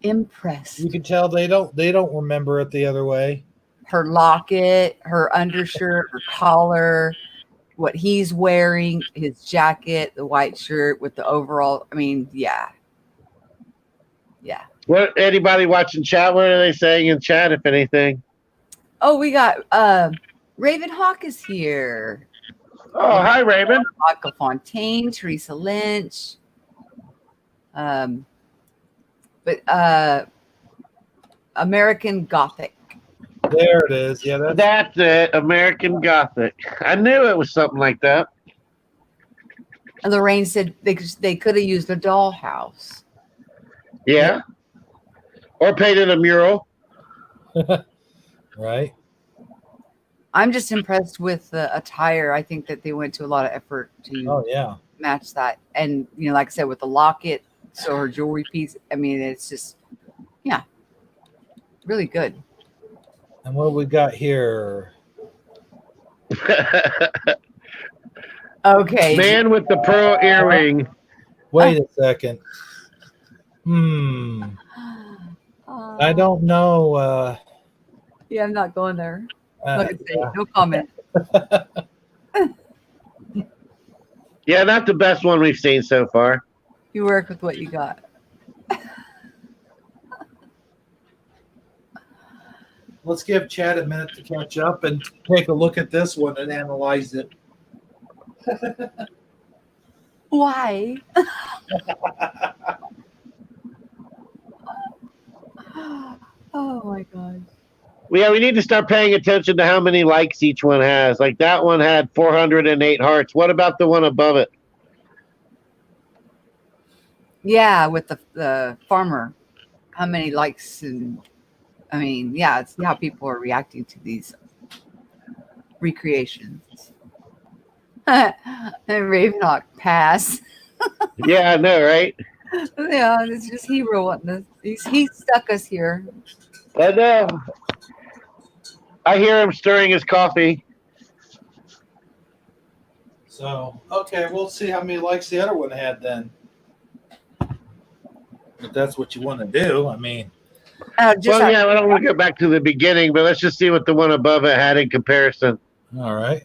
[SPEAKER 3] Impressed.
[SPEAKER 1] You can tell they don't remember it the other way.
[SPEAKER 3] Her locket, her undershirt, her collar, what he's wearing, his jacket, the white shirt with the overall. I mean, yeah.
[SPEAKER 2] What anybody watching chat? What are they saying in chat, if anything?
[SPEAKER 3] Oh, we got Raven Hawk is here.
[SPEAKER 2] Oh, hi, Raven.
[SPEAKER 3] Michael Fontaine, Teresa Lynch. But American Gothic.
[SPEAKER 1] There it is. Yeah,
[SPEAKER 2] That's it. American Gothic. I knew it was something like that.
[SPEAKER 3] And Lorraine said they could have used a dollhouse.
[SPEAKER 2] Yeah. Or painted a mural.
[SPEAKER 1] right.
[SPEAKER 3] I'm just impressed with the attire. I think that they went to a lot of effort to
[SPEAKER 1] Oh yeah.
[SPEAKER 3] match that. And, like I said, with the locket, so her jewelry piece, I mean, it's just, yeah, really good.
[SPEAKER 1] And what do we got here?
[SPEAKER 3] Okay.
[SPEAKER 2] Man with the pearl earring.
[SPEAKER 1] Wait a second. I don't know.
[SPEAKER 3] Yeah, I'm not going there.
[SPEAKER 1] Yeah.
[SPEAKER 3] No comment.
[SPEAKER 2] Yeah, not the best one we've seen so far.
[SPEAKER 3] You work with what you got.
[SPEAKER 1] Let's give Chad a minute to catch up and take a look at this one and analyze it.
[SPEAKER 3] Why? Oh my god.
[SPEAKER 2] Yeah, we need to start paying attention to how many likes each one has. Like that one had 408 hearts. What about the one above it?
[SPEAKER 3] Yeah, with the farmer. How many likes? And I mean, yeah, it's how people are reacting to these recreations. And Ravenhawk pass.
[SPEAKER 2] Yeah, I know, right?
[SPEAKER 3] Yeah, it's just Hero wanting this. He stuck us here.
[SPEAKER 2] I know. I hear him stirring his coffee.
[SPEAKER 1] So, okay, we'll see how many likes the other one had then. If that's what you want to do, I mean.
[SPEAKER 2] Yeah, I don't want to go back to the beginning, but let's just see what the one above it had in comparison.
[SPEAKER 1] All right.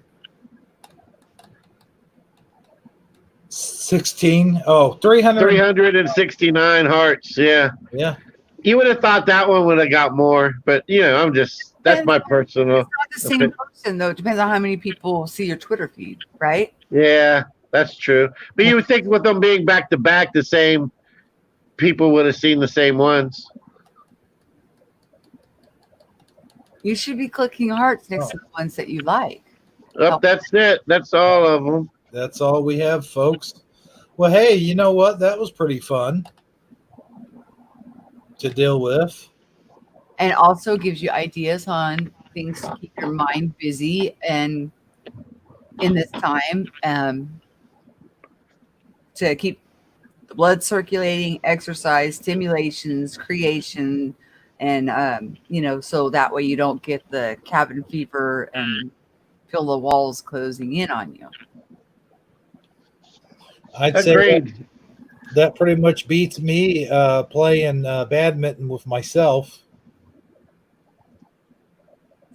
[SPEAKER 1] 16. Oh,
[SPEAKER 2] 369 hearts. Yeah.
[SPEAKER 1] Yeah.
[SPEAKER 2] You would have thought that one would have got more, but that's my personal.
[SPEAKER 3] It's not the same person though. It depends on how many people see your Twitter feed, right?
[SPEAKER 2] Yeah, that's true. But you would think with them being back to back, the same people would have seen the same ones.
[SPEAKER 3] You should be clicking hearts next to the ones that you like.
[SPEAKER 2] Oh, that's it. That's all of them.
[SPEAKER 1] That's all we have, folks. Well, hey, you know what? That was pretty fun to deal with.
[SPEAKER 3] And also gives you ideas on things to keep your mind busy and in this time to keep the blood circulating, exercise, stimulations, creation, and so that way you don't get the cabin fever and feel the walls closing in on you.
[SPEAKER 1] I'd say that pretty much beats me playing badminton with myself.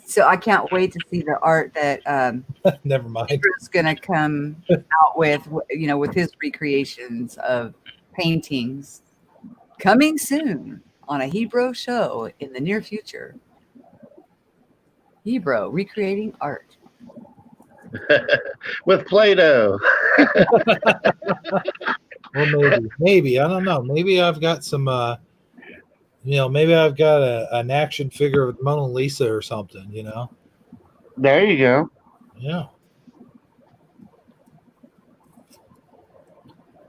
[SPEAKER 3] So I can't wait to see the art that
[SPEAKER 1] Never mind.
[SPEAKER 3] Peter's going to come out with, with his recreations of paintings coming soon on a Hebrew show in the near future. Hebrew recreating art.
[SPEAKER 2] With Play-Doh.
[SPEAKER 1] Well, maybe I don't know. Maybe I've got some. Maybe I've got an action figure of Mona Lisa or something.
[SPEAKER 2] There you go.
[SPEAKER 1] Yeah.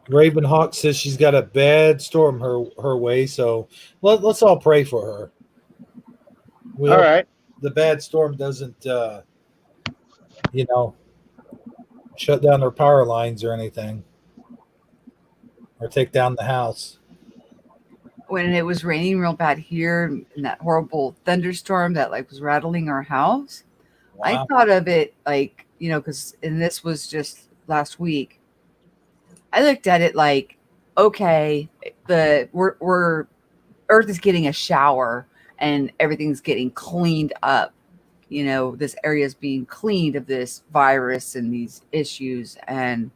[SPEAKER 1] Ravenhawk says she's got a bad storm her way, so let's all pray for her.
[SPEAKER 2] All right.
[SPEAKER 1] The bad storm doesn't, shut down their power lines or anything, or take down the house.
[SPEAKER 3] When it was raining real bad here in that horrible thunderstorm that was rattling our house, wow. I thought of it and this was just last week. I looked at it okay, Earth is getting a shower and everything's getting cleaned up. This area is being cleaned of this virus and these issues. And,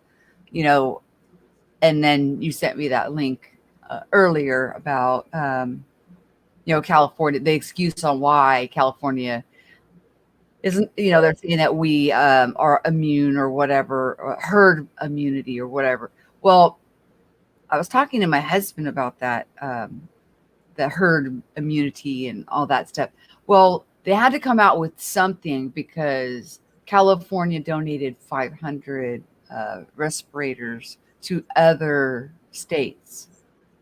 [SPEAKER 3] and then you sent me that link earlier about, California, the excuse on why California isn't, they're saying that we are immune or whatever, or herd immunity or whatever. Well, I was talking to my husband about that, the herd immunity and all that stuff. Well, they had to come out with something because California donated 500 respirators to other states.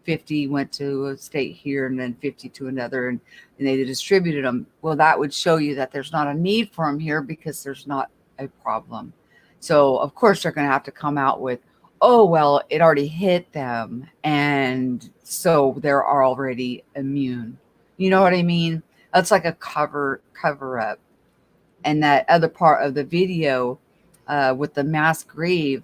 [SPEAKER 3] 50 went to a state here and then 50 to another, and they distributed them. Well, that would show you that there's not a need for them here because there's not a problem. So of course they're going to have to come out with, oh well, it already hit them and so they're already immune. You know what I mean? That's like a cover up. And that other part of the video with the mass grave,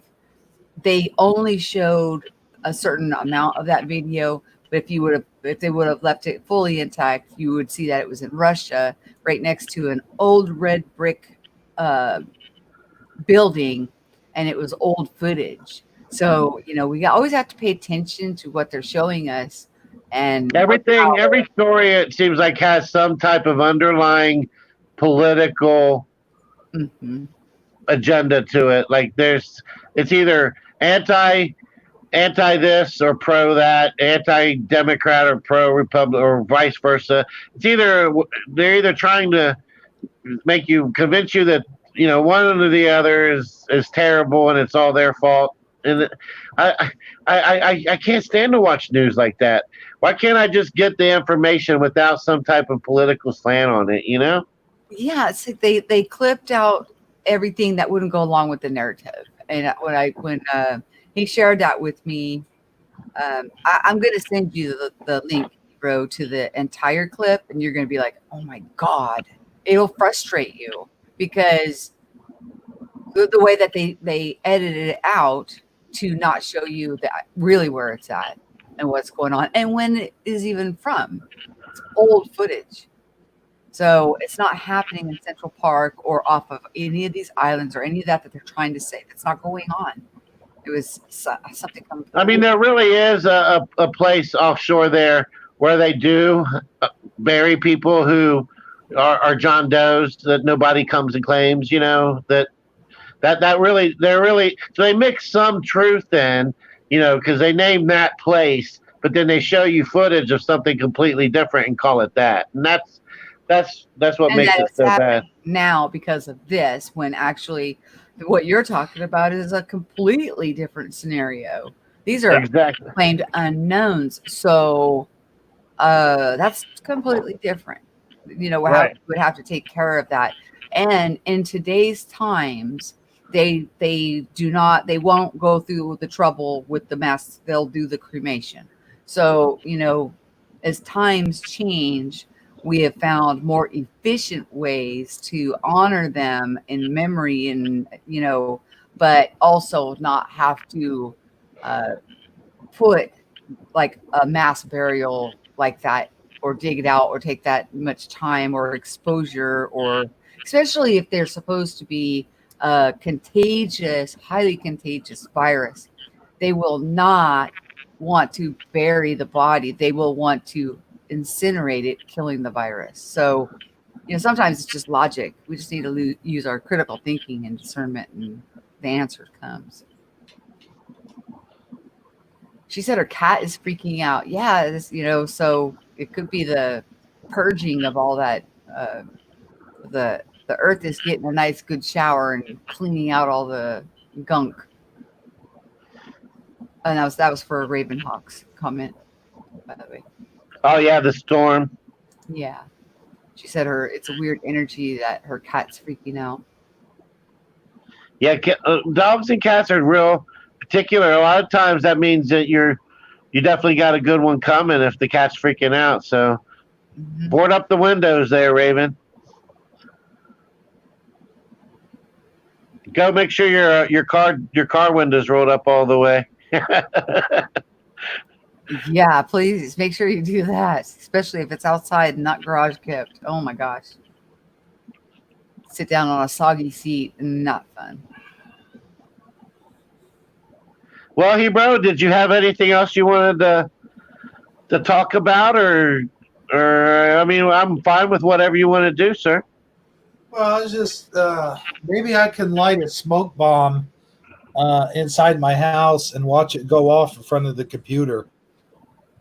[SPEAKER 3] they only showed a certain amount of that video, but if they would have left it fully intact, you would see that it was in Russia, right next to an old red brick building, and it was old footage. So we always have to pay attention to what they're showing us, and
[SPEAKER 2] every story it seems like has some type of underlying political agenda to it. Like it's either anti this or pro that, anti Democrat or pro Republican or vice versa. They're either trying to convince you that one or the other is terrible and it's all their fault. And I can't stand to watch news like that. Why can't I just get the information without some type of political slant on it?
[SPEAKER 3] Yeah, it's like they clipped out everything that wouldn't go along with the narrative. And when he shared that with me, I'm going to send you the link, bro, to the entire clip, and you're going to be like, oh my God, it'll frustrate you because the way that they edited it out to not show you that really where it's at and what's going on and when it is even from. It's old footage. So it's not happening in Central Park or off of any of these islands or any of that they're trying to say. That's not going on. It was something.
[SPEAKER 2] I mean, there really is a place offshore there where they do bury people who are John Does that nobody comes and claims, that really, so they mix some truth in, because they name that place, but then they show you footage of something completely different and call it that. And that's what makes it so bad
[SPEAKER 3] now because of this, when actually what you're talking about is a completely different scenario. These are
[SPEAKER 2] exactly
[SPEAKER 3] claimed unknowns. So that's completely different. We would have to take care of that. And in today's times, they won't go through the trouble with the mass. They'll do the cremation. So, as times change, we have found more efficient ways to honor them in memory and, but also not have to put like a mass burial like that or dig it out or take that much time or exposure, or especially if they're supposed to be a contagious, highly contagious virus. They will not want to bury the body. They will want to incinerate it, killing the virus. So, sometimes it's just logic. We just need to use our critical thinking and discernment, and the answer comes. She said her cat is freaking out. Yeah, this, so it could be the purging of all that. The earth is getting a nice good shower and cleaning out all the gunk. And that was for Ravenhawk's comment, by the way.
[SPEAKER 2] Oh yeah, the storm.
[SPEAKER 3] Yeah, she said it's a weird energy that her cat's freaking out.
[SPEAKER 2] Yeah, dogs and cats are real particular. A lot of times that means that you definitely got a good one coming if the cat's freaking out. So board up the windows there, Raven. Go make sure your car windows rolled up all the way.
[SPEAKER 3] Yeah, please make sure you do that, especially if it's outside and not garage kept. Oh my gosh. Sit down on a soggy seat and not fun.
[SPEAKER 2] Well, Hebrew, did you have anything else you wanted to talk about, or I mean, I'm fine with whatever you want to do, sir.
[SPEAKER 1] Well, it's just maybe I can light a smoke bomb inside my house and watch it go off in front of the computer.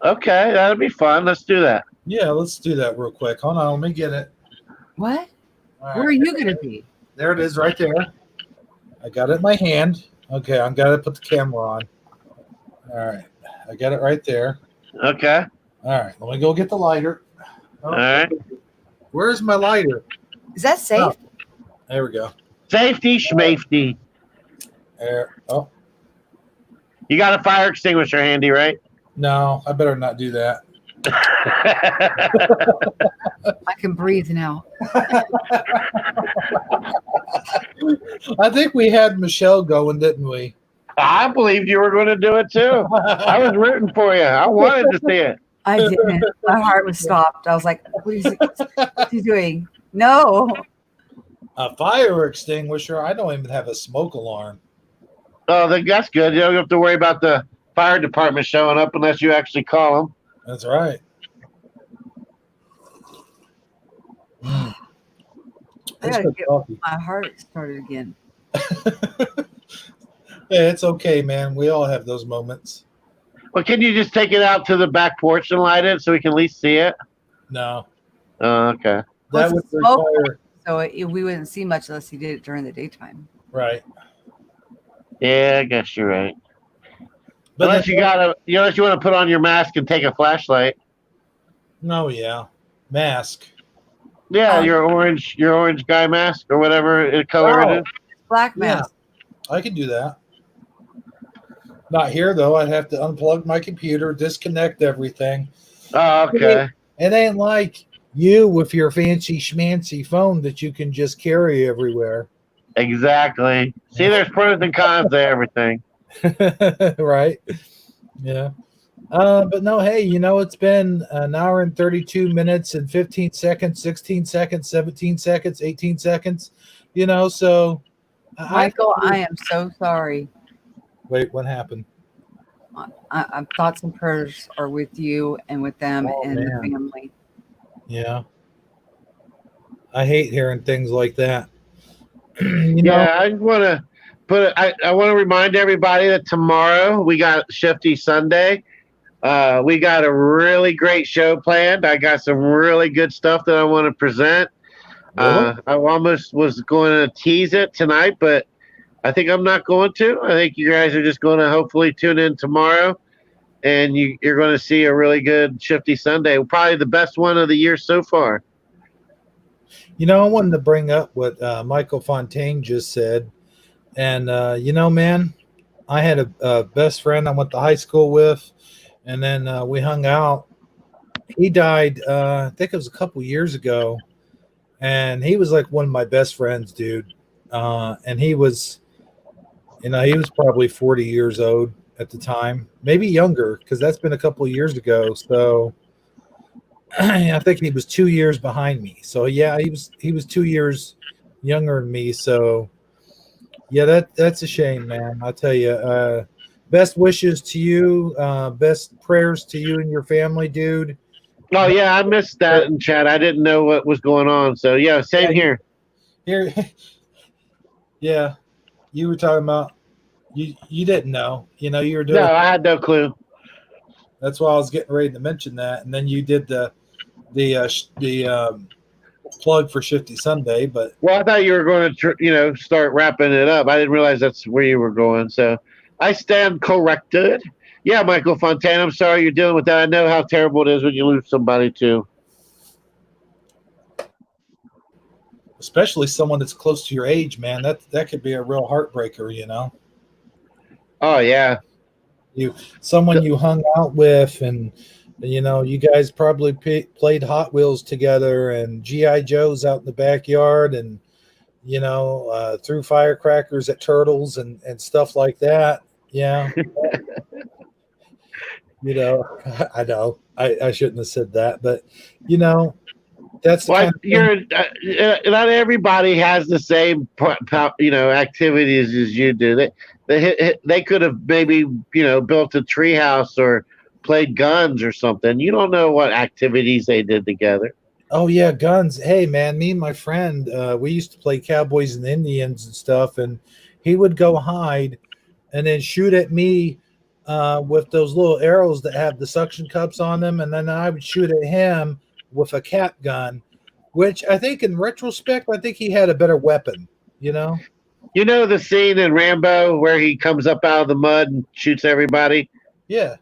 [SPEAKER 2] Okay, that'd be fun. Let's do that.
[SPEAKER 1] Yeah, let's do that real quick. Hold on, let me get it.
[SPEAKER 3] What?
[SPEAKER 1] All
[SPEAKER 3] Where are
[SPEAKER 1] right,
[SPEAKER 3] you going to be?
[SPEAKER 1] there it is, right there. I got it in my hand. Okay, I'm gonna put the camera on. All right, I got it right there.
[SPEAKER 2] Okay.
[SPEAKER 1] All right, let me go get the lighter. Oh,
[SPEAKER 2] All right.
[SPEAKER 1] where's my lighter?
[SPEAKER 3] Is that safe?
[SPEAKER 1] Oh, there we go.
[SPEAKER 2] Safety, schmafety.
[SPEAKER 1] There. Oh
[SPEAKER 2] You got a fire extinguisher handy, right?
[SPEAKER 1] no, I better not do that.
[SPEAKER 3] I can breathe now.
[SPEAKER 1] I think we had Michelle going, didn't we?
[SPEAKER 2] I believed you were going to do it too. I was rooting for you. I wanted to see it.
[SPEAKER 3] I didn't. My heart was stopped. I was like, what's he doing? No.
[SPEAKER 1] A fire extinguisher. I don't even have a smoke alarm.
[SPEAKER 2] Oh, that's good. You don't have to worry about the fire department showing up unless you actually call them.
[SPEAKER 1] That's right. Mm.
[SPEAKER 3] I
[SPEAKER 1] That's
[SPEAKER 3] gotta
[SPEAKER 1] good
[SPEAKER 3] get
[SPEAKER 1] coffee.
[SPEAKER 3] my heart started again.
[SPEAKER 1] Yeah, it's okay, man. We all have those moments.
[SPEAKER 2] Well, can you just take it out to the back porch and light it so we can at least see it?
[SPEAKER 1] No,
[SPEAKER 2] Oh, okay.
[SPEAKER 1] that
[SPEAKER 3] Well,
[SPEAKER 1] would
[SPEAKER 3] it's a smoke
[SPEAKER 1] require
[SPEAKER 3] So we wouldn't see much unless he did it during the daytime.
[SPEAKER 1] right.
[SPEAKER 2] Yeah, I guess you're right.
[SPEAKER 1] But
[SPEAKER 2] Unless
[SPEAKER 1] then-
[SPEAKER 2] unless you want to put on your mask and take a flashlight.
[SPEAKER 1] no, yeah, mask.
[SPEAKER 2] Yeah,
[SPEAKER 3] Um,
[SPEAKER 2] your orange guy mask or whatever color
[SPEAKER 1] Oh.
[SPEAKER 2] it is.
[SPEAKER 3] Black
[SPEAKER 1] Yeah,
[SPEAKER 3] mask.
[SPEAKER 1] I can do that. Not here though. I'd have to unplug my computer, disconnect everything.
[SPEAKER 2] Oh, okay.
[SPEAKER 1] It ain't like you with your fancy schmancy phone that you can just carry everywhere.
[SPEAKER 2] Exactly. See, there's pros and cons to everything.
[SPEAKER 1] Right? Yeah. But no, hey, it's been an hour and 32 minutes and 15 seconds, 16 seconds, 17 seconds, 18 seconds, so
[SPEAKER 3] Michael, I am so sorry.
[SPEAKER 1] wait, what happened?
[SPEAKER 3] Thoughts and prayers are with you and with them
[SPEAKER 1] Oh,
[SPEAKER 3] and
[SPEAKER 1] man.
[SPEAKER 3] the family.
[SPEAKER 1] Yeah. I hate hearing things like that. you know,
[SPEAKER 2] Yeah, I want to I want to remind everybody that tomorrow we got Shifty Sunday. We got a really great show planned. I got some really good stuff that I want to present.
[SPEAKER 1] Really?
[SPEAKER 2] I almost was going to tease it tonight, but I think I'm not going to. I think you guys are just going to hopefully tune in tomorrow, and you're going to see a really good Shifty Sunday. Probably the best one of the year so far.
[SPEAKER 1] I wanted to bring up what Michael Fontaine just said. And, man, I had a best friend I went to high school with, and then we hung out. He died, I think it was a couple years ago, and he was like one of my best friends, dude. And he was, he was probably 40 years old at the time, maybe younger, because that's been a couple of years ago. So I think he was 2 years behind me. So yeah, he was 2 years younger than me. So yeah, that's a shame, man. I'll tell you. Best wishes to you. Best prayers to you and your family, dude.
[SPEAKER 2] Oh yeah, I missed that in chat. I didn't know what was going on. So yeah, same here.
[SPEAKER 1] Here, yeah, you were talking about you didn't know. You were doing.
[SPEAKER 2] No, I had no clue.
[SPEAKER 1] That's why I was getting ready to mention that, and then you did the plug for Shifty Sunday. But
[SPEAKER 2] Well, I thought you were going to, start wrapping it up. I didn't realize that's where you were going. So I stand corrected. Yeah, Michael Fontaine, I'm sorry you're dealing with that. I know how terrible it is when you lose somebody too.
[SPEAKER 1] especially someone that's close to your age, man, that could be a real heartbreaker.
[SPEAKER 2] Oh yeah.
[SPEAKER 1] Someone you hung out with, and you guys probably played Hot Wheels together and GI Joes out in the backyard, and threw firecrackers at turtles and stuff like that. Yeah. I know I shouldn't have said that, but that's the
[SPEAKER 2] Well,
[SPEAKER 1] kind of thing.
[SPEAKER 2] not everybody has the same activities as you do. They could have maybe built a treehouse or played guns or something. You don't know what activities they did together.
[SPEAKER 1] Oh yeah, guns. Hey man, me and my friend, we used to play cowboys and Indians and stuff, and he would go hide and then shoot at me with those little arrows that have the suction cups on them, and then I would shoot at him with a cap gun, which I think in retrospect, I think he had a better weapon. You know?
[SPEAKER 2] You know the scene in Rambo where he comes up out of the mud and shoots everybody?
[SPEAKER 1] Yeah.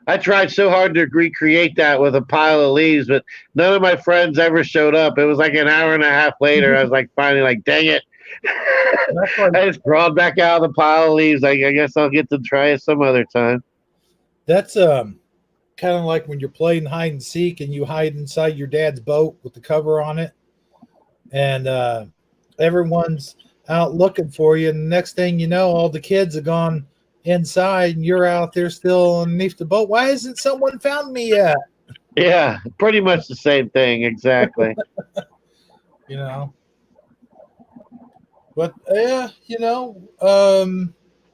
[SPEAKER 2] I tried so hard to recreate that with a pile of leaves, but none of my friends ever showed up. It was like an hour and a half later. I was like, finally, like, dang it.
[SPEAKER 1] That's like
[SPEAKER 2] I just crawled back out of the pile of leaves. Like, I guess I'll get to try it some other time.
[SPEAKER 1] that's kind of like when you're playing hide and seek and you hide inside your dad's boat with the cover on it, and everyone's out looking for you. And the next thing you know, all the kids have gone inside, and you're out there still underneath the boat. Why hasn't someone found me yet?
[SPEAKER 2] Yeah, pretty much the same thing. Exactly.
[SPEAKER 1] You know. But yeah,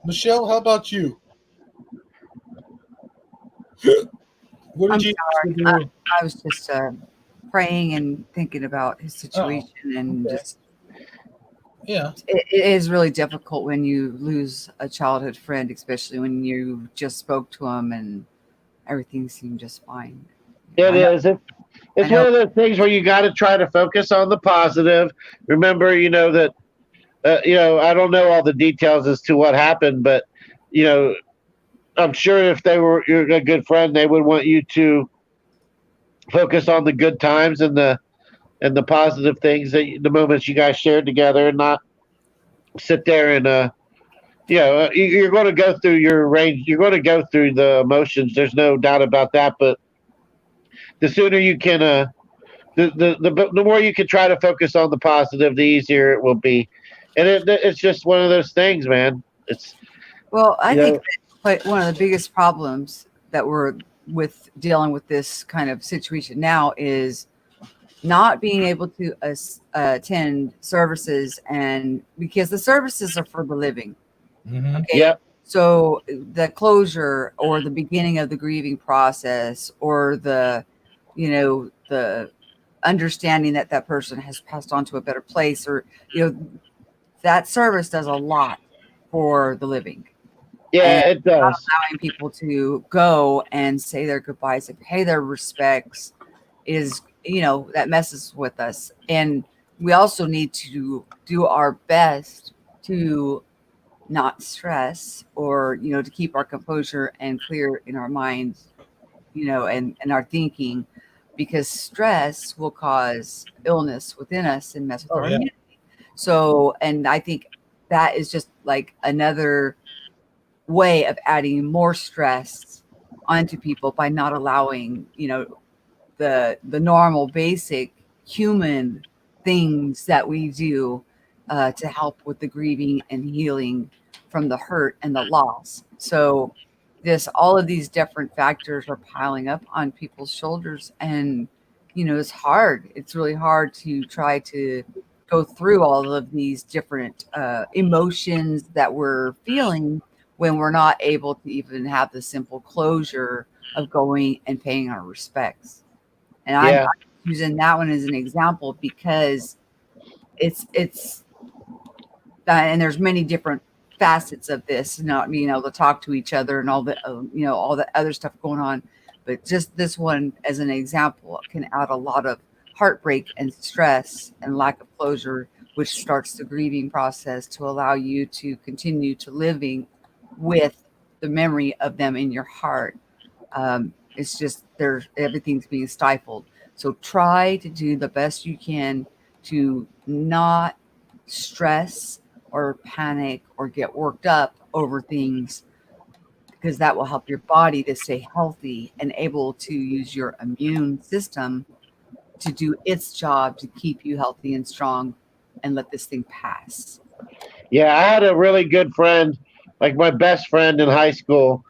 [SPEAKER 1] Michelle, how about you? What
[SPEAKER 3] I'm
[SPEAKER 1] did you used to
[SPEAKER 3] sorry.
[SPEAKER 1] do?
[SPEAKER 3] I was just praying and thinking about his situation, and
[SPEAKER 1] okay.
[SPEAKER 3] just
[SPEAKER 1] Yeah.
[SPEAKER 3] it is really difficult when you lose a childhood friend, especially when you just spoke to him and everything seemed just fine.
[SPEAKER 2] It
[SPEAKER 3] I know,
[SPEAKER 2] is.
[SPEAKER 3] I
[SPEAKER 2] It's one
[SPEAKER 3] know.
[SPEAKER 2] of those things where you got to try to focus on the positive. Remember, that I don't know all the details as to what happened, but you know, I'm sure if you're a good friend, they would want you to focus on the good times and the positive things the moments you guys shared together, and not sit there and you're going to go through your range. You're going to go through the emotions. There's no doubt about that. But the sooner you can, the more you can try to focus on the positive, the easier it will be. And it's just one of those things, man. It's
[SPEAKER 3] Well, I
[SPEAKER 2] you
[SPEAKER 3] think
[SPEAKER 2] know,
[SPEAKER 3] that one of the biggest problems that we're with dealing with this kind of situation now is not being able to attend services, and because the services are for the living.
[SPEAKER 1] Mm-hmm.
[SPEAKER 3] Okay.
[SPEAKER 2] yep,
[SPEAKER 3] So the closure or the beginning of the grieving process, or the understanding that that person has passed on to a better place, or, that service does a lot for the living. And
[SPEAKER 2] yeah, it does.
[SPEAKER 3] allowing people to go and say their goodbyes and pay their respects is, that messes with us. And we also need to do our best to not stress, or, to keep our composure and clear in our minds, and our thinking, because stress will cause illness within us and mess with
[SPEAKER 1] Oh
[SPEAKER 3] our
[SPEAKER 1] yeah.
[SPEAKER 3] immunity. So, and I think that is just like another way of adding more stress onto people by not allowing, the normal basic human things that we do to help with the grieving and healing from the hurt and the loss. So this all of these different factors are piling up on people's shoulders, and it's hard. It's really hard to try to go through all of these different emotions that we're feeling when we're not able to even have the simple closure of going and paying our respects. And I'm
[SPEAKER 2] Yeah,
[SPEAKER 3] using that one as an example because it's and there's many different facets of this, not being able to talk to each other and all the all the other stuff going on, but just this one as an example can add a lot of heartbreak and stress and lack of closure, which starts the grieving process to allow you to continue to living with the memory of them in your heart. It's just there's everything's being stifled. So try to do the best you can to not stress or panic or get worked up over things, because that will help your body to stay healthy and able to use your immune system to do its job to keep you healthy and strong and let this thing pass.
[SPEAKER 2] yeah. I had a really good friend, like my best friend in high school.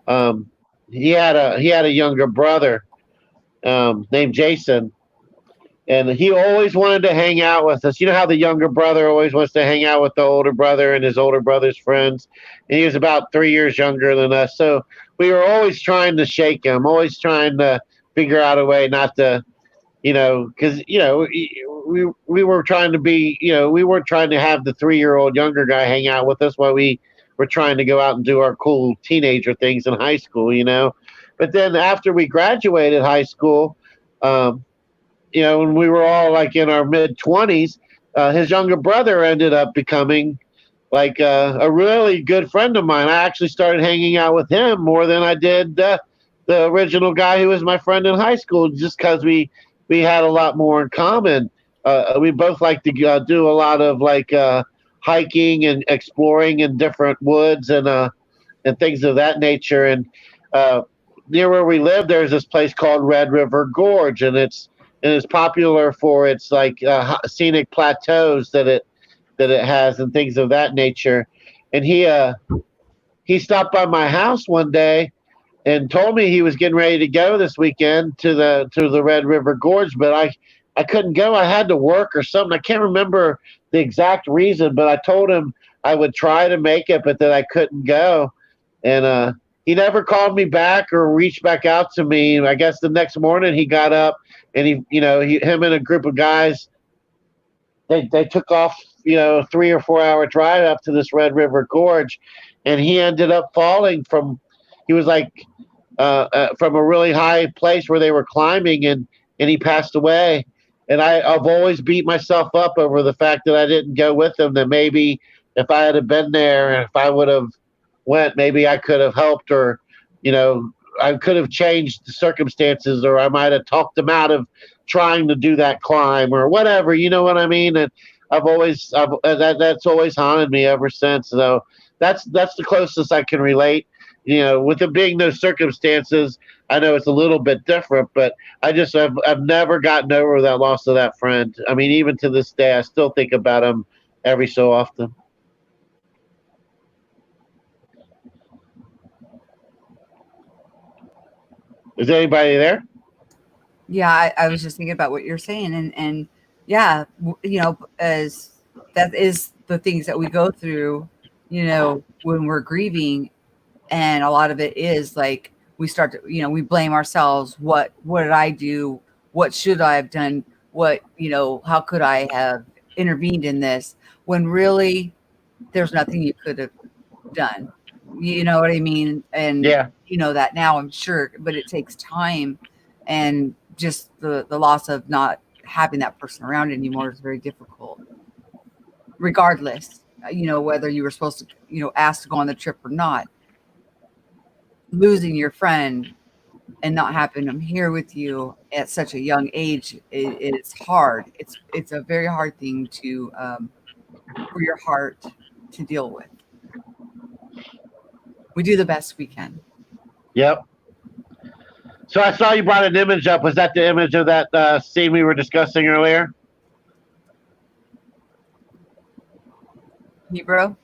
[SPEAKER 2] Um, he had a younger brother named Jason, and he always wanted to hang out with us. You know how the younger brother always wants to hang out with the older brother and his older brother's friends, and he was about 3 years younger than us. So we were always trying to shake him, always trying to figure out a way not to because we were trying to be, we weren't trying to have the 3-year-old younger guy hang out with us while we were trying to go out and do our cool teenager things in high school. But then after we graduated high school, when we were all like in our mid 20s, his younger brother ended up becoming like a really good friend of mine. I actually started hanging out with him more than I did the original guy who was my friend in high school, just because we had a lot more in common. We both like to do a lot of like hiking and exploring in different woods and things of that nature. And near where we live, there's this place called Red River Gorge, and it's popular for its like scenic plateaus that it has and things of that nature. And he stopped by my house one day and told me he was getting ready to go this weekend to the Red River Gorge, but I couldn't go. I had to work or something. I can't remember the exact reason, but I told him I would try to make it, but that I couldn't go. And he never called me back or reached back out to me. I guess the next morning he got up and him and a group of guys, they took off, 3 or 4 hour drive up to this Red River Gorge, and he ended up falling from. He was like from a really high place where they were climbing, and he passed away. And I've always beat myself up over the fact that I didn't go with him. That maybe if I had been there and if I would have went, maybe I could have helped, or I could have changed the circumstances, or I might have talked him out of trying to do that climb or whatever. You know what I mean? And that's always haunted me ever since. So that's the closest I can relate. With it being those circumstances, I know it's a little bit different, but I've never gotten over that loss of that friend. I mean, even to this day, I still think about him every so often. Is anybody there?
[SPEAKER 3] Yeah, I was just thinking about what you're saying, and yeah, as that is the things that we go through, when we're grieving, and a lot of it is like we start to, we blame ourselves. What did I do? What should I have done? How could I have intervened in this? When really, there's nothing you could have done. You know what I mean? And
[SPEAKER 2] Yeah.
[SPEAKER 3] you know that now, I'm sure, but it takes time, and just the loss of not having that person around anymore is very difficult, regardless, whether you were supposed to, ask to go on the trip or not. Losing your friend and not having them here with you at such a young age, it's hard. It's a very hard thing to for your heart to deal with. We do the best we can.
[SPEAKER 2] Yep. So I saw you brought an image up. Was that the image of that scene we were discussing earlier?
[SPEAKER 3] Hebrew?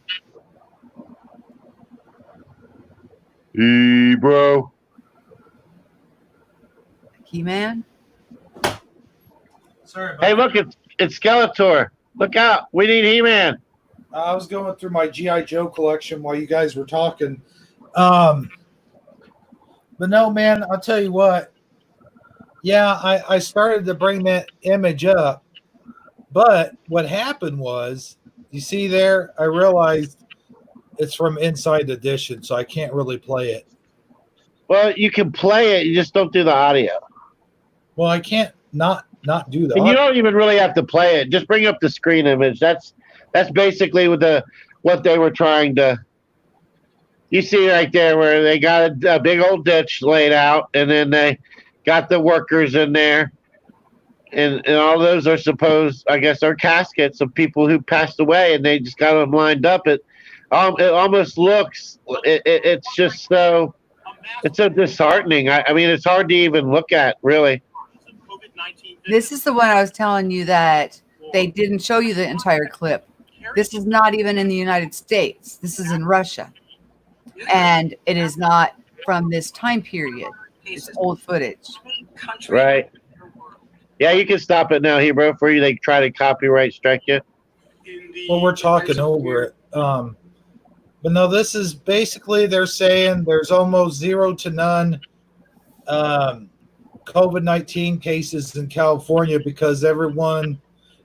[SPEAKER 2] Hebrew.
[SPEAKER 3] He-Man?
[SPEAKER 1] Sorry about
[SPEAKER 2] Hey,
[SPEAKER 1] that.
[SPEAKER 2] look, it's Skeletor. Look out. We need He-Man.
[SPEAKER 1] I was going through my G.I. Joe collection while you guys were talking. But no, man, I'll tell you what. Yeah, I started to bring that image up. But what happened was, you see there, I realized it's from Inside Edition, so I can't really play it.
[SPEAKER 2] Well, you can play it. You just don't do the audio.
[SPEAKER 1] Well, I can't not do that.
[SPEAKER 2] And you don't even really have to play it. Just bring up the screen image. That's basically what they were trying to. You see right there where they got a big old ditch laid out, and then they got the workers in there, and all those are I guess, are caskets of people who passed away, and they just got them lined up. It almost looks. It's just so. It's so disheartening. I mean, it's hard to even look at, really.
[SPEAKER 3] This is the one I was telling you that they didn't show you the entire clip. This is not even in the United States. This is in Russia. And it is not from this time period. It's old footage.
[SPEAKER 2] Right. Yeah, you can stop it now, Hebrew, before they try to copyright strike you.
[SPEAKER 1] Well, we're talking over it. But no, this is basically, they're saying there's almost 0 to none COVID-19 cases in California because everyone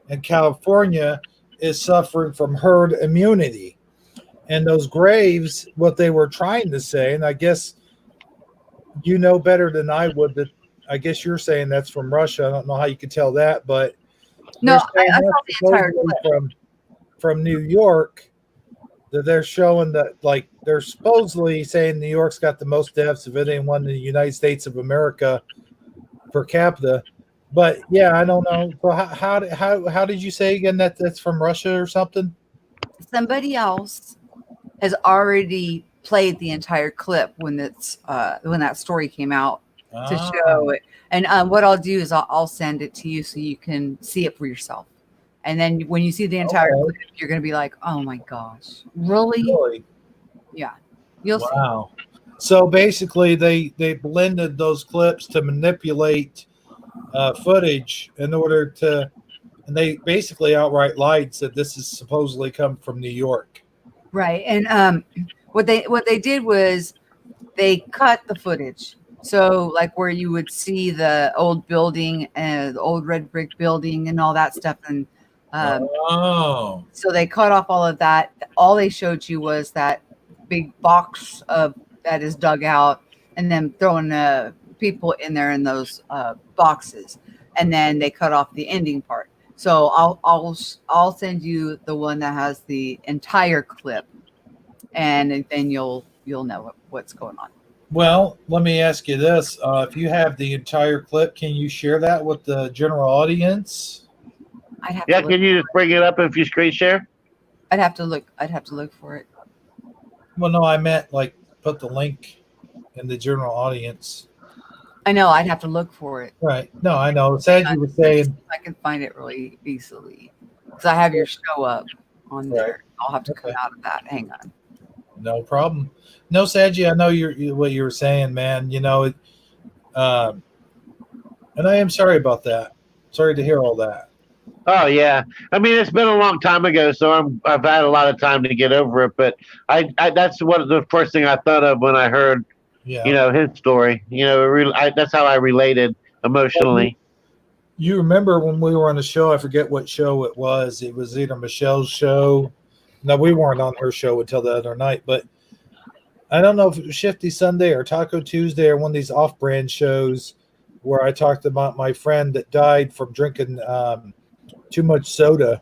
[SPEAKER 1] in California is suffering from herd immunity. And those graves, what they were trying to say, and I guess you know better than I would, that I guess you're saying that's from Russia. I don't know how you could tell that, but
[SPEAKER 3] No,
[SPEAKER 1] they're saying
[SPEAKER 3] I saw
[SPEAKER 1] that's
[SPEAKER 3] the entire
[SPEAKER 1] supposedly
[SPEAKER 3] clip.
[SPEAKER 1] from New York, that they're showing that, like, they're supposedly saying New York's got the most deaths of anyone in the United States of America per capita. But yeah, I don't know. So how did you say again that that's from Russia or something?
[SPEAKER 3] Somebody else has already played the entire clip when that story came out to show it. And what I'll do is I'll send it to you so you can see it for yourself. And then when you see the entire clip, you're going to be like, "Oh my gosh, really?" Yeah, you'll see.
[SPEAKER 1] Wow. So basically, they blended those clips to manipulate footage in order to, and they basically outright lied, said this is supposedly come from New York.
[SPEAKER 3] Right. And what they did was they cut the footage. So like where you would see the old building and the old red brick building and all that stuff. And so they cut off all of that. All they showed you was that big box of that is dug out and then throwing people in there in those boxes. And then they cut off the ending part. So I'll send you the one that has the entire clip, and then you'll know what's going on.
[SPEAKER 1] Well, let me ask you this: if you have the entire clip, can you share that with the general audience?
[SPEAKER 2] Yeah, can you just bring it up if you screen share?
[SPEAKER 3] I'd have to look for it.
[SPEAKER 1] Well, no, I meant like put the link in the general audience.
[SPEAKER 3] I know I'd have to look for it.
[SPEAKER 1] Right. No, I know. As you were saying,
[SPEAKER 3] I can find it really easily because I have your show up on there.
[SPEAKER 1] Right.
[SPEAKER 3] I'll have to come out of that. Hang on.
[SPEAKER 1] No problem. No, Saji, I know what you were saying, man. You know it, and I am sorry about that. Sorry to hear all that.
[SPEAKER 2] Oh yeah, I mean it's been a long time ago, so I've had a lot of time to get over it. But I that's what the first thing I thought of when I heard, his story. That's how I related emotionally.
[SPEAKER 1] You remember when we were on the show? I forget what show it was. It was either Michelle's show. No, we weren't on her show until the other night, but I don't know if it was Shifty Sunday or Taco Tuesday or one of these off-brand shows where I talked about my friend that died from drinking too much soda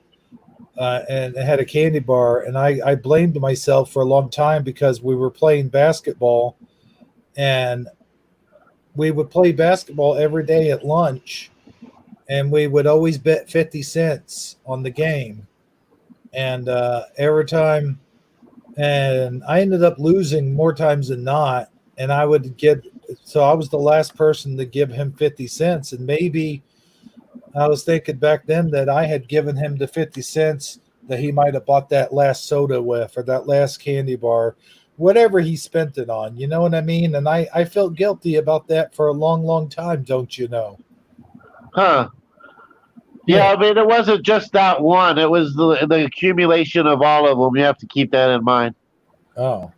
[SPEAKER 1] and had a candy bar. And I blamed myself for a long time because we were playing basketball and we would play basketball every day at lunch and we would always bet 50 cents on the game. And every time, and I ended up losing more times than not. And I would so I was the last person to give him 50 cents. And maybe I was thinking back then that I had given him the 50 cents that he might have bought that last soda with or that last candy bar, whatever he spent it on. You know what I mean? And I felt guilty about that for a long, long time, don't you know?
[SPEAKER 2] Huh. Yeah, I mean, it wasn't just that one. It was the accumulation of all of them. You have to keep that in mind.
[SPEAKER 1] Oh.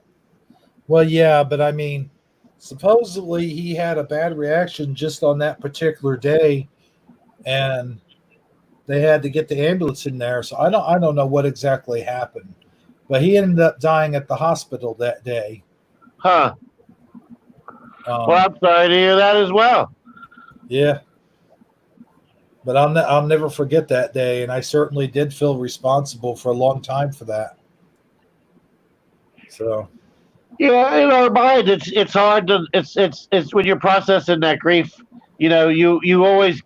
[SPEAKER 1] Well, yeah, but I mean, supposedly he had a bad reaction just on that particular day, and they had to get the ambulance in there. So I don't know what exactly happened, but he ended up dying at the hospital that day.
[SPEAKER 2] Huh. Well, I'm sorry to hear that as well.
[SPEAKER 1] Yeah. But I'll never forget that day, and I certainly did feel responsible for a long time for that. So,
[SPEAKER 2] yeah, in our mind, it's hard to it's when you're processing that grief. You always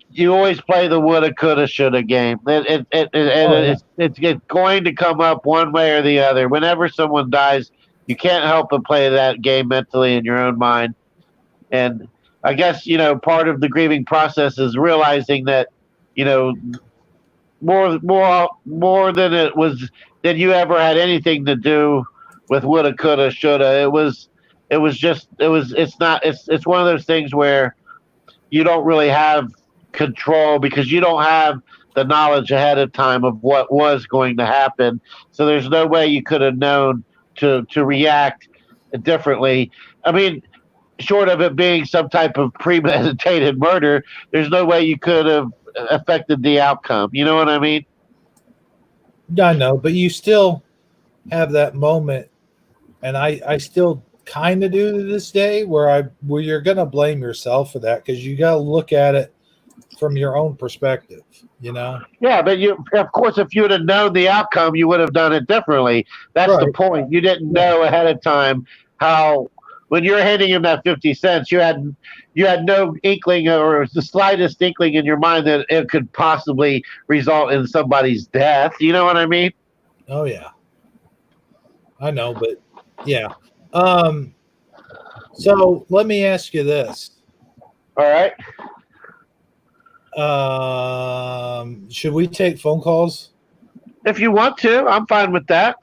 [SPEAKER 2] play the woulda, coulda, shoulda game. It's going to come up one way or the other. Whenever someone dies, you can't help but play that game mentally in your own mind. And I guess part of the grieving process is realizing that. More than it was than you ever had anything to do with woulda, coulda, shoulda. It's one of those things where you don't really have control because you don't have the knowledge ahead of time of what was going to happen. So there's no way you could have known to react differently. I mean, short of it being some type of premeditated murder, there's no way you could have affected the outcome. You know what I mean?
[SPEAKER 1] I know, but you still have that moment, and I still kind of do to this day where you're gonna blame yourself for that because you got to look at it from your own perspective. You know,
[SPEAKER 2] Yeah, but of course, if you would have known the outcome, you would have done it differently. That's the
[SPEAKER 1] right?
[SPEAKER 2] point. You didn't know ahead of time how, when you're handing him that 50 cents, you had no inkling or the slightest inkling in your mind that it could possibly result in somebody's death. You know what I mean?
[SPEAKER 1] Oh yeah, I know, but yeah. Um, so let me ask you this:
[SPEAKER 2] All right.
[SPEAKER 1] should we take phone calls?
[SPEAKER 2] If you want to, I'm fine with that.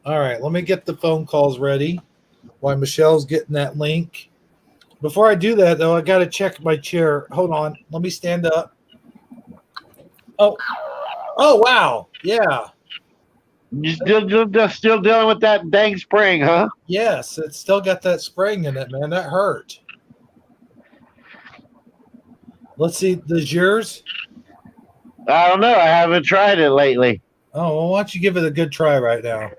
[SPEAKER 1] All right, let me get the phone calls ready while Michelle's getting that link. Before I do that, though, I got to check my chair. Hold on. Let me stand up. Oh, wow. Yeah.
[SPEAKER 2] You still dealing with that dang spring, huh?
[SPEAKER 1] Yes, it's still got that spring in it, man. That hurt. Let's see. Does yours?
[SPEAKER 2] I don't know. I haven't tried it lately.
[SPEAKER 1] Oh, well, why don't you give it a good try right now?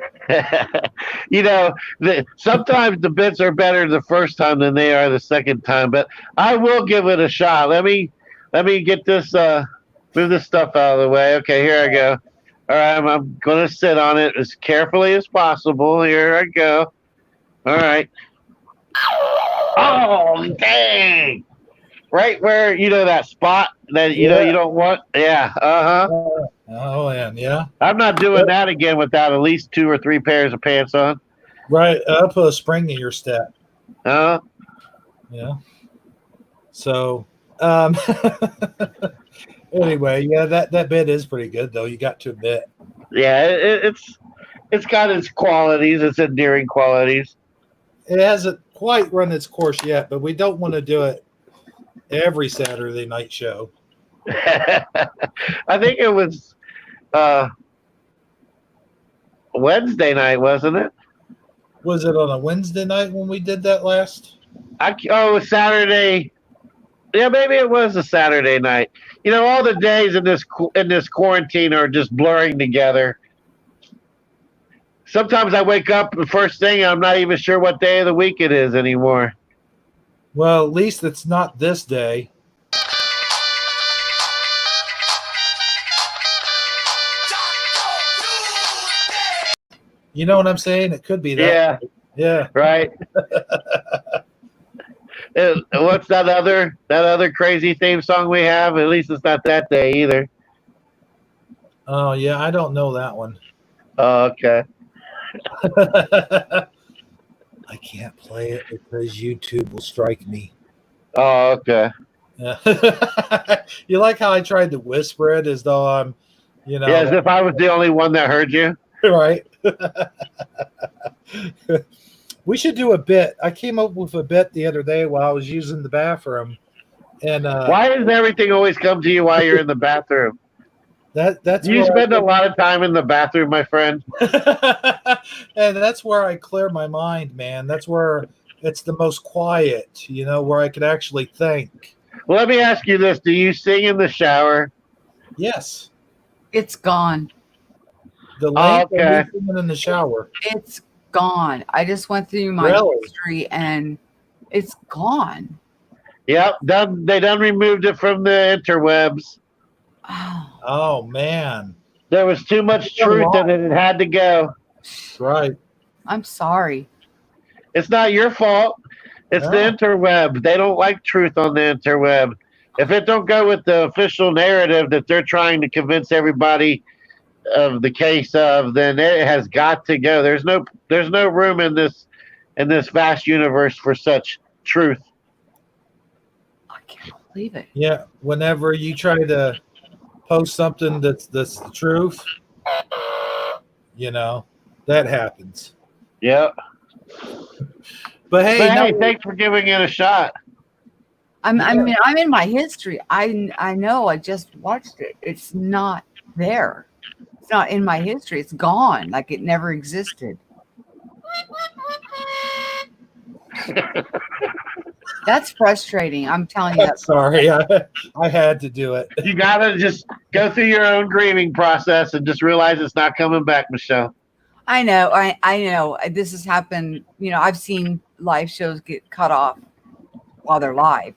[SPEAKER 2] Sometimes the bits are better the first time than they are the second time, but I will give it a shot. Let me get this move this stuff out of the way. Okay, here I go. All right, I'm going to sit on it as carefully as possible. Here I go. All right. Oh, dang. Right where, that spot that, you don't want. Yeah. Uh-huh.
[SPEAKER 1] Oh, man. Yeah.
[SPEAKER 2] I'm not doing that again without at least 2 or 3 pairs of pants on.
[SPEAKER 1] Right. I'll put a spring in your step.
[SPEAKER 2] Uh-huh.
[SPEAKER 1] Yeah. So, anyway, yeah, that bit is pretty good, though. You got to admit.
[SPEAKER 2] Yeah, it's got its qualities, its endearing qualities.
[SPEAKER 1] It hasn't quite run its course yet, but we don't want to do it every Saturday night show.
[SPEAKER 2] I think it was Wednesday night, wasn't it?
[SPEAKER 1] Was it on a Wednesday night when we did that last?
[SPEAKER 2] Saturday. Yeah, maybe it was a Saturday night. All the days in this quarantine are just blurring together. Sometimes I wake up the first thing and I'm not even sure what day of the week it is anymore.
[SPEAKER 1] Well, at least it's not this day. You know what I'm saying? It could be that. Yeah.
[SPEAKER 2] Right. What's that other crazy theme song we have? At least it's not that day either.
[SPEAKER 1] Oh yeah, I don't know that one.
[SPEAKER 2] Oh, okay.
[SPEAKER 1] I can't play it because YouTube will strike me.
[SPEAKER 2] Oh, okay.
[SPEAKER 1] Yeah. You like how I tried to whisper it as though I'm,
[SPEAKER 2] Yeah, as if I was the only one that heard you.
[SPEAKER 1] Right. We should do a bit. I came up with a bit the other day while I was using the bathroom. And
[SPEAKER 2] why does everything always come to you while you're in the bathroom?
[SPEAKER 1] That's
[SPEAKER 2] you spend a lot of time in the bathroom, my friend.
[SPEAKER 1] And that's where I clear my mind, man. That's where it's the most quiet, where I could actually think.
[SPEAKER 2] Well, let me ask you this. Do you sing in the shower?
[SPEAKER 1] Yes.
[SPEAKER 3] It's gone.
[SPEAKER 1] The link in the shower.
[SPEAKER 3] It's gone. I just went through my history and it's gone.
[SPEAKER 2] Yep. They done removed it from the interwebs.
[SPEAKER 1] Oh man.
[SPEAKER 2] There was too much truth in it. It had to go.
[SPEAKER 1] Right.
[SPEAKER 3] I'm sorry.
[SPEAKER 2] It's not your fault. It's the interweb. They don't like truth on the interweb. If it don't go with the official narrative that they're trying to convince everybody of the case of, then it has got to go. There's no room in this vast universe for such truth.
[SPEAKER 3] I can't believe it.
[SPEAKER 1] Yeah. Whenever you try to post something that's the truth, that happens.
[SPEAKER 2] Yep.
[SPEAKER 1] But hey,
[SPEAKER 2] thanks for giving it a shot.
[SPEAKER 3] I'm in my history. I know. I just watched it. It's not there. It's not in my history. It's gone. Like it never existed. That's frustrating. I'm telling you.
[SPEAKER 1] I'm sorry, I had to do it.
[SPEAKER 2] You gotta just go through your own grieving process and just realize it's not coming back, Michelle.
[SPEAKER 3] I know. I know. This has happened. You know, I've seen live shows get cut off while they're live.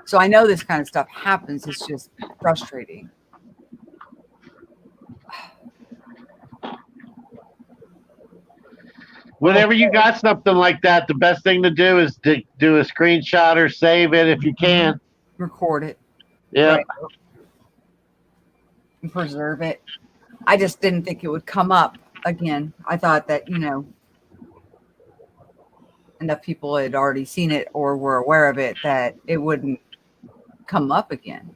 [SPEAKER 3] So I know this kind of stuff happens. It's just frustrating.
[SPEAKER 2] Whenever you got something like that, the best thing to do is to do a screenshot or save it if you can.
[SPEAKER 3] Record it.
[SPEAKER 2] Yeah.
[SPEAKER 3] Right. And preserve it. I just didn't think it would come up again. I thought that, you know, enough people had already seen it or were aware of it that it wouldn't come up again.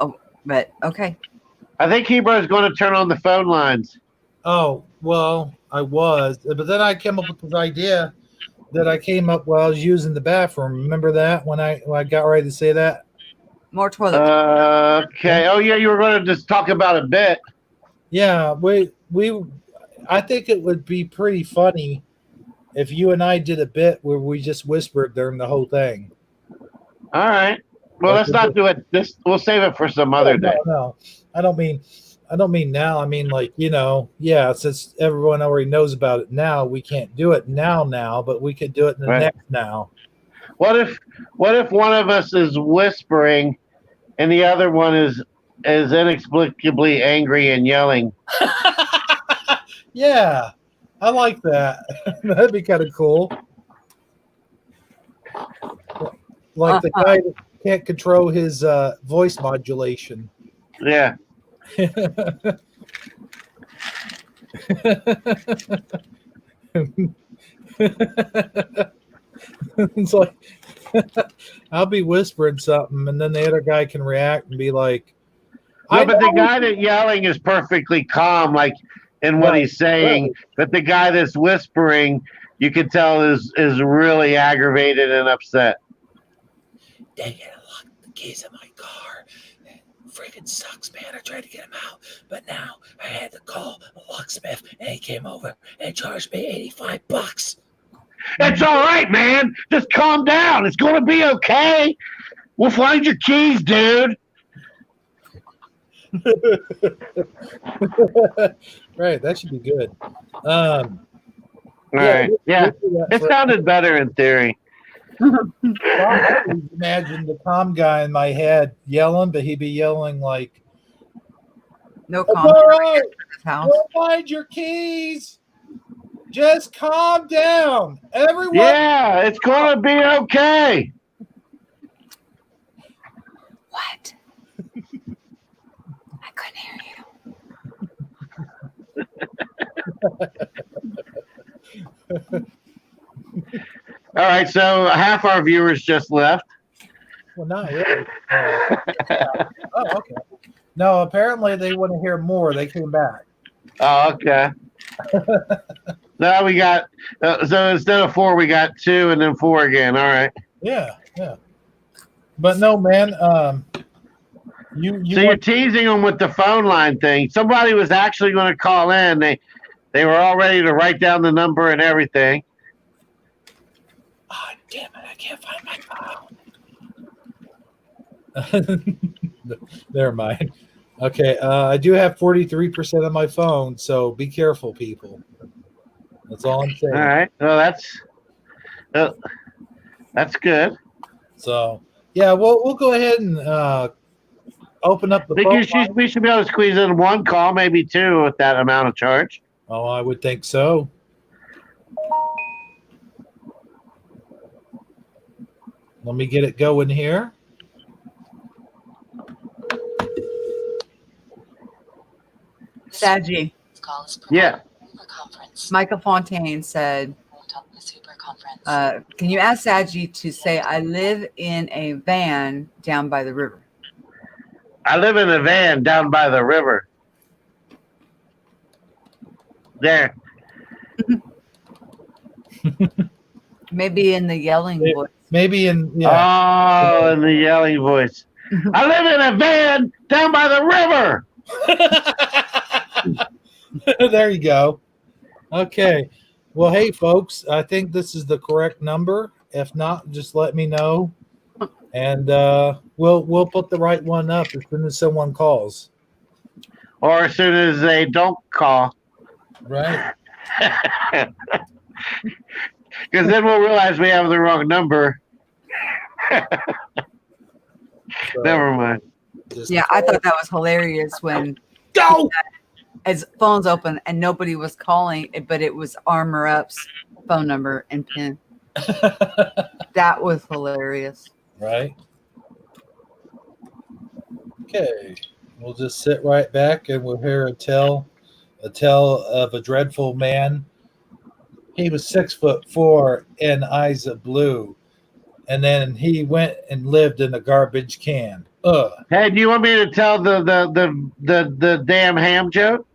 [SPEAKER 3] Oh, but okay.
[SPEAKER 2] I think Hebrew is going to turn on the phone lines.
[SPEAKER 1] Oh, well, I was, but then I came up with this idea that I came up while I was using the bathroom. Remember that when I got ready to say that?
[SPEAKER 3] More toilet.
[SPEAKER 2] Okay. Oh yeah, you were going to just talk about a bit.
[SPEAKER 1] Yeah, I think it would be pretty funny if you and I did a bit where we just whispered during the whole thing.
[SPEAKER 2] All right. Well, let's not do it. We'll save it for some other day.
[SPEAKER 1] No, I don't mean now. I mean, like, you know, yeah, since everyone already knows about it now, we can't do it now, but we could do it in the next now.
[SPEAKER 2] What if one of us is whispering and the other one is inexplicably angry and yelling?
[SPEAKER 1] Yeah, I like that. That'd be kind of cool. Like the guy that can't control his voice modulation.
[SPEAKER 2] Yeah.
[SPEAKER 1] It's like I'll be whispering something, and then the other guy can react and be like,
[SPEAKER 2] No, but the guy that's yelling is perfectly calm, like in what he's saying.
[SPEAKER 1] Right.
[SPEAKER 2] But the guy that's whispering, you can tell is really aggravated and upset.
[SPEAKER 1] Dang it, I locked the keys in my car. It freaking sucks, man. I tried to get him out, but now I had to call a locksmith, and he came over and charged me $85.
[SPEAKER 2] It's all right, man. Just calm down. It's going to be okay. We'll find your keys, dude.
[SPEAKER 1] Right, that should be good.
[SPEAKER 2] All right. Yeah. It sounded better in theory.
[SPEAKER 1] I always imagine the calm guy in my head yelling, but he'd be yelling like,
[SPEAKER 3] No
[SPEAKER 1] "All
[SPEAKER 3] comment.
[SPEAKER 1] right,
[SPEAKER 3] House.
[SPEAKER 1] we'll find your keys. Just calm down, everyone."
[SPEAKER 2] Yeah, it's going to be okay.
[SPEAKER 3] What? I couldn't hear you.
[SPEAKER 2] All right, so half our viewers just left.
[SPEAKER 1] Well, not really. Oh, okay. No, apparently they want to hear more. They came back.
[SPEAKER 2] Oh, okay. Now we got so instead of 4, we got 2, and then 4 again. All right.
[SPEAKER 1] Yeah. But no, man.
[SPEAKER 2] You're teasing them with the phone line thing. Somebody was actually going to call in. They were all ready to write down the number and everything.
[SPEAKER 1] Oh, damn it! I can't find my phone. Never mind. Okay, I do have 43% of my phone, so be careful, people. That's all I'm saying.
[SPEAKER 2] All right. Well, that's good.
[SPEAKER 1] So yeah, we'll go ahead and open up the phone line.
[SPEAKER 2] We should be able to squeeze in 1 call, maybe 2, with that amount of charge.
[SPEAKER 1] Oh, I would think so. Let me get it going here.
[SPEAKER 3] Saji.
[SPEAKER 2] Yeah.
[SPEAKER 3] Michael Fontaine said, can you ask Saji to say, I live in a van down by the river?
[SPEAKER 2] I live in a van down by the river. There.
[SPEAKER 3] Maybe in the yelling voice.
[SPEAKER 1] Maybe in
[SPEAKER 2] in the yelling voice. I live in a van down by the river.
[SPEAKER 1] There you go. Okay. Well, hey, folks, I think this is the correct number. If not, just let me know, and we'll put the right one up as soon as someone calls.
[SPEAKER 2] Or as soon as they don't call.
[SPEAKER 1] Right.
[SPEAKER 2] Because then we'll realize we have the wrong number.
[SPEAKER 1] So,
[SPEAKER 2] Never mind.
[SPEAKER 3] Yeah, I thought that was hilarious when
[SPEAKER 1] go.
[SPEAKER 3] his phone's open and nobody was calling, but it was Armor Up's phone number and pin. That was hilarious.
[SPEAKER 1] Right. Okay. We'll just sit right back and we'll hear a tale of a dreadful man. He was 6'4" and eyes of blue. And then he went and lived in a garbage can. Ugh.
[SPEAKER 2] Hey, do you want me to tell the damn ham joke?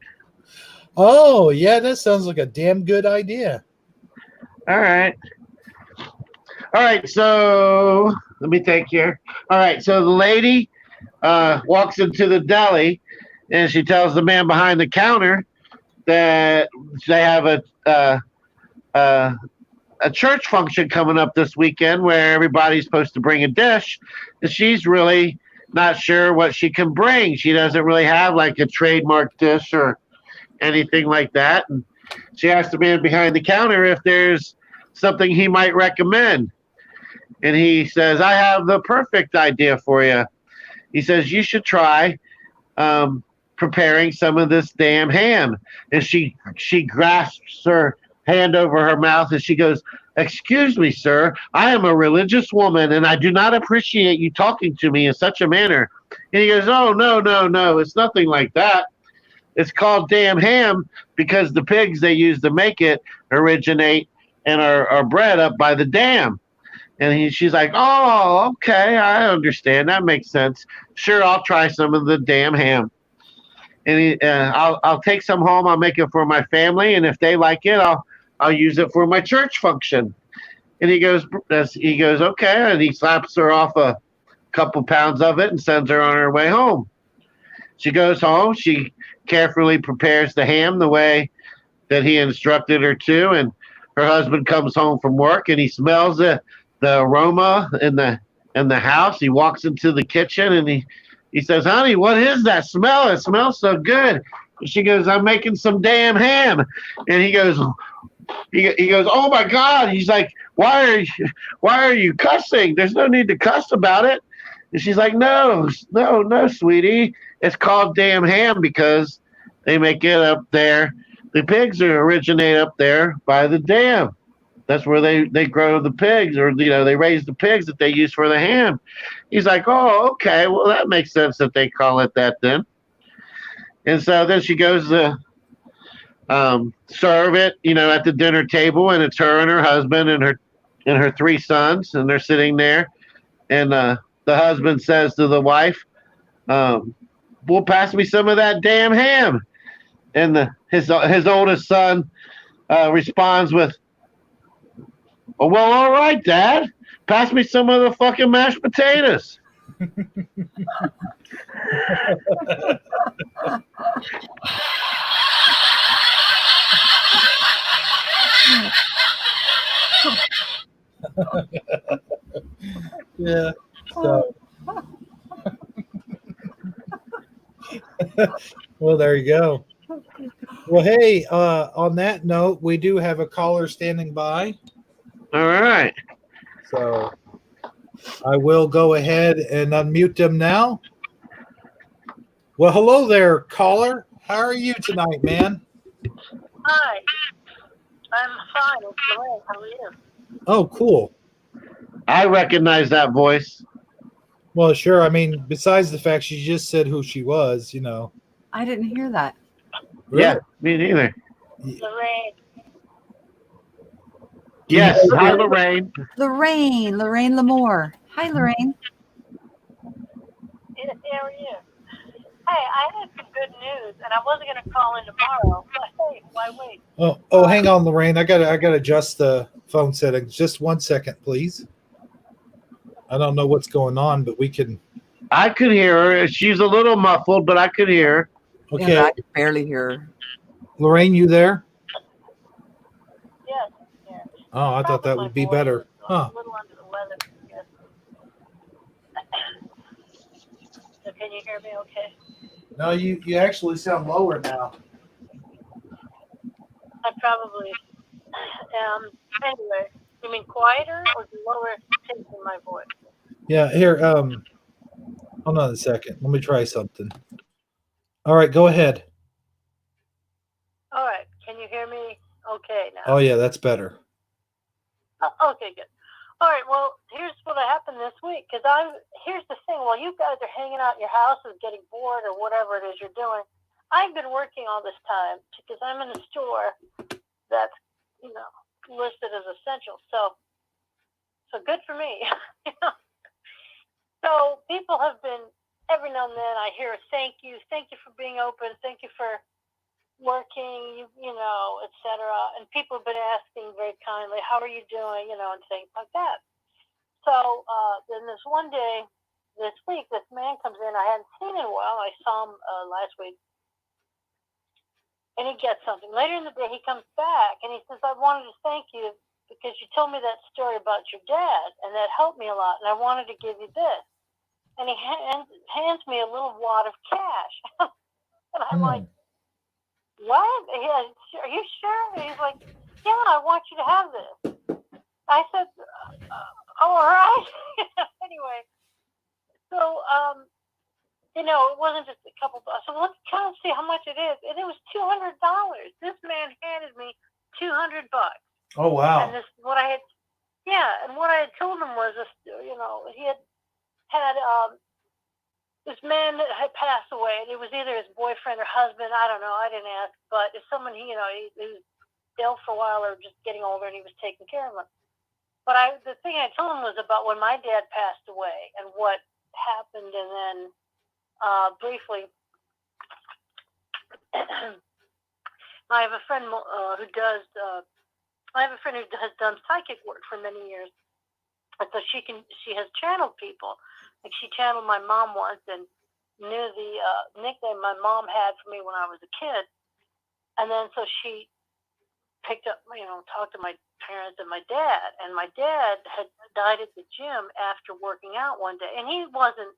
[SPEAKER 1] Oh, yeah, that sounds like a damn good idea.
[SPEAKER 2] All right. All right, so let me think here. All right, so the lady walks into the deli and she tells the man behind the counter that they have a church function coming up this weekend where everybody's supposed to bring a dish, and she's really not sure what she can bring. She doesn't really have like a trademark dish or anything like that. And she asked the man behind the counter if there's something he might recommend. And he says, I have the perfect idea for you. He says, you should try preparing some of this damn ham. And she grasps her hand over her mouth and she goes, excuse me, sir, I am a religious woman and I do not appreciate you talking to me in such a manner. And he goes, oh, no, it's nothing like that. It's called damn ham because the pigs they use to make it originate and are bred up by the dam. And she's like, oh, okay, I understand. That makes sense. Sure, I'll try some of the damn ham. And I'll take some home. I'll make it for my family, and if they like it, I'll use it for my church function. And he goes, okay, and he slaps her off a couple pounds of it and sends her on her way home. She goes home. She carefully prepares the ham the way that he instructed her to, and her husband comes home from work and he smells the aroma in the house. He walks into the kitchen and he says, honey, what is that smell? It smells so good. And she goes, I'm making some damn ham. And he goes, oh my God. He's like, why are you cussing? There's no need to cuss about it. And she's like, no, sweetie. It's called damn ham because they make it up there. The pigs originate up there by the dam. That's where they grow the pigs, or they raise the pigs that they use for the ham. He's like, oh, okay, well that makes sense that they call it that then. And so then she goes to serve it, at the dinner table, and it's her and her husband and her three sons, and they're sitting there. And the husband says to the wife, "Well, pass me some of that damn ham." And his oldest son responds with, oh, well, all right, Dad. Pass me some of the fucking mashed potatoes.
[SPEAKER 1] Yeah. So. Well, there you go. Well, hey, on that note, we do have a caller standing by.
[SPEAKER 2] All right.
[SPEAKER 1] So I will go ahead and unmute them now. Well, hello there, caller. How are you tonight, man?
[SPEAKER 4] Hi. I'm fine. It's Lorraine. How are you?
[SPEAKER 1] Oh, cool.
[SPEAKER 2] I recognize that voice.
[SPEAKER 1] Well, sure. I mean, besides the fact she just said who she was,
[SPEAKER 3] I didn't hear that.
[SPEAKER 1] Really?
[SPEAKER 2] Yeah, me neither.
[SPEAKER 4] Lorraine.
[SPEAKER 2] Yes, hi, Lorraine.
[SPEAKER 3] Lorraine Lamore. Hi, Lorraine.
[SPEAKER 4] How are you? Hey, I had some good news, and I wasn't going to call in tomorrow, but hey, why wait?
[SPEAKER 1] Oh, hang on, Lorraine. I gotta adjust the phone settings. Just 1 second, please. I don't know what's going on, but we can.
[SPEAKER 2] I could hear her. She's a little muffled, but I could hear her.
[SPEAKER 1] Okay,
[SPEAKER 3] Yeah, I can barely hear her.
[SPEAKER 1] Lorraine, you there?
[SPEAKER 4] Yeah,
[SPEAKER 1] Oh, I thought
[SPEAKER 4] Probably
[SPEAKER 1] that
[SPEAKER 4] my
[SPEAKER 1] would be
[SPEAKER 4] voice.
[SPEAKER 1] better.
[SPEAKER 4] I'm
[SPEAKER 1] Huh.
[SPEAKER 4] a little under the weather, I guess. So can you hear me okay?
[SPEAKER 1] No, you actually sound lower now.
[SPEAKER 4] I probably anyway, you mean quieter or the lower pitch in my voice?
[SPEAKER 1] Yeah, here, hold on a second. Let me try something. All right, go ahead.
[SPEAKER 4] All right, can you hear me okay now?
[SPEAKER 1] Oh yeah, that's better.
[SPEAKER 4] Oh, okay, good. All right, well, here's what happened this week. Because here's the thing. While you guys are hanging out in your houses, getting bored or whatever it is you're doing, I've been working all this time because I'm in a store that's, listed as essential. So good for me. So people have been, every now and then I hear a thank you for being open, thank you for working, etc. And people have been asking very kindly, how are you doing, and things like that. So then this one day, this week, this man comes in. I hadn't seen him in a while. I saw him last week, and he gets something. Later in the day, he comes back, and he says, I wanted to thank you because you told me that story about your dad, and that helped me a lot, and I wanted to give you this. And he hands me a little wad of cash. And I'm like, what? Are you sure? And he's like, yeah, I want you to have this. I said, all right. Anyway, so, it wasn't just a couple bucks. So let's kind of see how much it is. And it was $200. This man handed me $200.
[SPEAKER 1] Oh wow.
[SPEAKER 4] And what I had told him was this, he had this man that had passed away. And it was either his boyfriend or husband. I don't know. I didn't ask. But it's someone he was ill for a while or just getting older, and he was taking care of him. But the thing I told him was about when my dad passed away and what happened, and then briefly, I have a friend who does. I have a friend who has done psychic work for many years, and so she has channeled people. Like she channeled my mom once and knew the nickname my mom had for me when I was a kid, and then so she picked up, talked to my parents and my dad. And my dad had died at the gym after working out one day, and he wasn't.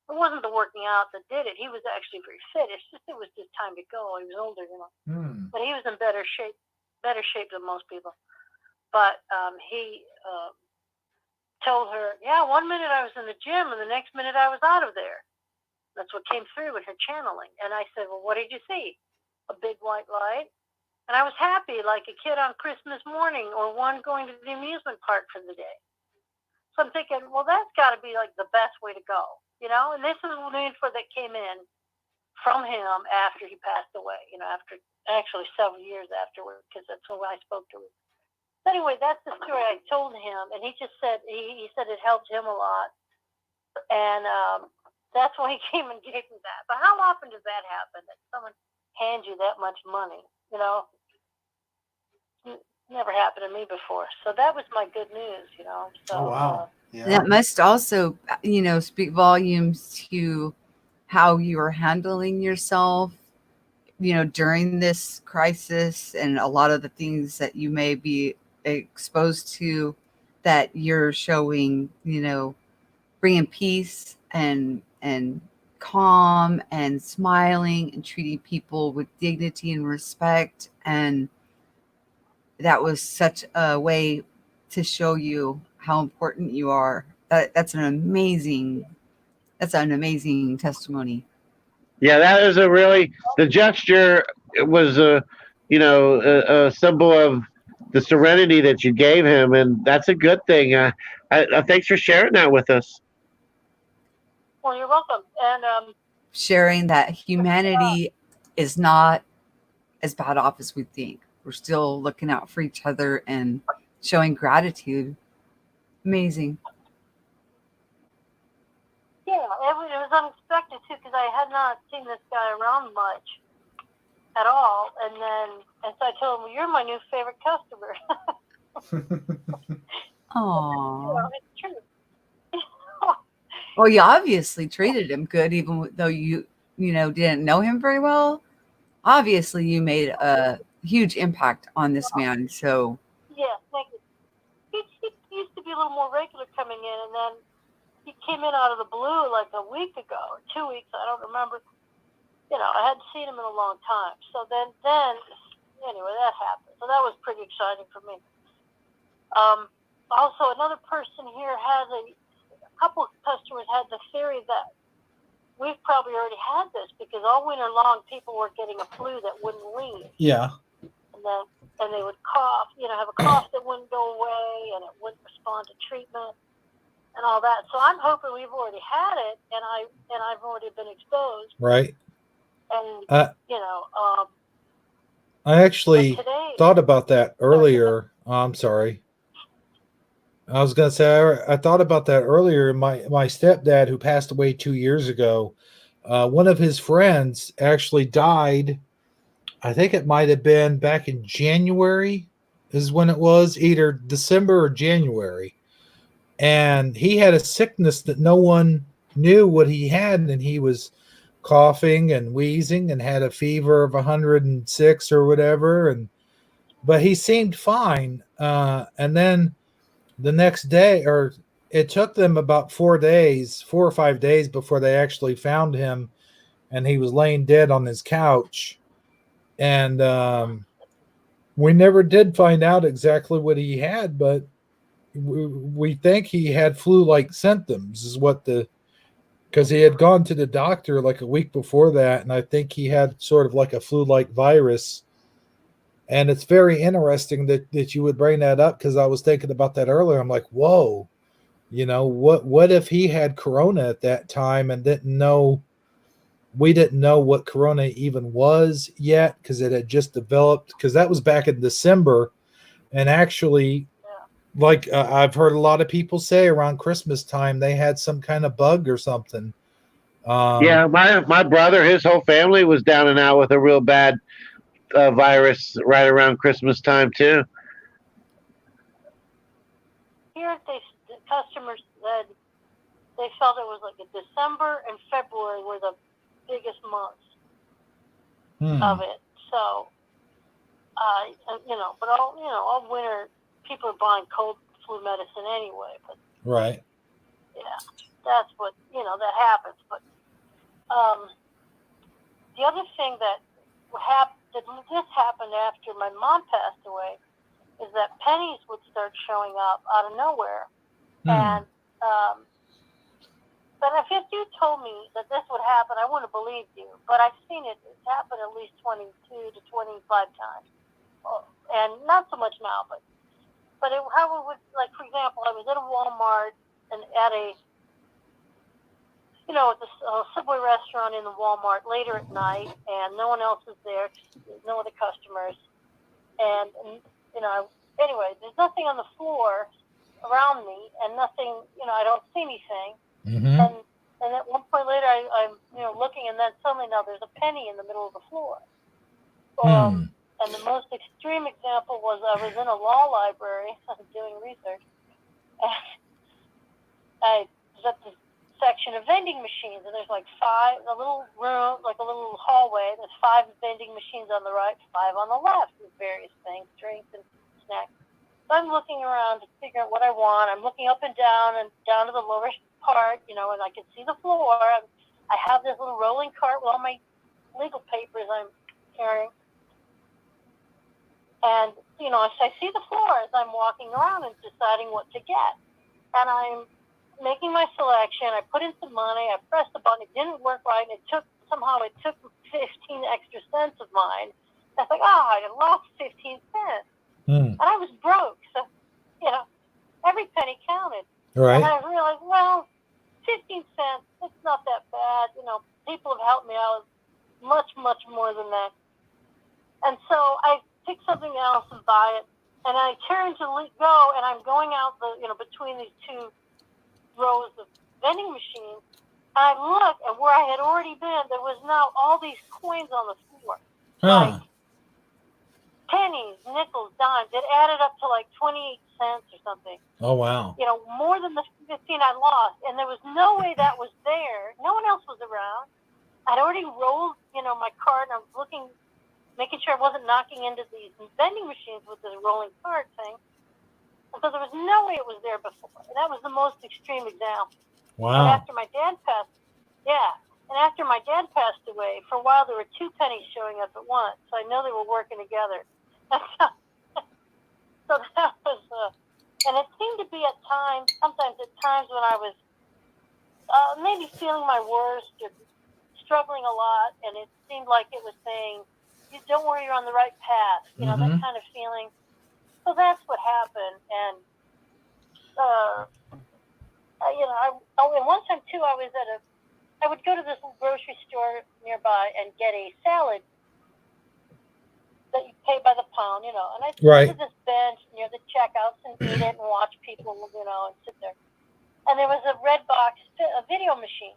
[SPEAKER 4] It wasn't the working out that did it. He was actually very fit. It was just time to go. He was older, but he was in better shape than most people. But he told her, yeah, 1 minute I was in the gym and the next minute I was out of there. That's what came through in her channeling. And I said, well, what did you see? A big white light. And I was happy like a kid on Christmas morning or one going to the amusement park for the day. So I'm thinking, well, that's got to be like the best way to go, And this is the info that came in from him after he passed away, after actually several years afterward, because that's when I spoke to him. So anyway, that's the story I told him, and he just said he said it helped him a lot, and that's why he came and gave me that. But how often does that happen? That someone hands you that much money? Never happened to me before. So that was my good news. So,
[SPEAKER 1] oh wow. Yeah.
[SPEAKER 3] That must also, speak volumes to how you are handling yourself, during this crisis, and a lot of the things that you may be exposed to, that you're showing, bringing peace and calm and smiling and treating people with dignity and respect. And that was such a way to show you how important you are. That's an amazing testimony.
[SPEAKER 2] Yeah, that is the gesture was a symbol of the serenity that you gave him, and that's a good thing. Thanks for sharing that with us.
[SPEAKER 4] Well, you're welcome. And
[SPEAKER 3] Sharing that humanity is not as bad off as we think. We're still looking out for each other and showing gratitude. Amazing.
[SPEAKER 4] Yeah, it was unexpected too, because I had not seen this guy around much at all. And so I told him, well, you're my new favorite customer.
[SPEAKER 3] Aww.
[SPEAKER 4] It's true.
[SPEAKER 3] Well, you obviously treated him good, even though you didn't know him very well. Obviously, you made a huge impact on this man. So
[SPEAKER 4] Yeah. be a little more regular coming in. And then he came in out of the blue like a week ago, or 2 weeks, I don't remember. You know, I hadn't seen him in a long time. So then anyway, that happened. So that was pretty exciting for me. Also, another person here has a couple of customers had the theory that we've probably already had this because all winter long people were getting a flu that wouldn't leave.
[SPEAKER 1] Yeah.
[SPEAKER 4] And they would cough, have a cough that wouldn't go away and it wouldn't respond to treatment and all that. So I'm hoping we've already had it and I've already been exposed.
[SPEAKER 1] Right.
[SPEAKER 4] And
[SPEAKER 1] I actually thought about that earlier. I'm sorry. I was going to say, I thought about that earlier. My stepdad, who passed away 2 years ago, one of his friends actually died. I think it might have been back in January is when it was, either December or January. And he had a sickness that no one knew what he had. And he was coughing and wheezing and had a fever of 106 or whatever. But he seemed fine. And then the next day, or it took them about 4 or 5 days before they actually found him. And he was laying dead on his couch. And we never did find out exactly what he had, but we think he had flu-like symptoms is what because he had gone to the doctor like a week before that, and I think he had sort of like a flu-like virus. And it's very interesting that you would bring that up, because I was thinking about that earlier. I'm like, whoa, what if he had corona at that time and we didn't know what corona even was yet, because it had just developed, because that was back in December. And actually, like I've heard a lot of people say around Christmas time, they had some kind of bug or something.
[SPEAKER 2] Yeah, my brother, his whole family was down and out with a real bad virus right around Christmas time too.
[SPEAKER 4] Here, the customers said they felt it was like a December and February were the biggest months of it. So, but all winter people are buying cold flu medicine anyway. But
[SPEAKER 1] right.
[SPEAKER 4] Yeah, that's what that happens. But the other thing that this happened after my mom passed away is that pennies would start showing up out of nowhere, and but if you told me that this would happen, I wouldn't have believed you. But I've seen it happen at least 22 to 25 times, and not so much now. But how it would, like, for example, I was at a Walmart and at a at the Subway restaurant in the Walmart later at night, and no one else is there, no other customers, and anyway, there's nothing on the floor around me, and nothing, I don't see anything.
[SPEAKER 1] Mm-hmm.
[SPEAKER 4] And at one point later, I'm looking, and then suddenly now there's a penny in the middle of the floor. And the most extreme example was I was in a law library doing research, and I was at the section of vending machines, and there's like a little room, like a little hallway. There's 5 vending machines on the right, 5 on the left with various things, drinks and snacks. So I'm looking around to figure out what I want. I'm looking up and down to the lower part, and I can see the floor. I have this little rolling cart with all my legal papers I'm carrying. And, I see the floor as I'm walking around and deciding what to get. And I'm making my selection. I put in some money. I pressed the button. It didn't work right. And it took 15 extra cents of mine. I was like, I lost 15 cents. And I was broke. So, every penny counted.
[SPEAKER 1] Right.
[SPEAKER 4] And I realized, well, 15 cents, it's not that bad. People have helped me out much, much more than that. And so I pick something else and buy it. And I turn to go, and I'm going out between these 2 rows of vending machines. And I look, and where I had already been, there was now all these coins on the floor. Like pennies, nickels, dimes. It added up to like 28 cents or something.
[SPEAKER 1] Oh, wow.
[SPEAKER 4] More than the 15 I lost. And there was no way that was there. No one else was around. I'd already rolled, my cart, and I was looking, making sure I wasn't knocking into these vending machines with this rolling cart thing. because there was no way it was there before. And that was the most extreme example. And
[SPEAKER 1] Wow.
[SPEAKER 4] after my dad passed, yeah. And after my dad passed away, for a while there were two pennies showing up at once. So I know they were working together. So that was, and it seemed to be sometimes at times when I was maybe feeling my worst or struggling a lot, and it seemed like it was saying, "Don't worry, you're on the right path." You know, that kind of feeling. So that's what happened, and and one time too, I would go to this little grocery store nearby and get a salad that you pay by the pound, and I'd sit at this bench near the checkouts and eat it and watch people, and sit there. And there was a red box, a video machine.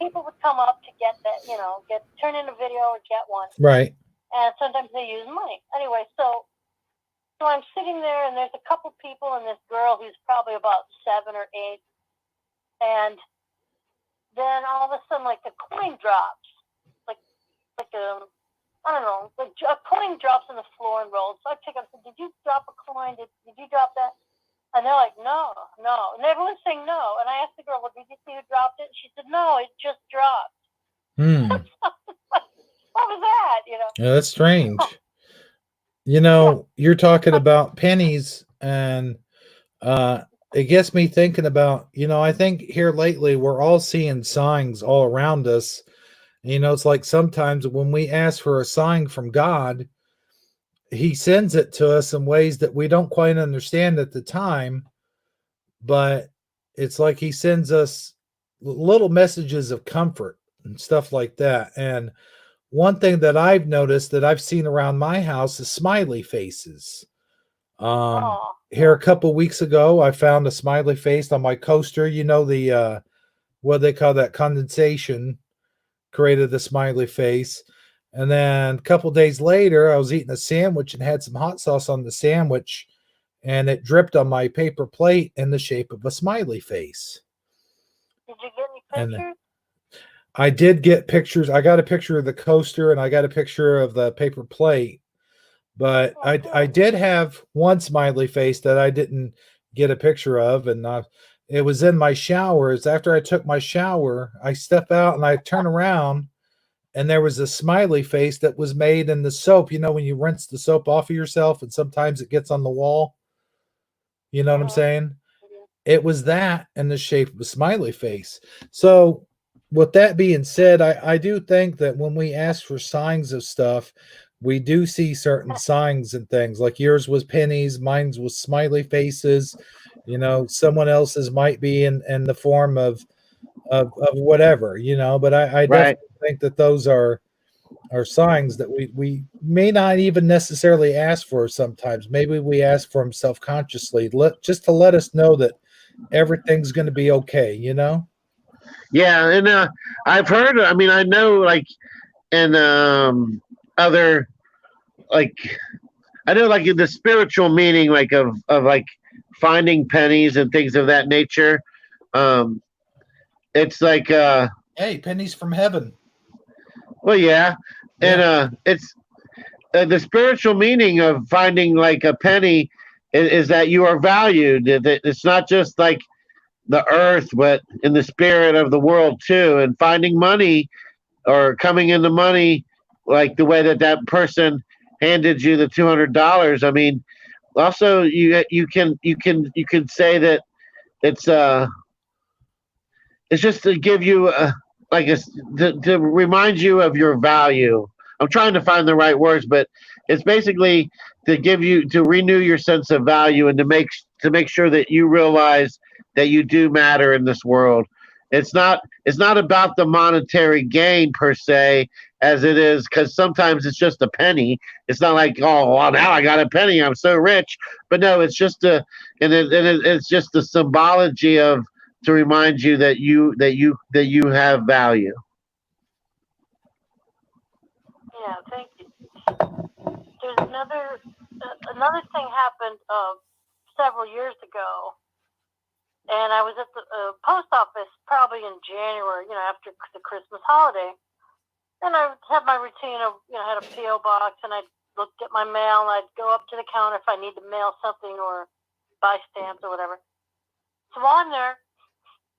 [SPEAKER 4] People would come up to get that, turn in a video or get one.
[SPEAKER 1] Right.
[SPEAKER 4] And sometimes they use money. Anyway, so I'm sitting there, and there's a couple people and this girl who's probably about 7 or 8. And then all of a sudden, like, the coin drops. Like I don't know, a coin drops on the floor and rolls. So I pick up and say, "Did you drop a coin? Did you drop that?" And they're like, no. And everyone's saying no. And I asked the girl, "Well, did you see who dropped it?" She said, "No, it just dropped." What was that?
[SPEAKER 1] Yeah, that's strange. You're talking about pennies, and it gets me thinking about, I think here lately we're all seeing signs all around us. It's like sometimes when we ask for a sign from God, he sends it to us in ways that we don't quite understand at the time, but it's like he sends us little messages of comfort and stuff like that. And one thing that I've noticed that I've seen around my house is smiley faces. Here a couple weeks ago, I found a smiley face on my coaster. The what they call that, condensation created the smiley face. And then a couple days later, I was eating a sandwich and had some hot sauce on the sandwich, and it dripped on my paper plate in the shape of a smiley face.
[SPEAKER 4] Did you get any pictures?
[SPEAKER 1] And I did get pictures. I got a picture of the coaster, and I got a picture of the paper plate. But I did have one smiley face that I didn't get a picture of, and it was in my showers. After I took my shower, I step out and I turn around, and there was a smiley face that was made in the soap. When you rinse the soap off of yourself, and sometimes it gets on the wall. You know what I'm saying? It was that in the shape of a smiley face. So, with that being said, I do think that when we ask for signs of stuff, we do see certain signs and things. Like yours was pennies, mine's was smiley faces. Someone else's might be in the form of whatever. But I definitely think that those are signs that we may not even necessarily ask for sometimes. Maybe we ask for them self-consciously, just to let us know that everything's going to be okay.
[SPEAKER 2] Yeah, and I've heard. I mean, I know, like, in other, like, I know, like, in the spiritual meaning, like, of like finding pennies and things of that nature. It's like,
[SPEAKER 1] hey, pennies from heaven.
[SPEAKER 2] Well, yeah, and it's the spiritual meaning of finding like a penny is that you are valued. That it's not just like the earth, but in the spirit of the world too. And finding money or coming into money, like the way that person handed you the $200. I mean, also you can say that it's just to give you to remind you of your value. I'm trying to find the right words, but it's basically to renew your sense of value and to make sure that you realize that you do matter in this world. It's not about the monetary gain per se, as it is, because sometimes it's just a penny. It's not like, oh, well, now I got a penny, I'm so rich. But no, it's just it's just the symbology of, to remind you that you have value.
[SPEAKER 4] Yeah, thank you. There's another thing happened several years ago, and I was at the post office probably in January, after the Christmas holiday, and I had my routine of, had a PO box, and I'd look at my mail, and I'd go up to the counter if I need to mail something or buy stamps or whatever. So while I'm there,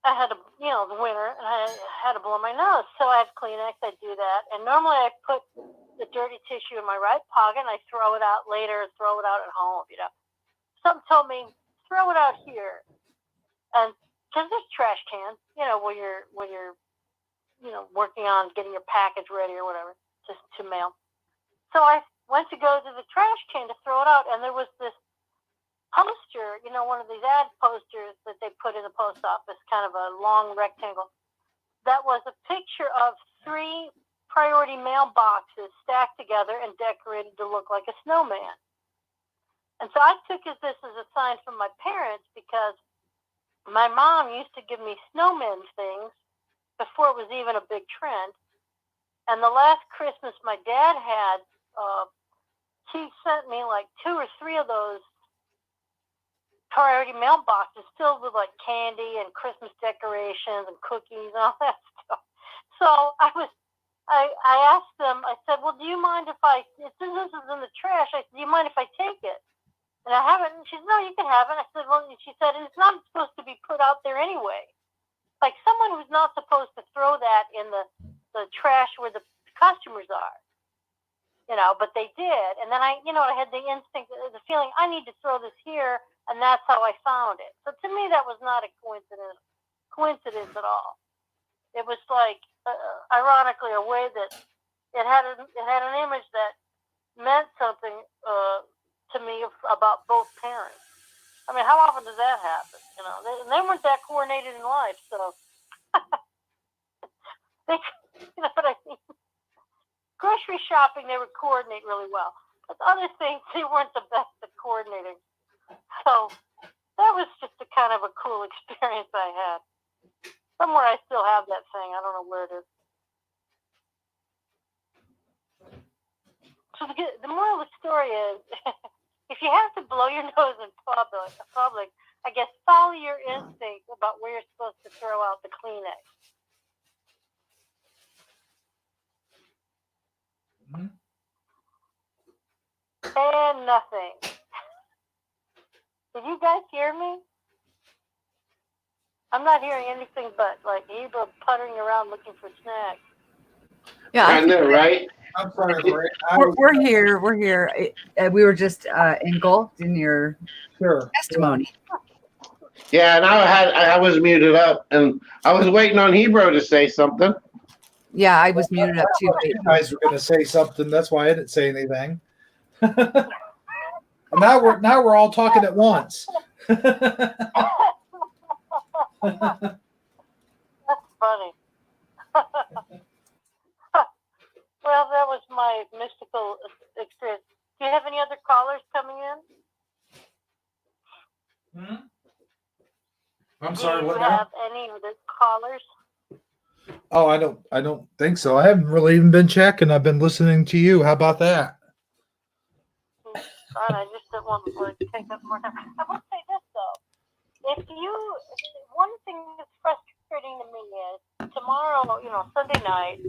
[SPEAKER 4] I had to, the winter, and I had to blow my nose. So I had Kleenex. I do that, and normally I put the dirty tissue in my right pocket, and I throw it out later, throw it out at home. Something told me throw it out here, and because there's trash cans, when you're working on getting your package ready or whatever, just to mail. So I went to go to the trash can to throw it out, and there was this poster, one of these ad posters that they put in the post office, kind of a long rectangle, that was a picture of 3 priority mail boxes stacked together and decorated to look like a snowman. And so I took this as a sign from my parents, because my mom used to give me snowman things before it was even a big trend. And the last Christmas my dad had, he sent me like 2 or 3 of those priority mail boxes filled with like candy and Christmas decorations and cookies and all that stuff. So I asked them, I said, well, do you mind if this is in the trash, I said, do you mind if I take it? And I haven't. And she said, no, you can have it. I said, well, she said, and it's not supposed to be put out there anyway. Like someone who's not supposed to throw that in the trash where the customers are, but they did. And then I had the instinct, the feeling, I need to throw this here, and that's how I found it. So to me, that was not a coincidence at all. It was like, ironically, a way that it had an image that meant something to me about both parents. I mean, how often does that happen? They weren't that coordinated in life, so they, you know what I mean. Grocery shopping, they would coordinate really well, but other things, they weren't the best at coordinating. So that was just a kind of a cool experience I had. Somewhere I still have that thing. I don't know where it is. So the moral of the story is, if you have to blow your nose in public, I guess follow your instinct about where you're supposed to throw out the Kleenex.
[SPEAKER 1] Mm-hmm.
[SPEAKER 4] And nothing. Did you guys hear me? I'm not hearing anything but like Eva puttering around looking for snacks.
[SPEAKER 3] Yeah,
[SPEAKER 2] I know, right?
[SPEAKER 1] I'm sorry, Ray.
[SPEAKER 3] we're here. We're here. We were just engulfed in your testimony.
[SPEAKER 2] Yeah, and I was muted up, and I was waiting on Hebrew to say something.
[SPEAKER 3] Yeah, I was muted up too.
[SPEAKER 1] You guys were going to say something. That's why I didn't say anything. And now we're all talking at once.
[SPEAKER 4] That's funny. Well, that was my mystical experience. Do you have any other callers coming in?
[SPEAKER 1] I'm sorry.
[SPEAKER 4] Do
[SPEAKER 1] What
[SPEAKER 4] you
[SPEAKER 1] now?
[SPEAKER 4] have any other callers?
[SPEAKER 1] Oh, I don't think so. I haven't really even been checking. I've been listening to you. How about that?
[SPEAKER 4] I just don't want to take up more time. I will say this though: one thing that's frustrating to me is tomorrow, Sunday night,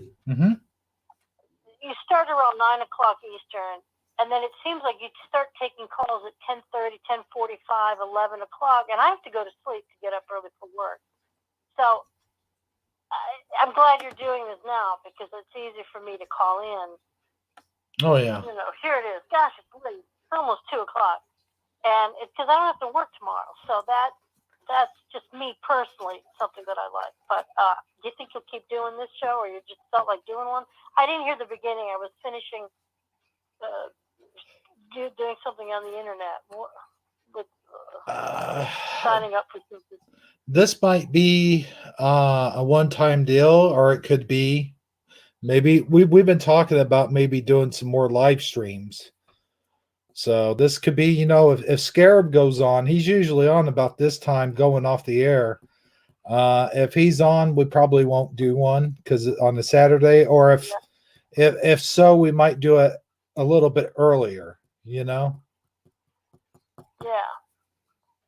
[SPEAKER 4] you start around 9:00 Eastern, and then it seems like you start taking calls at 10:30, 10:45, 11 o'clock, and I have to go to sleep to get up early for work. So I'm glad you're doing this now because it's easy for me to call in.
[SPEAKER 1] Oh yeah.
[SPEAKER 4] Here it is. Gosh, it's late. It's almost 2 o'clock, and it's because I don't have to work tomorrow. So that's just me personally, something that I like. But do you think you'll keep doing this show, or you just felt like doing one? I didn't hear the beginning. I was finishing doing something on the internet with signing up for something.
[SPEAKER 1] This might be a one-time deal, or it could be maybe we've been talking about maybe doing some more live streams. So this could be, if Scarab goes on, he's usually on about this time going off the air. If he's on, we probably won't do one because on a Saturday, or if so, we might do it a little bit earlier,
[SPEAKER 4] Yeah,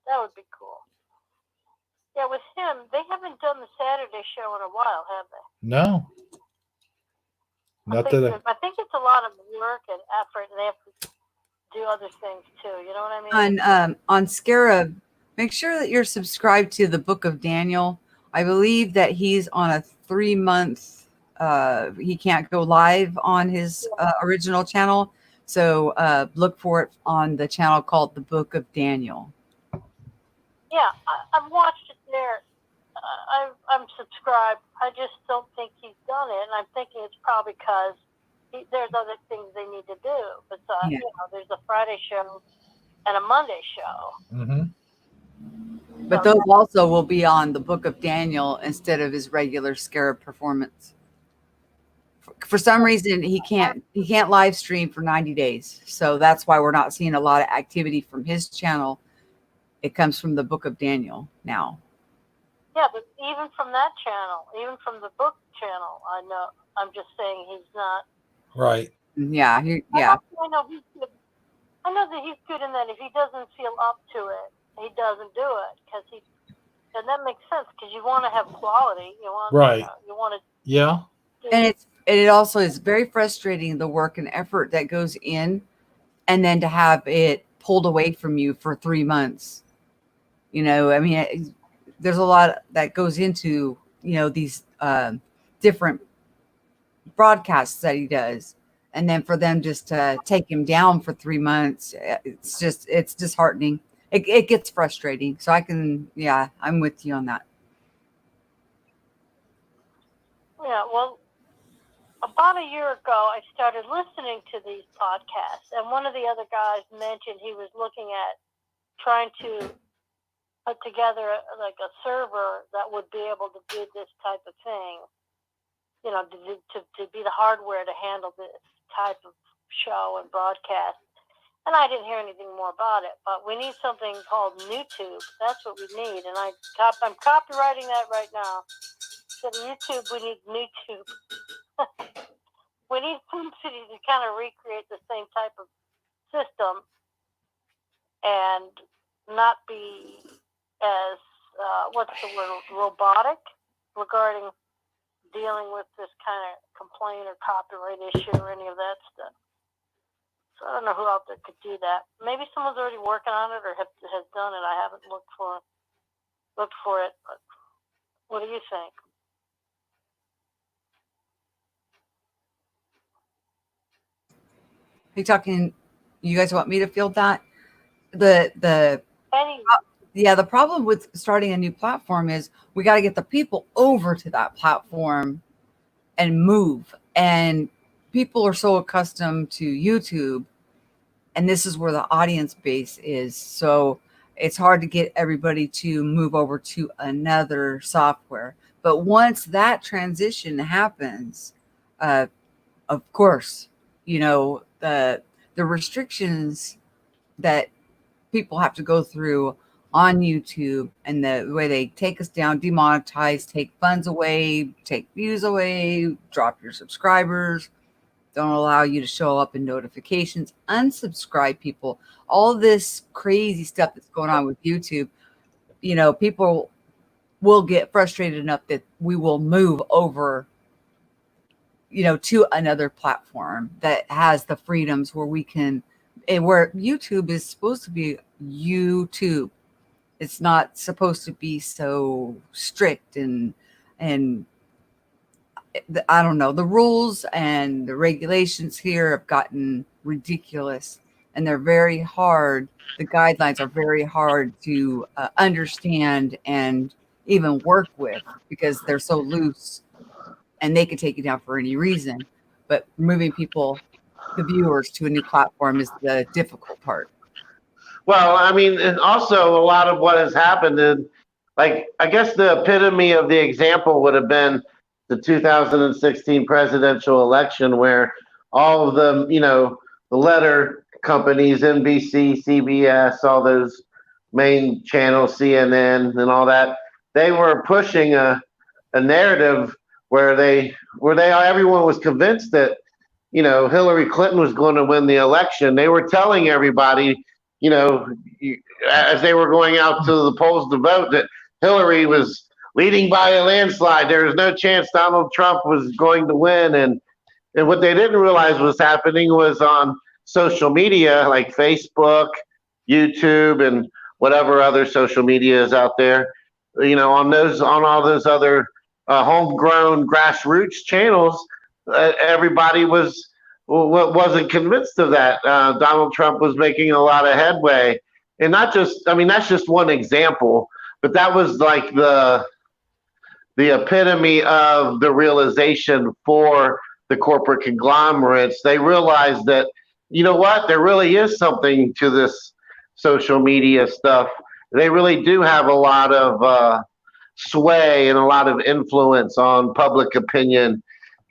[SPEAKER 4] that would be cool. Yeah, with him, they haven't done the Saturday show in a while, have they?
[SPEAKER 1] No.
[SPEAKER 4] I think it's a lot of work and effort, and they have to do other things too. You know what I mean?
[SPEAKER 3] On Scarab, make sure that you're subscribed to the Book of Daniel. I believe that he's on a 3-month. He can't go live on his original channel, so look for it on the channel called the Book of Daniel.
[SPEAKER 4] Yeah, I've watched it there. I'm subscribed. I just don't think he's done it, and I'm thinking it's probably because there's other things they need to do. But
[SPEAKER 3] Yeah.
[SPEAKER 4] you know, there's a Friday show and a Monday show.
[SPEAKER 1] Mm-hmm.
[SPEAKER 3] But those also will be on the Book of Daniel instead of his regular Scarab performance. For some reason, he can't live stream for 90 days, so that's why we're not seeing a lot of activity from his channel. It comes from the Book of Daniel now.
[SPEAKER 4] Yeah, but even from that channel, even from the book channel, I know. I'm just saying he's not.
[SPEAKER 1] Right.
[SPEAKER 3] Yeah.
[SPEAKER 4] I know he's good. I know that he's good in that if he doesn't feel up to it, he doesn't do it and that makes sense because you want to have quality. You want
[SPEAKER 1] Right.
[SPEAKER 4] You want to.
[SPEAKER 1] Yeah.
[SPEAKER 3] And it also is very frustrating, the work and effort that goes in, and then to have it pulled away from you for 3 months. You know, I mean, there's a lot that goes into, you know, these different broadcasts that he does. And then for them just to take him down for 3 months, it's disheartening. It gets frustrating. So I'm with you on that.
[SPEAKER 4] Yeah, well, about a year ago, I started listening to these podcasts, and one of the other guys mentioned he was looking at trying to put together like a server that would be able to do this type of thing. You know, to be the hardware to handle this type of show and broadcast. And I didn't hear anything more about it. But we need something called YouTube. That's what we need. And I'm copywriting that right now. So YouTube, we need YouTube. We need Food City to kind of recreate the same type of system and not be as, what's the word, robotic regarding dealing with this kind of complaint or copyright issue or any of that stuff. So I don't know who out there could do that. Maybe someone's already working on it or has done it. I haven't looked for it. But what do you think?
[SPEAKER 3] Are you talking? You guys want me to field that? The problem with starting a new platform is we got to get the people over to that platform and move. And people are so accustomed to YouTube, and this is where the audience base is. So it's hard to get everybody to move over to another software. But once that transition happens, of course, you know, the restrictions that people have to go through on YouTube and the way they take us down, demonetize, take funds away, take views away, drop your subscribers, don't allow you to show up in notifications, unsubscribe people, all this crazy stuff that's going on with YouTube. You know, people will get frustrated enough that we will move over, you know, to another platform that has the freedoms where we can, and where YouTube is supposed to be YouTube. It's not supposed to be so strict and I don't know, the rules and the regulations here have gotten ridiculous, and they're very hard. The guidelines are very hard to understand and even work with because they're so loose and they could take you down for any reason. But moving people, the viewers, to a new platform is the difficult part.
[SPEAKER 2] Well, I mean, and also a lot of what has happened is, like, I guess the epitome of the example would have been the 2016 presidential election, where all of the, you know, the letter companies, NBC, CBS, all those main channels, CNN, and all that, they were pushing a narrative where everyone was convinced that, you know, Hillary Clinton was going to win the election. They were telling everybody, you know, as they were going out to the polls to vote, that Hillary was leading by a landslide. There was no chance Donald Trump was going to win. And what they didn't realize was happening was on social media like Facebook, YouTube, and whatever other social media is out there. On all those other homegrown grassroots channels, everybody wasn't convinced of that. Donald Trump was making a lot of headway, and not just. I mean, that's just one example, but that was like the epitome of the realization for the corporate conglomerates. They realized that, you know what, there really is something to this social media stuff. They really do have a lot of sway and a lot of influence on public opinion.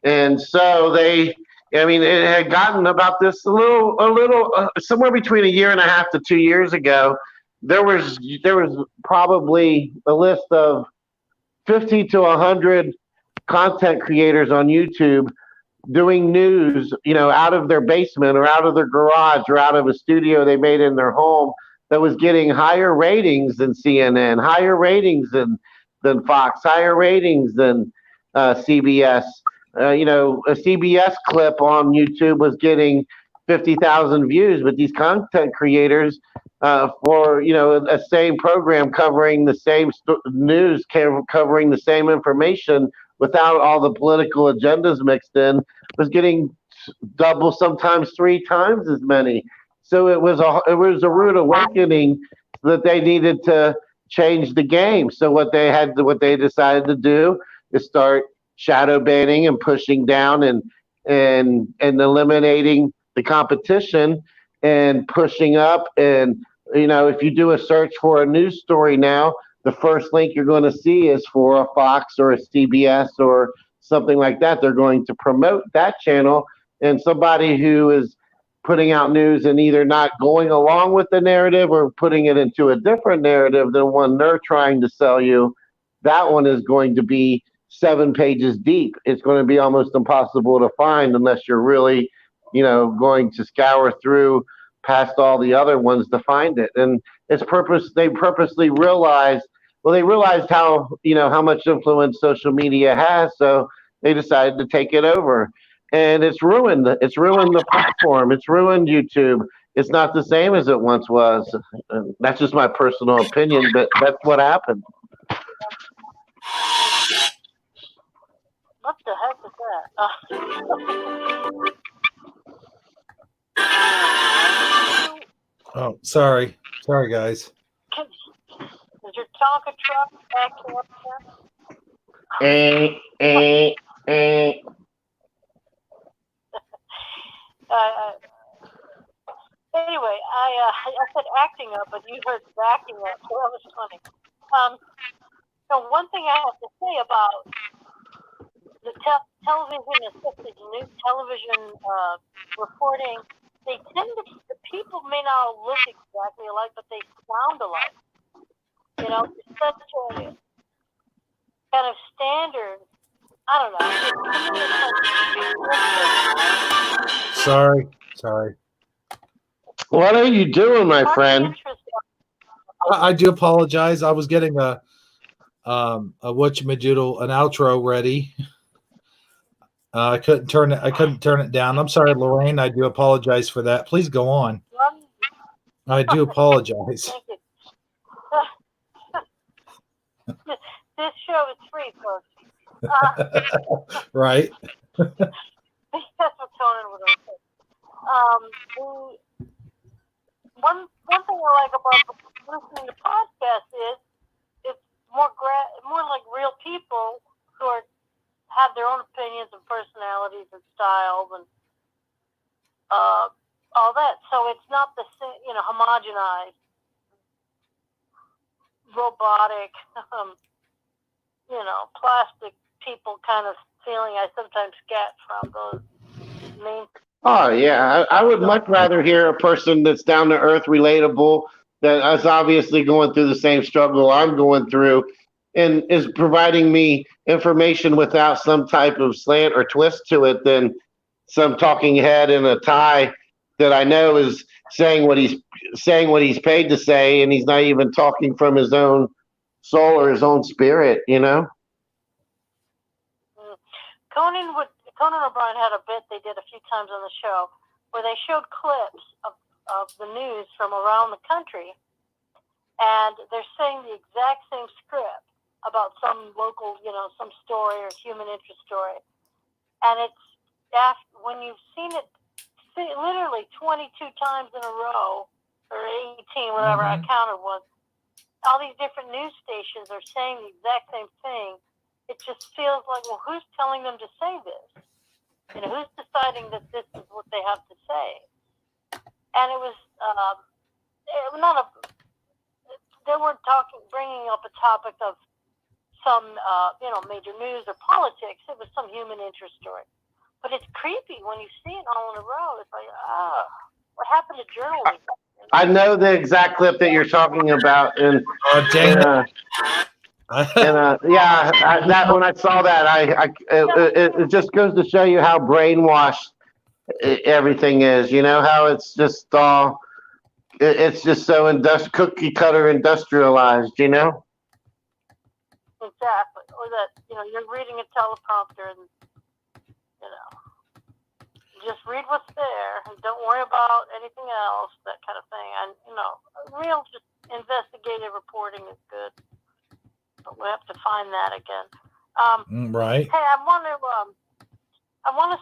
[SPEAKER 2] And so I mean, it had gotten about this somewhere between a year and a half to 2 years ago. There was probably a list of 50 to 100 content creators on YouTube doing news, out of their basement or out of their garage or out of a studio they made in their home that was getting higher ratings than CNN, higher ratings than Fox, higher ratings than CBS. A CBS clip on YouTube was getting 50,000 views, but these content creators for a same program covering the same news, covering the same information without all the political agendas mixed in, was getting double, sometimes three times as many. So it was a rude awakening that they needed to change the game. So what they decided to do is start shadow banning and pushing down and eliminating the competition and pushing up. And if you do a search for a news story now, the first link you're going to see is for a Fox or a CBS or something like that. They're going to promote that channel, and somebody who is putting out news and either not going along with the narrative or putting it into a different narrative than one they're trying to sell you, that one is going to be 7 pages deep. It's going to be almost impossible to find unless you're really, going to scour through past all the other ones to find it. And they purposely realized, they realized how much influence social media has, so they decided to take it over. And it's ruined the platform. It's ruined YouTube. It's not the same as it once was. That's just my personal opinion, but that's what happened.
[SPEAKER 4] What the heck is that?
[SPEAKER 1] Oh, sorry, guys.
[SPEAKER 4] Is your Tonka truck acting up there? Anyway, I said acting up, but you heard backing up, so that was funny. So one thing I have to say about the television-assisted news television reporting, the people may not look exactly alike, but they sound alike. It's such a kind of standard. I
[SPEAKER 1] Sorry.
[SPEAKER 2] What are you doing, my friend?
[SPEAKER 1] I do apologize. I was getting a whatchamadoodle, an outro ready. I couldn't turn it down. I'm sorry, Lorraine. I do apologize for that. Please go on. I do apologize.
[SPEAKER 4] This show is free, folks.
[SPEAKER 1] Right.
[SPEAKER 4] That's what Conan would have said. One thing I like about listening to podcasts is it's more like real people who have their own opinions and personalities and styles and all that. So it's not the same, homogenized, robotic, plastic people kind of feeling I sometimes get from those main.
[SPEAKER 2] Oh yeah, I would much rather hear a person that's down to earth, relatable, that is obviously going through the same struggle I'm going through, and is providing me information without some type of slant or twist to it than some talking head in a tie that I know is saying what he's paid to say, and he's not even talking from his own soul or his own spirit,
[SPEAKER 4] Conan O'Brien had a bit they did a few times on the show where they showed clips of the news from around the country, and they're saying the exact same script about some local, some story or human interest story. And it's when you've seen it literally 22 times in a row, or 18, whatever I counted was, all these different news stations are saying the exact same thing. It just feels like, well, who's telling them to say this? Who's deciding that this is what they have to say? And it was they weren't bringing up a topic of some, major news or politics. It was some human interest story. But it's creepy when you see it all in a row. It's like, what happened to journalism?
[SPEAKER 2] I know the exact clip that you're talking about, and
[SPEAKER 1] Dana.
[SPEAKER 2] that when I saw that, it just goes to show you how brainwashed everything is. You know how it's just all, it's just so cookie cutter industrialized. You know.
[SPEAKER 4] Exactly, or that you're reading a teleprompter and just read what's there and don't worry about anything else, that kind of thing. And real just investigative reporting is good, but we have to find that again.
[SPEAKER 1] Right.
[SPEAKER 4] Hey, I want to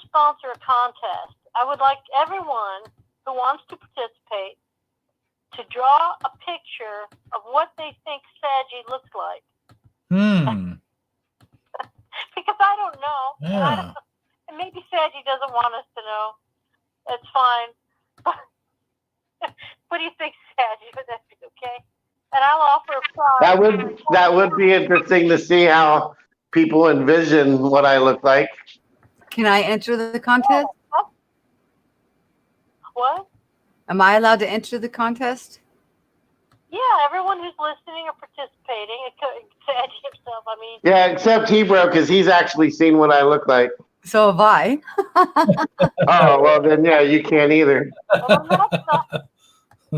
[SPEAKER 4] sponsor a contest. I would like everyone who wants to participate to draw a picture of what they think Saji looks like. Because I don't know.
[SPEAKER 1] Yeah.
[SPEAKER 4] And maybe Saji doesn't want us to know. It's fine. What do you think, Saji? Would that be okay? And I'll offer a prize.
[SPEAKER 2] That would be interesting to see how people envision what I look like.
[SPEAKER 3] Can I enter the contest?
[SPEAKER 4] What?
[SPEAKER 3] Am I allowed to enter the contest?
[SPEAKER 4] Yeah, everyone who's listening or participating, Saji himself,
[SPEAKER 2] Yeah, except Hebrew, because he's actually seen what I look like.
[SPEAKER 3] So have I.
[SPEAKER 2] Oh, well, then, yeah, you can't either.
[SPEAKER 4] Well,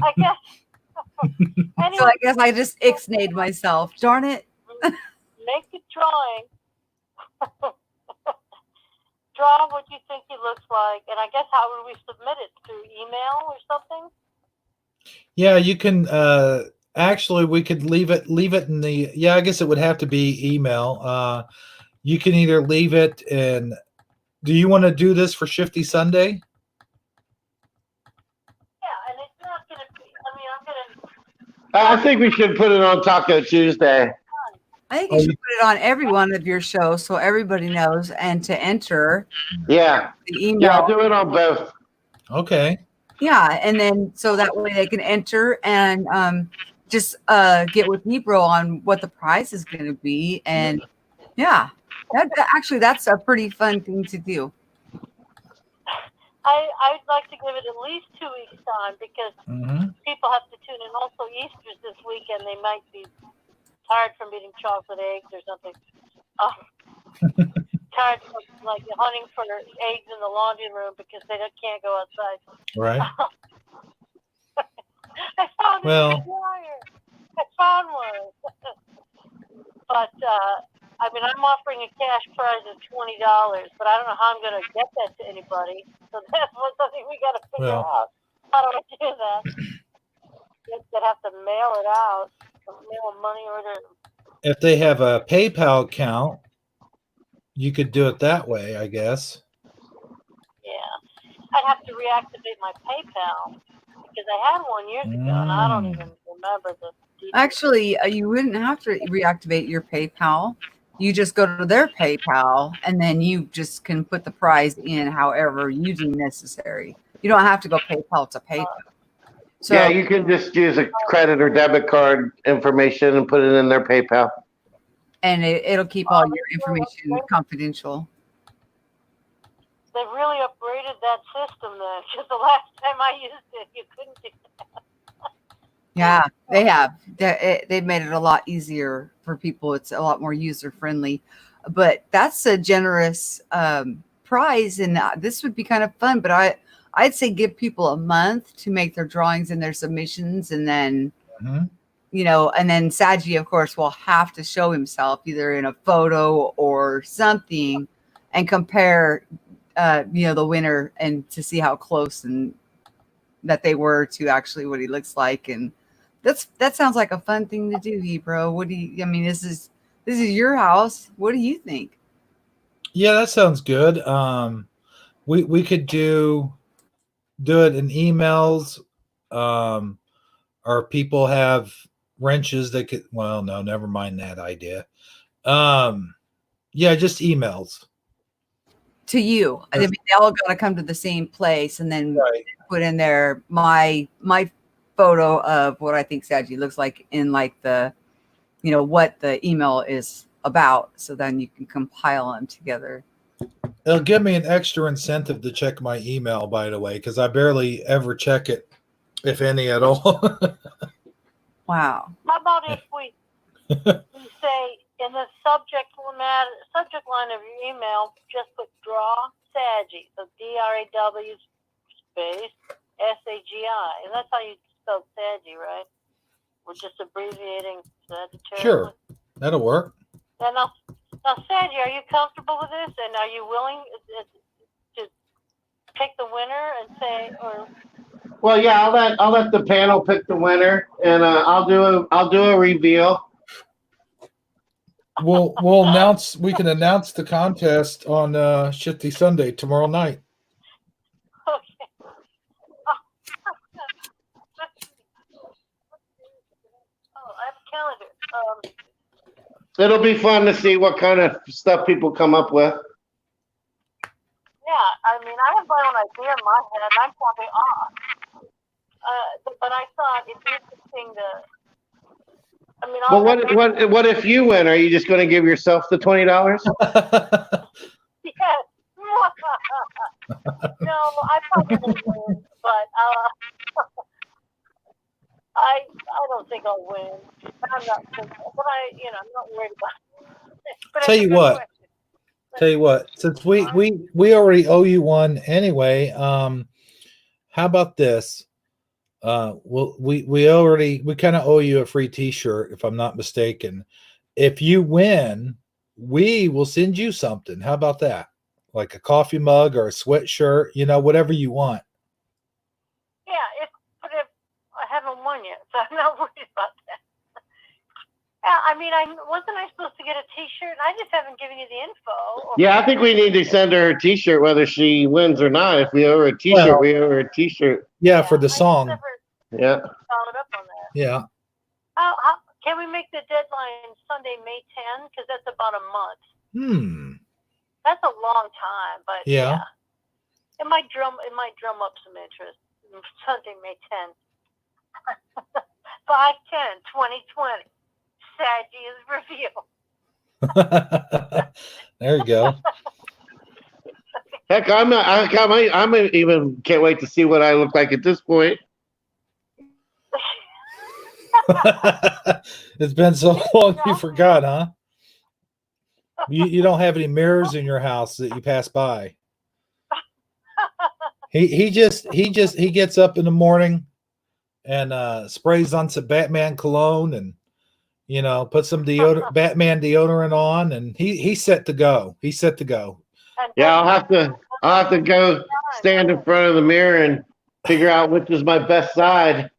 [SPEAKER 4] I guess. Anyway,
[SPEAKER 3] So I guess I just ixnayed myself. Darn it.
[SPEAKER 4] Make a drawing. Draw what you think he looks like. And I guess how would we submit it? Through email or something?
[SPEAKER 1] Yeah, you can actually we could leave it in the I guess it would have to be email. You can either leave it in. Do you want to do this for Shifty Sunday?
[SPEAKER 4] Yeah, and it's not going to be, I'm going to.
[SPEAKER 2] I think we should put it on Taco Tuesday.
[SPEAKER 3] I think you should put it on every one of your shows so everybody knows, and to enter
[SPEAKER 2] Yeah.
[SPEAKER 3] the email.
[SPEAKER 2] Yeah, I'll do it on both.
[SPEAKER 1] Okay.
[SPEAKER 3] Yeah, and then so that way they can enter and just get with Hebrew on what the prize is going to be. And yeah, that's a pretty fun thing to do.
[SPEAKER 4] I'd like to give it at least 2 weeks' time because people have to tune in. Also, Easter's this weekend. They might be tired from eating chocolate eggs or something. Tired from hunting for eggs in the laundry room because they can't go outside.
[SPEAKER 1] Right.
[SPEAKER 4] I found a flyer. I found one. But I'm offering a cash prize of $20, but I don't know how I'm going to get that to anybody. So that's something we got to figure out. How do I do that? They'd have to mail it out, mail a money order.
[SPEAKER 1] If they have a PayPal account, you could do it that way, I guess.
[SPEAKER 4] Yeah, I'd have to reactivate my PayPal because I had one years ago, and I don't even remember the details.
[SPEAKER 3] Actually, you wouldn't have to reactivate your PayPal. You just go to their PayPal, and then you just can put the prize in however you deem necessary. You don't have to go PayPal to PayPal. So,
[SPEAKER 2] yeah, you can just use a credit or debit card information and put it in their PayPal.
[SPEAKER 3] And it'll keep all your information confidential.
[SPEAKER 4] They really upgraded that system then, because the last time I used it, you couldn't do that.
[SPEAKER 3] Yeah, they have. They've made it a lot easier for people. It's a lot more user friendly. But that's a generous prize, and this would be kind of fun. But I'd say give people a month to make their drawings and their submissions, and then and then Saji, of course, will have to show himself either in a photo or something and compare the winner, and to see how close and that they were to actually what he looks like. And that sounds like a fun thing to do, Ebro. What do you? I mean, this is your house. What do you think?
[SPEAKER 1] Yeah, that sounds good. We could do it in emails. Or people have wrenches that could. Well, no, never mind that idea. Yeah, just emails.
[SPEAKER 3] To you, I mean, they all got to come to the same place, and then
[SPEAKER 1] Right.
[SPEAKER 3] put in there my photo of what I think Saji looks like in like the, what the email is about. So then you can compile them together.
[SPEAKER 1] It'll give me an extra incentive to check my email, by the way, because I barely ever check it, if any at all.
[SPEAKER 3] Wow.
[SPEAKER 4] How about if we say in the subject line of your email, just put draw Saji, so DRAW space SAGI, and that's how you spell Saji, right? We're just abbreviating Sagittarius.
[SPEAKER 1] Sure, that'll work.
[SPEAKER 4] And now, Saji, are you comfortable with this? And are you willing to pick the winner and say, or?
[SPEAKER 2] Well, yeah, I'll let the panel pick the winner, and I'll do a reveal.
[SPEAKER 1] We'll announce. We can announce the contest on Shifty Sunday tomorrow night.
[SPEAKER 4] Okay. Oh, I have a calendar.
[SPEAKER 2] It'll be fun to see what kind of stuff people come up with.
[SPEAKER 4] Yeah, I mean, I have my own idea in my head, and I'm probably off. But I thought it'd be interesting to. I mean,
[SPEAKER 2] what if you win? Are you just going to give yourself the $20?
[SPEAKER 4] Yes. No, I probably won't win, but I don't think I'll win. I'm not, but I'm not worried about it. But
[SPEAKER 1] Tell you what. Since we already owe you one anyway. How about this? We kind of owe you a free T-shirt, if I'm not mistaken. If you win, we will send you something. How about that? Like a coffee mug or a sweatshirt, whatever you want.
[SPEAKER 4] Yeah, but if I haven't won yet, so I'm not worried about that. I mean, wasn't I supposed to get a T-shirt? I just haven't given you the info.
[SPEAKER 2] Yeah, I think we need to send her a T-shirt whether she wins or not. If we owe her a T-shirt, we owe her a T-shirt.
[SPEAKER 1] Yeah, for the song.
[SPEAKER 2] Yeah.
[SPEAKER 4] Followed up on that.
[SPEAKER 1] Yeah.
[SPEAKER 4] How can we make the deadline Sunday, May 10? Because that's about a month. That's a long time, but yeah. It might drum up some interest. Sunday, May 10. 5/10/2020. Sagi's reveal.
[SPEAKER 1] There you go.
[SPEAKER 2] Heck, I'm even can't wait to see what I look like at this point.
[SPEAKER 1] It's been so long you forgot, huh? You don't have any mirrors in your house that you pass by. He gets up in the morning and sprays on some Batman cologne and put some Batman deodorant on, and he's set to go. He's set to go.
[SPEAKER 2] Yeah, I'll have to go stand in front of the mirror and figure out which is my best side.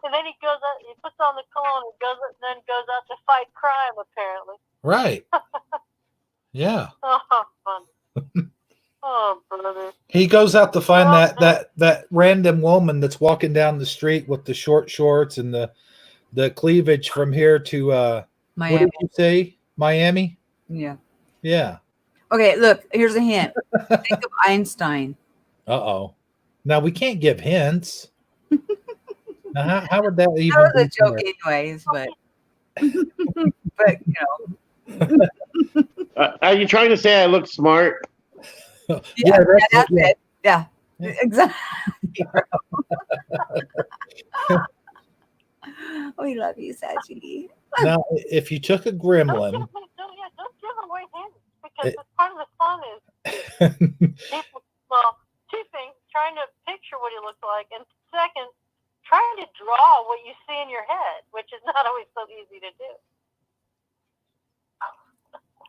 [SPEAKER 4] And then he puts on the cologne and goes out to fight crime, apparently.
[SPEAKER 1] Right. Yeah.
[SPEAKER 4] Oh, fun. Oh, brother.
[SPEAKER 1] He goes out to find that random woman that's walking down the street with the short shorts and the cleavage from here to
[SPEAKER 3] Miami.
[SPEAKER 1] What did you say? Miami?
[SPEAKER 3] Yeah.
[SPEAKER 1] Yeah.
[SPEAKER 3] Okay, look, here's a hint. Think of Einstein.
[SPEAKER 1] Uh-oh. Now we can't give hints. Now, how would that even
[SPEAKER 3] That was a joke anyways, but
[SPEAKER 2] Are you trying to say I look smart?
[SPEAKER 3] Yeah, that's it. Yeah, exactly. We love you, Saji.
[SPEAKER 1] Now, if you took a gremlin,
[SPEAKER 4] Don't give away hints, because part of the fun is people, two things: trying to picture what he looks like, and second, trying to draw what you see in your head, which is not always so easy to do.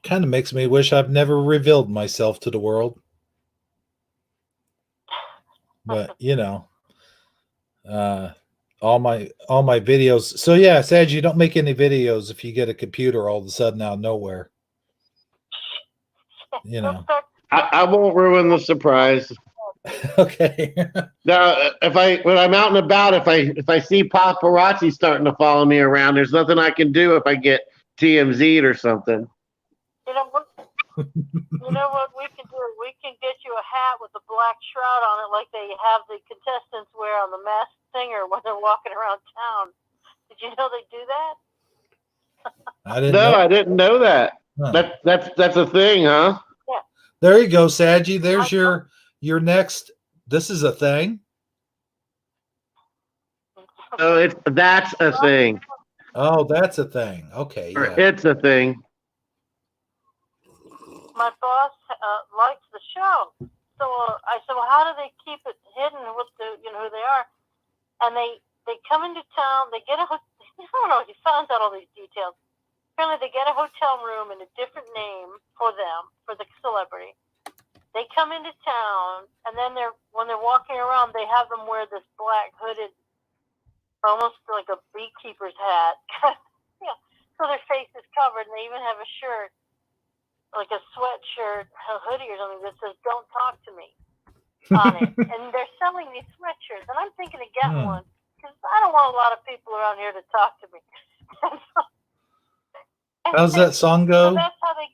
[SPEAKER 1] Kind of makes me wish I've never revealed myself to the world. But all my videos. So yeah, Sag, you don't make any videos if you get a computer all of a sudden out of nowhere.
[SPEAKER 2] I won't ruin the surprise.
[SPEAKER 1] Okay.
[SPEAKER 2] Now, when I'm out and about, if I see paparazzi starting to follow me around, there's nothing I can do if I get TMZ'd or something.
[SPEAKER 4] You know what? You know what we can do? We can get you a hat with a black shroud on it, like they have the contestants wear on The Masked Singer when they're walking around town. Did you know they do that?
[SPEAKER 1] I didn't
[SPEAKER 2] know that.
[SPEAKER 1] Huh.
[SPEAKER 2] That's a thing, huh?
[SPEAKER 4] Yeah.
[SPEAKER 1] There you go, Saggy. There's your next. This is a thing.
[SPEAKER 2] Oh, that's a thing.
[SPEAKER 1] Oh, that's a thing. Okay, yeah.
[SPEAKER 2] It's a thing.
[SPEAKER 4] My boss likes the show, so I said, "Well, how do they keep it hidden? What who they are?" And they come into town. They get a I don't know. He found out all these details. Apparently, they get a hotel room and a different name for them, for the celebrity. They come into town, and then when they're walking around, they have them wear this black hooded, almost like a beekeeper's hat. So their face is covered, and they even have a shirt, like a sweatshirt, a hoodie or something that says "Don't talk to me" on it. And they're selling these sweatshirts, and I'm thinking of getting one because I don't want a lot of people around here to talk to me.
[SPEAKER 1] How's that song go?
[SPEAKER 4] So that's how they.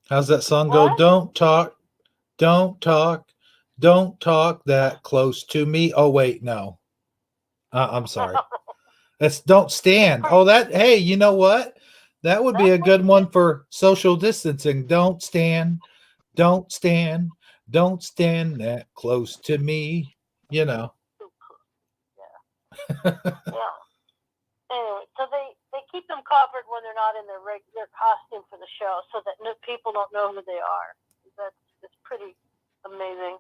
[SPEAKER 1] How's that song go? Don't talk that close to me. Oh wait, no. I'm sorry. That's Don't Stand. Oh, hey, you know what? That would be a good one for social distancing. Don't stand that close to me.
[SPEAKER 4] Yeah. Anyway, so they keep them covered when they're not in their regular costume for the show, so that people don't know who they are. It's pretty amazing.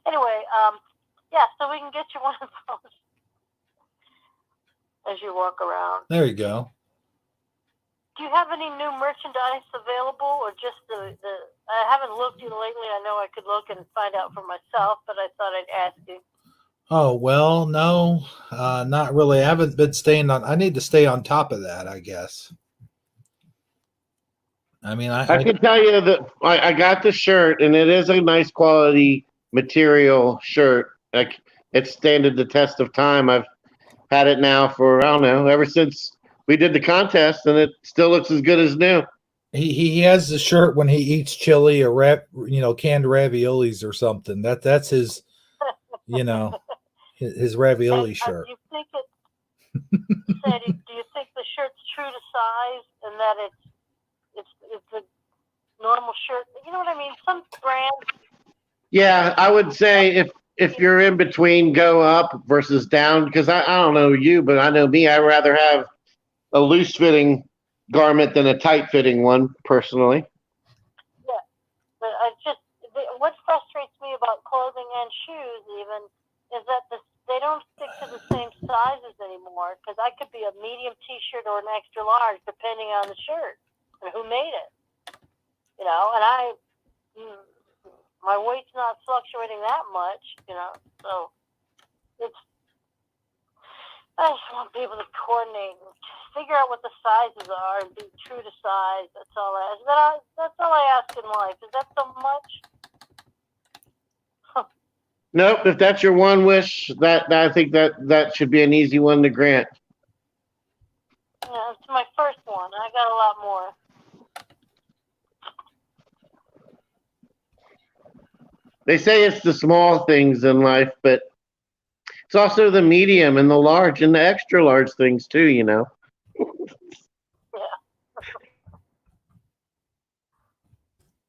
[SPEAKER 4] Anyway, so we can get you one of those as you walk around.
[SPEAKER 1] There you go.
[SPEAKER 4] Do you have any new merchandise available, or just the? I haven't looked lately. I know I could look and find out for myself, but I thought I'd ask you.
[SPEAKER 1] Oh, well, no, not really. I haven't been staying on. I need to stay on top of that, I guess. I mean,
[SPEAKER 2] I can tell you that I got the shirt, and it is a nice quality material shirt. Like, it's standed the test of time. I've had it now for, I don't know, ever since we did the contest, and it still looks as good as new.
[SPEAKER 1] He has the shirt when he eats chili or canned raviolis or something. That's his, his ravioli shirt.
[SPEAKER 4] Do you think do you think the shirt's true to size and that it's a normal shirt? You know what I mean? Some brands.
[SPEAKER 2] Yeah, I would say if you're in between, go up versus down, because I don't know you, but I know me. I'd rather have a loose fitting garment than a tight fitting one, personally.
[SPEAKER 4] Yeah, but what frustrates me about clothing and shoes even is that they don't stick to the same sizes anymore, because I could be a medium t-shirt or an extra large depending on the shirt and who made it. And my weight's not fluctuating that much, so I just want people to coordinate and figure out what the sizes are and be true to size. That's all I ask. That's all I ask in life. Is that so much?
[SPEAKER 2] Nope. If that's your one wish, that I think that should be an easy one to grant.
[SPEAKER 4] Yeah, it's my first one. I got a lot more.
[SPEAKER 2] They say it's the small things in life, but it's also the medium and the large and the extra large things too,
[SPEAKER 4] Yeah.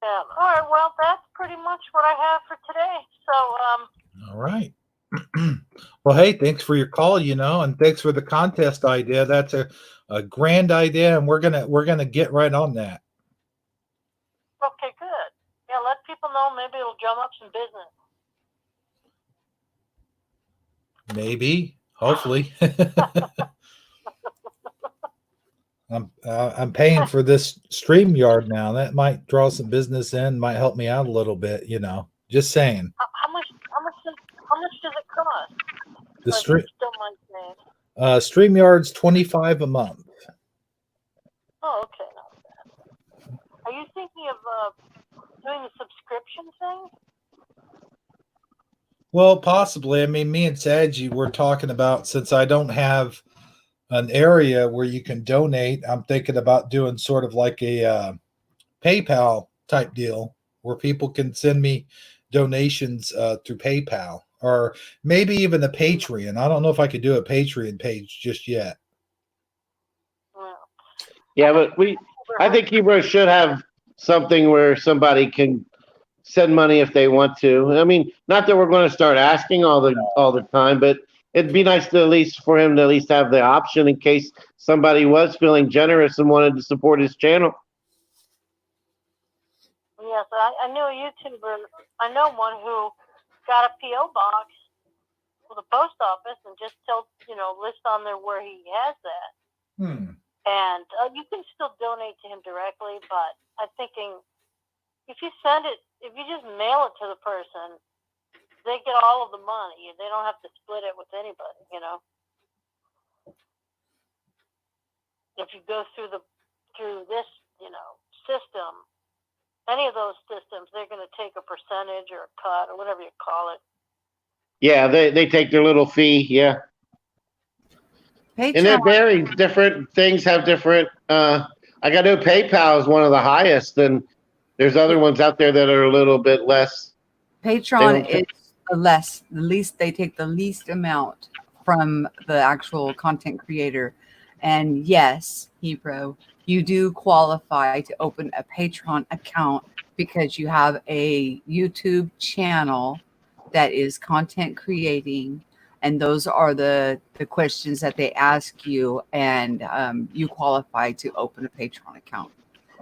[SPEAKER 4] Yeah. All right. Well, that's pretty much what I have for today. So,
[SPEAKER 1] All right. Well, hey, thanks for your call, and thanks for the contest idea. That's a grand idea, and we're gonna get right on that.
[SPEAKER 4] Okay, good. Yeah, let people know. Maybe it'll drum up some business.
[SPEAKER 1] Maybe, hopefully. I'm paying for this StreamYard now. That might draw some business in, might help me out a little bit, Just saying.
[SPEAKER 4] How much does it cost?
[SPEAKER 1] The
[SPEAKER 4] If you
[SPEAKER 1] stream
[SPEAKER 4] don't mind saying.
[SPEAKER 1] StreamYard's $25 a month.
[SPEAKER 4] Oh, okay, not bad. Are you thinking of doing the subscription thing?
[SPEAKER 1] Well, possibly. I mean, me and Saji were talking about, since I don't have an area where you can donate, I'm thinking about doing sort of like a PayPal type deal where people can send me donations through PayPal, or maybe even a Patreon. I don't know if I could do a Patreon page just yet.
[SPEAKER 4] Well,
[SPEAKER 2] Yeah, but I think Hebrew should have something where somebody can send money if they want to. I mean, not that we're going to start asking all the time, but it'd be nice to at least for him to at least have the option in case somebody was feeling generous and wanted to support his channel.
[SPEAKER 4] yes, I knew a YouTuber. I know one who got a PO box for the post office and just list on there where he has that. And you can still donate to him directly, but I'm thinking if you just mail it to the person, they get all of the money. They don't have to split it with anybody, If you go through this, system, any of those systems, they're going to take a percentage or a cut or whatever you call it.
[SPEAKER 2] Yeah, they take their little fee, yeah.
[SPEAKER 3] Patreon.
[SPEAKER 2] And it varies. Different things have different. I got to know PayPal is one of the highest, and there's other ones out there that are a little bit less.
[SPEAKER 3] Patreon is the least. They take the least amount from the actual content creator. And yes, Hebrew, you do qualify to open a Patreon account because you have a YouTube channel that is content creating. And those are the questions that they ask you, and you qualify to open a Patreon account.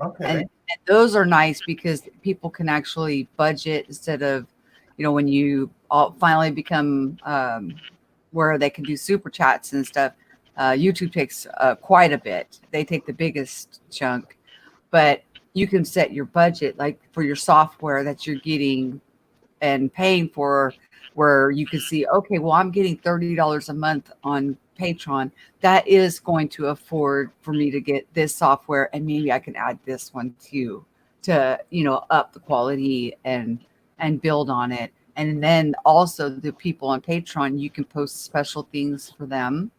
[SPEAKER 1] Okay.
[SPEAKER 3] And those are nice because people can actually budget instead of, when you finally become where they can do super chats and stuff. YouTube takes quite a bit. They take the biggest chunk, but you can set your budget like for your software that you're getting and paying for, where you can see, okay, well, I'm getting $30 a month on Patreon. That is going to afford for me to get this software, and maybe I can add this one too to up the quality and build on it. And then also the people on Patreon, you can post special things for them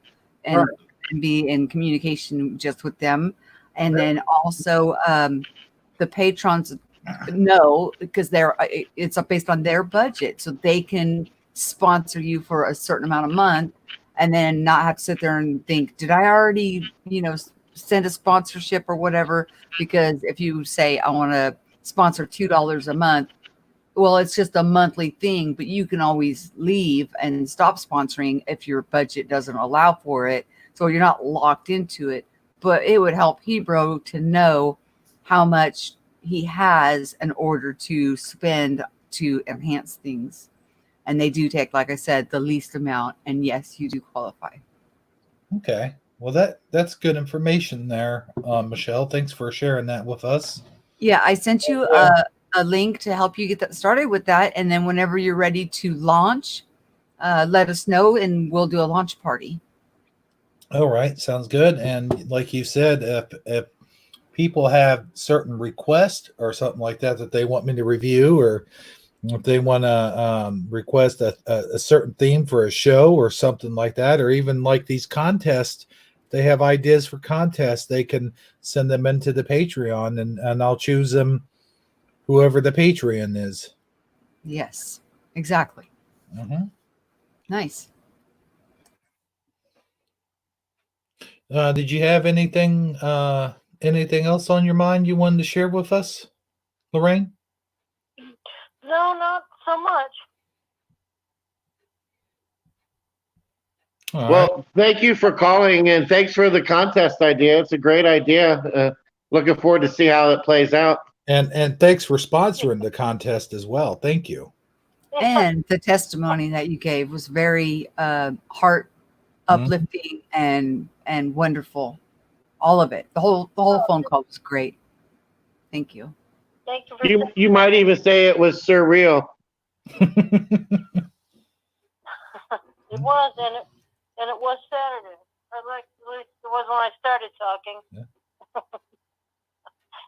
[SPEAKER 3] and,
[SPEAKER 1] Right.
[SPEAKER 3] and be in communication just with them. And then also the patrons know, because it's based on their budget, so they can sponsor you for a certain amount of month and then not have to sit there and think, did I already send a sponsorship or whatever? Because if you say I want to sponsor $2 a month, well, it's just a monthly thing, but you can always leave and stop sponsoring if your budget doesn't allow for it, so you're not locked into it. But it would help Hebrew to know how much he has in order to spend to enhance things. And they do take, like I said, the least amount. And yes, you do qualify.
[SPEAKER 1] Okay. Well, that's good information there, Michelle. Thanks for sharing that with us.
[SPEAKER 3] Yeah, I sent you a link to help you get that started with that. And then whenever you're ready to launch, let us know and we'll do a launch party.
[SPEAKER 1] All right. Sounds good. And like you said, if people have certain requests or something like that they want me to review, or if they want to request a certain theme for a show or something like that, or even like these contests, they have ideas for contests, they can send them into the Patreon, and I'll choose them, whoever the Patreon is.
[SPEAKER 3] Yes, exactly.
[SPEAKER 1] Mm-hmm.
[SPEAKER 3] Nice.
[SPEAKER 1] Did you have anything else on your mind you wanted to share with us, Lorraine?
[SPEAKER 4] No, not so much.
[SPEAKER 1] All
[SPEAKER 2] Well,
[SPEAKER 1] right.
[SPEAKER 2] thank you for calling, and thanks for the contest idea. It's a great idea. Looking forward to see how it plays out.
[SPEAKER 1] And thanks for sponsoring the contest as well. Thank you.
[SPEAKER 3] And the testimony that you gave was very heart uplifting and wonderful. all of it. The whole phone call was great. Thank you.
[SPEAKER 4] Thank you for
[SPEAKER 2] You might even say it was surreal.
[SPEAKER 4] It was, and it was Saturday. At least it was when I started talking.
[SPEAKER 1] Yeah.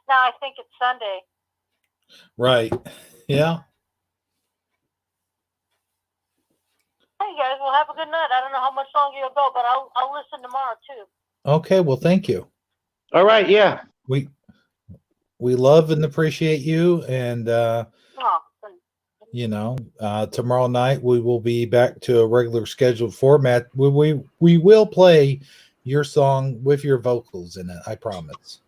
[SPEAKER 4] Now I think it's Sunday.
[SPEAKER 1] Right. Yeah.
[SPEAKER 4] Hey guys, well have a good night. I don't know how much longer you'll go, but I'll listen tomorrow too.
[SPEAKER 1] Okay. Well, thank you.
[SPEAKER 2] All right, yeah.
[SPEAKER 1] We love and appreciate you, and tomorrow night we will be back to a regular scheduled format. We will play your song with your vocals in it. I promise.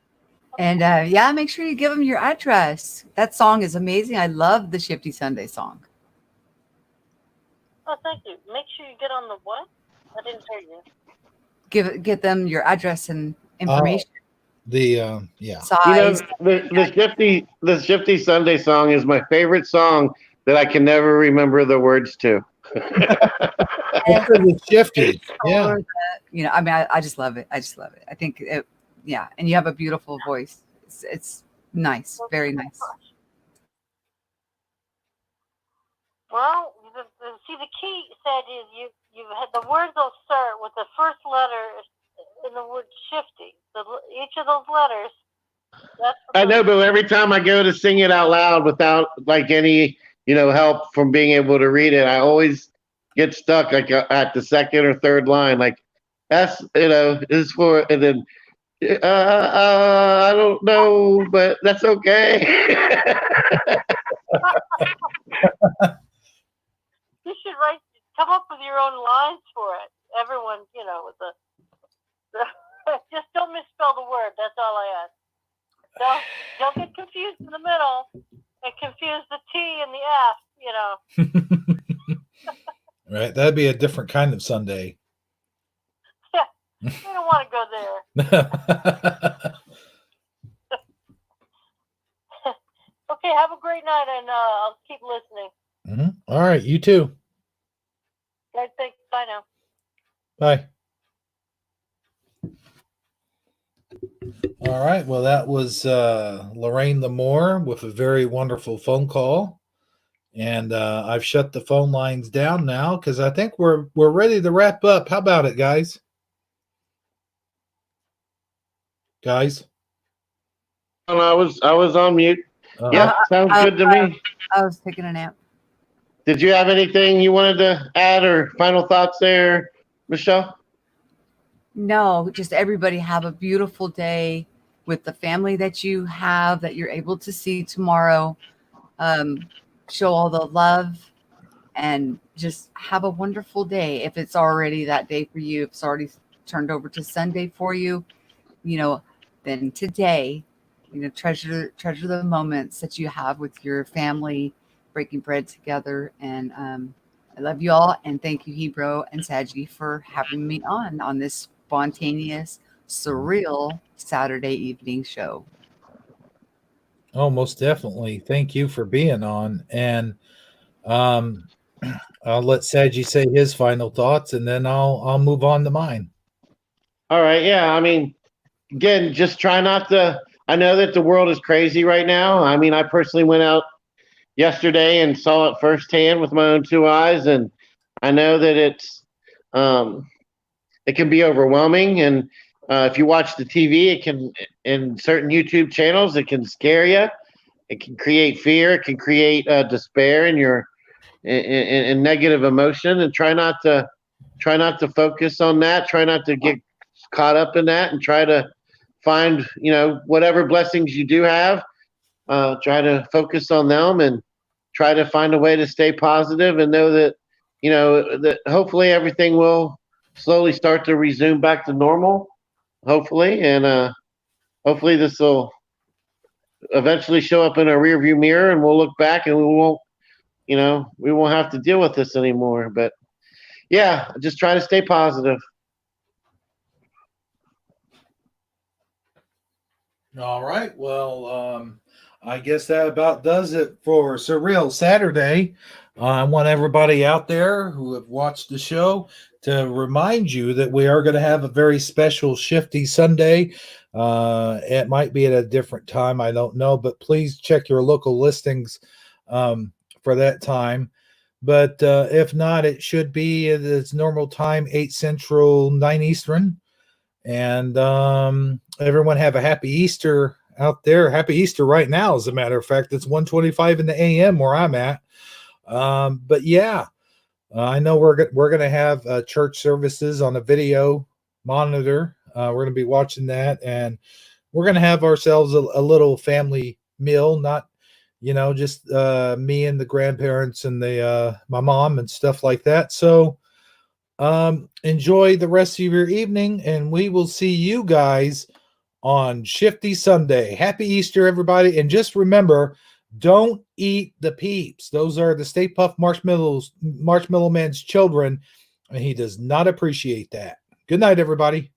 [SPEAKER 3] And yeah, make sure you give them your address. That song is amazing. I love the Shifty Sunday song.
[SPEAKER 4] Oh, thank you. Make sure you get on the what? I didn't hear you.
[SPEAKER 3] Get them your address and information.
[SPEAKER 1] Yeah.
[SPEAKER 3] Size.
[SPEAKER 2] The Shifty Sunday song is my favorite song that I can never remember the words to.
[SPEAKER 1] It's shifty. Yeah.
[SPEAKER 3] I mean, I just love it. I think it, yeah. And you have a beautiful voice. It's nice. Very nice.
[SPEAKER 4] Well, see, the key said is you had the words will start with the first letter in the word shifty. Each of those letters.
[SPEAKER 2] I know, but every time I go to sing it out loud without like any help from being able to read it, I always get stuck like at the second or third line. Like that's is for, and then I don't know, but that's okay.
[SPEAKER 4] You should come up with your own lines for it. Everyone, with the just don't misspell the word. That's all I ask. Don't get confused in the middle and confuse the T and the F.
[SPEAKER 1] Right. That'd be a different kind of Sunday.
[SPEAKER 4] Yeah, we don't want to go there. Okay, have a great night, and I'll keep listening.
[SPEAKER 1] Mm-hmm. All right, you too.
[SPEAKER 4] Guys, thanks. Bye now.
[SPEAKER 1] Bye. All right. Well, that was Lorraine Lamore with a very wonderful phone call, and I've shut the phone lines down now because I think we're ready to wrap up. How about it, guys? Guys.
[SPEAKER 2] I was on mute. Yeah, sounds good to me.
[SPEAKER 3] I was taking a nap.
[SPEAKER 2] Did you have anything you wanted to add or final thoughts there, Michelle?
[SPEAKER 3] No, just everybody have a beautiful day with the family that you have, that you're able to see tomorrow. Show all the love and just have a wonderful day. If it's already that day for you, if it's already turned over to Sunday for you, then today, treasure the moments that you have with your family, breaking bread together. And I love you all, and thank you, Hebrew and Saji, for having me on this spontaneous, surreal Saturday evening show.
[SPEAKER 1] Oh, most definitely. Thank you for being on. And I'll let Saji say his final thoughts, and then I'll move on to mine.
[SPEAKER 2] All right. Yeah. I mean, again, just try not to. I know that the world is crazy right now. I mean, I personally went out yesterday and saw it firsthand with my own two eyes, and I know that it can be overwhelming. And if you watch the TV, it can, in certain YouTube channels, it can scare you. It can create fear. It can create despair in your in negative emotion. And try not to focus on that. Try not to get caught up in that, and try to find whatever blessings you do have. Try to focus on them and try to find a way to stay positive and know that that hopefully everything will slowly start to resume back to normal. Hopefully, and hopefully this will eventually show up in our rearview mirror, and we'll look back and we won't have to deal with this anymore. But yeah, just try to stay positive.
[SPEAKER 1] All right. Well, I guess that about does it for Surreal Saturday. I want everybody out there who have watched the show to remind you that we are going to have a very special Shifty Sunday. It might be at a different time, I don't know, but please check your local listings for that time. But if not, it should be at its normal time, 8 Central, 9 Eastern. And everyone have a happy Easter out there. Happy Easter right now, as a matter of fact. It's 1:25 in the AM where I'm at. But yeah, I know we're going to have church services on a video monitor. We're going to be watching that, and we're going to have ourselves a little family meal, not just me and the grandparents and the my mom and stuff like that. So enjoy the rest of your evening, and we will see you guys on Shifty Sunday. Happy Easter, everybody. And just remember, don't eat the peeps. Those are the Stay Puft Marshmallow Man's children, and he does not appreciate that. Good night, everybody.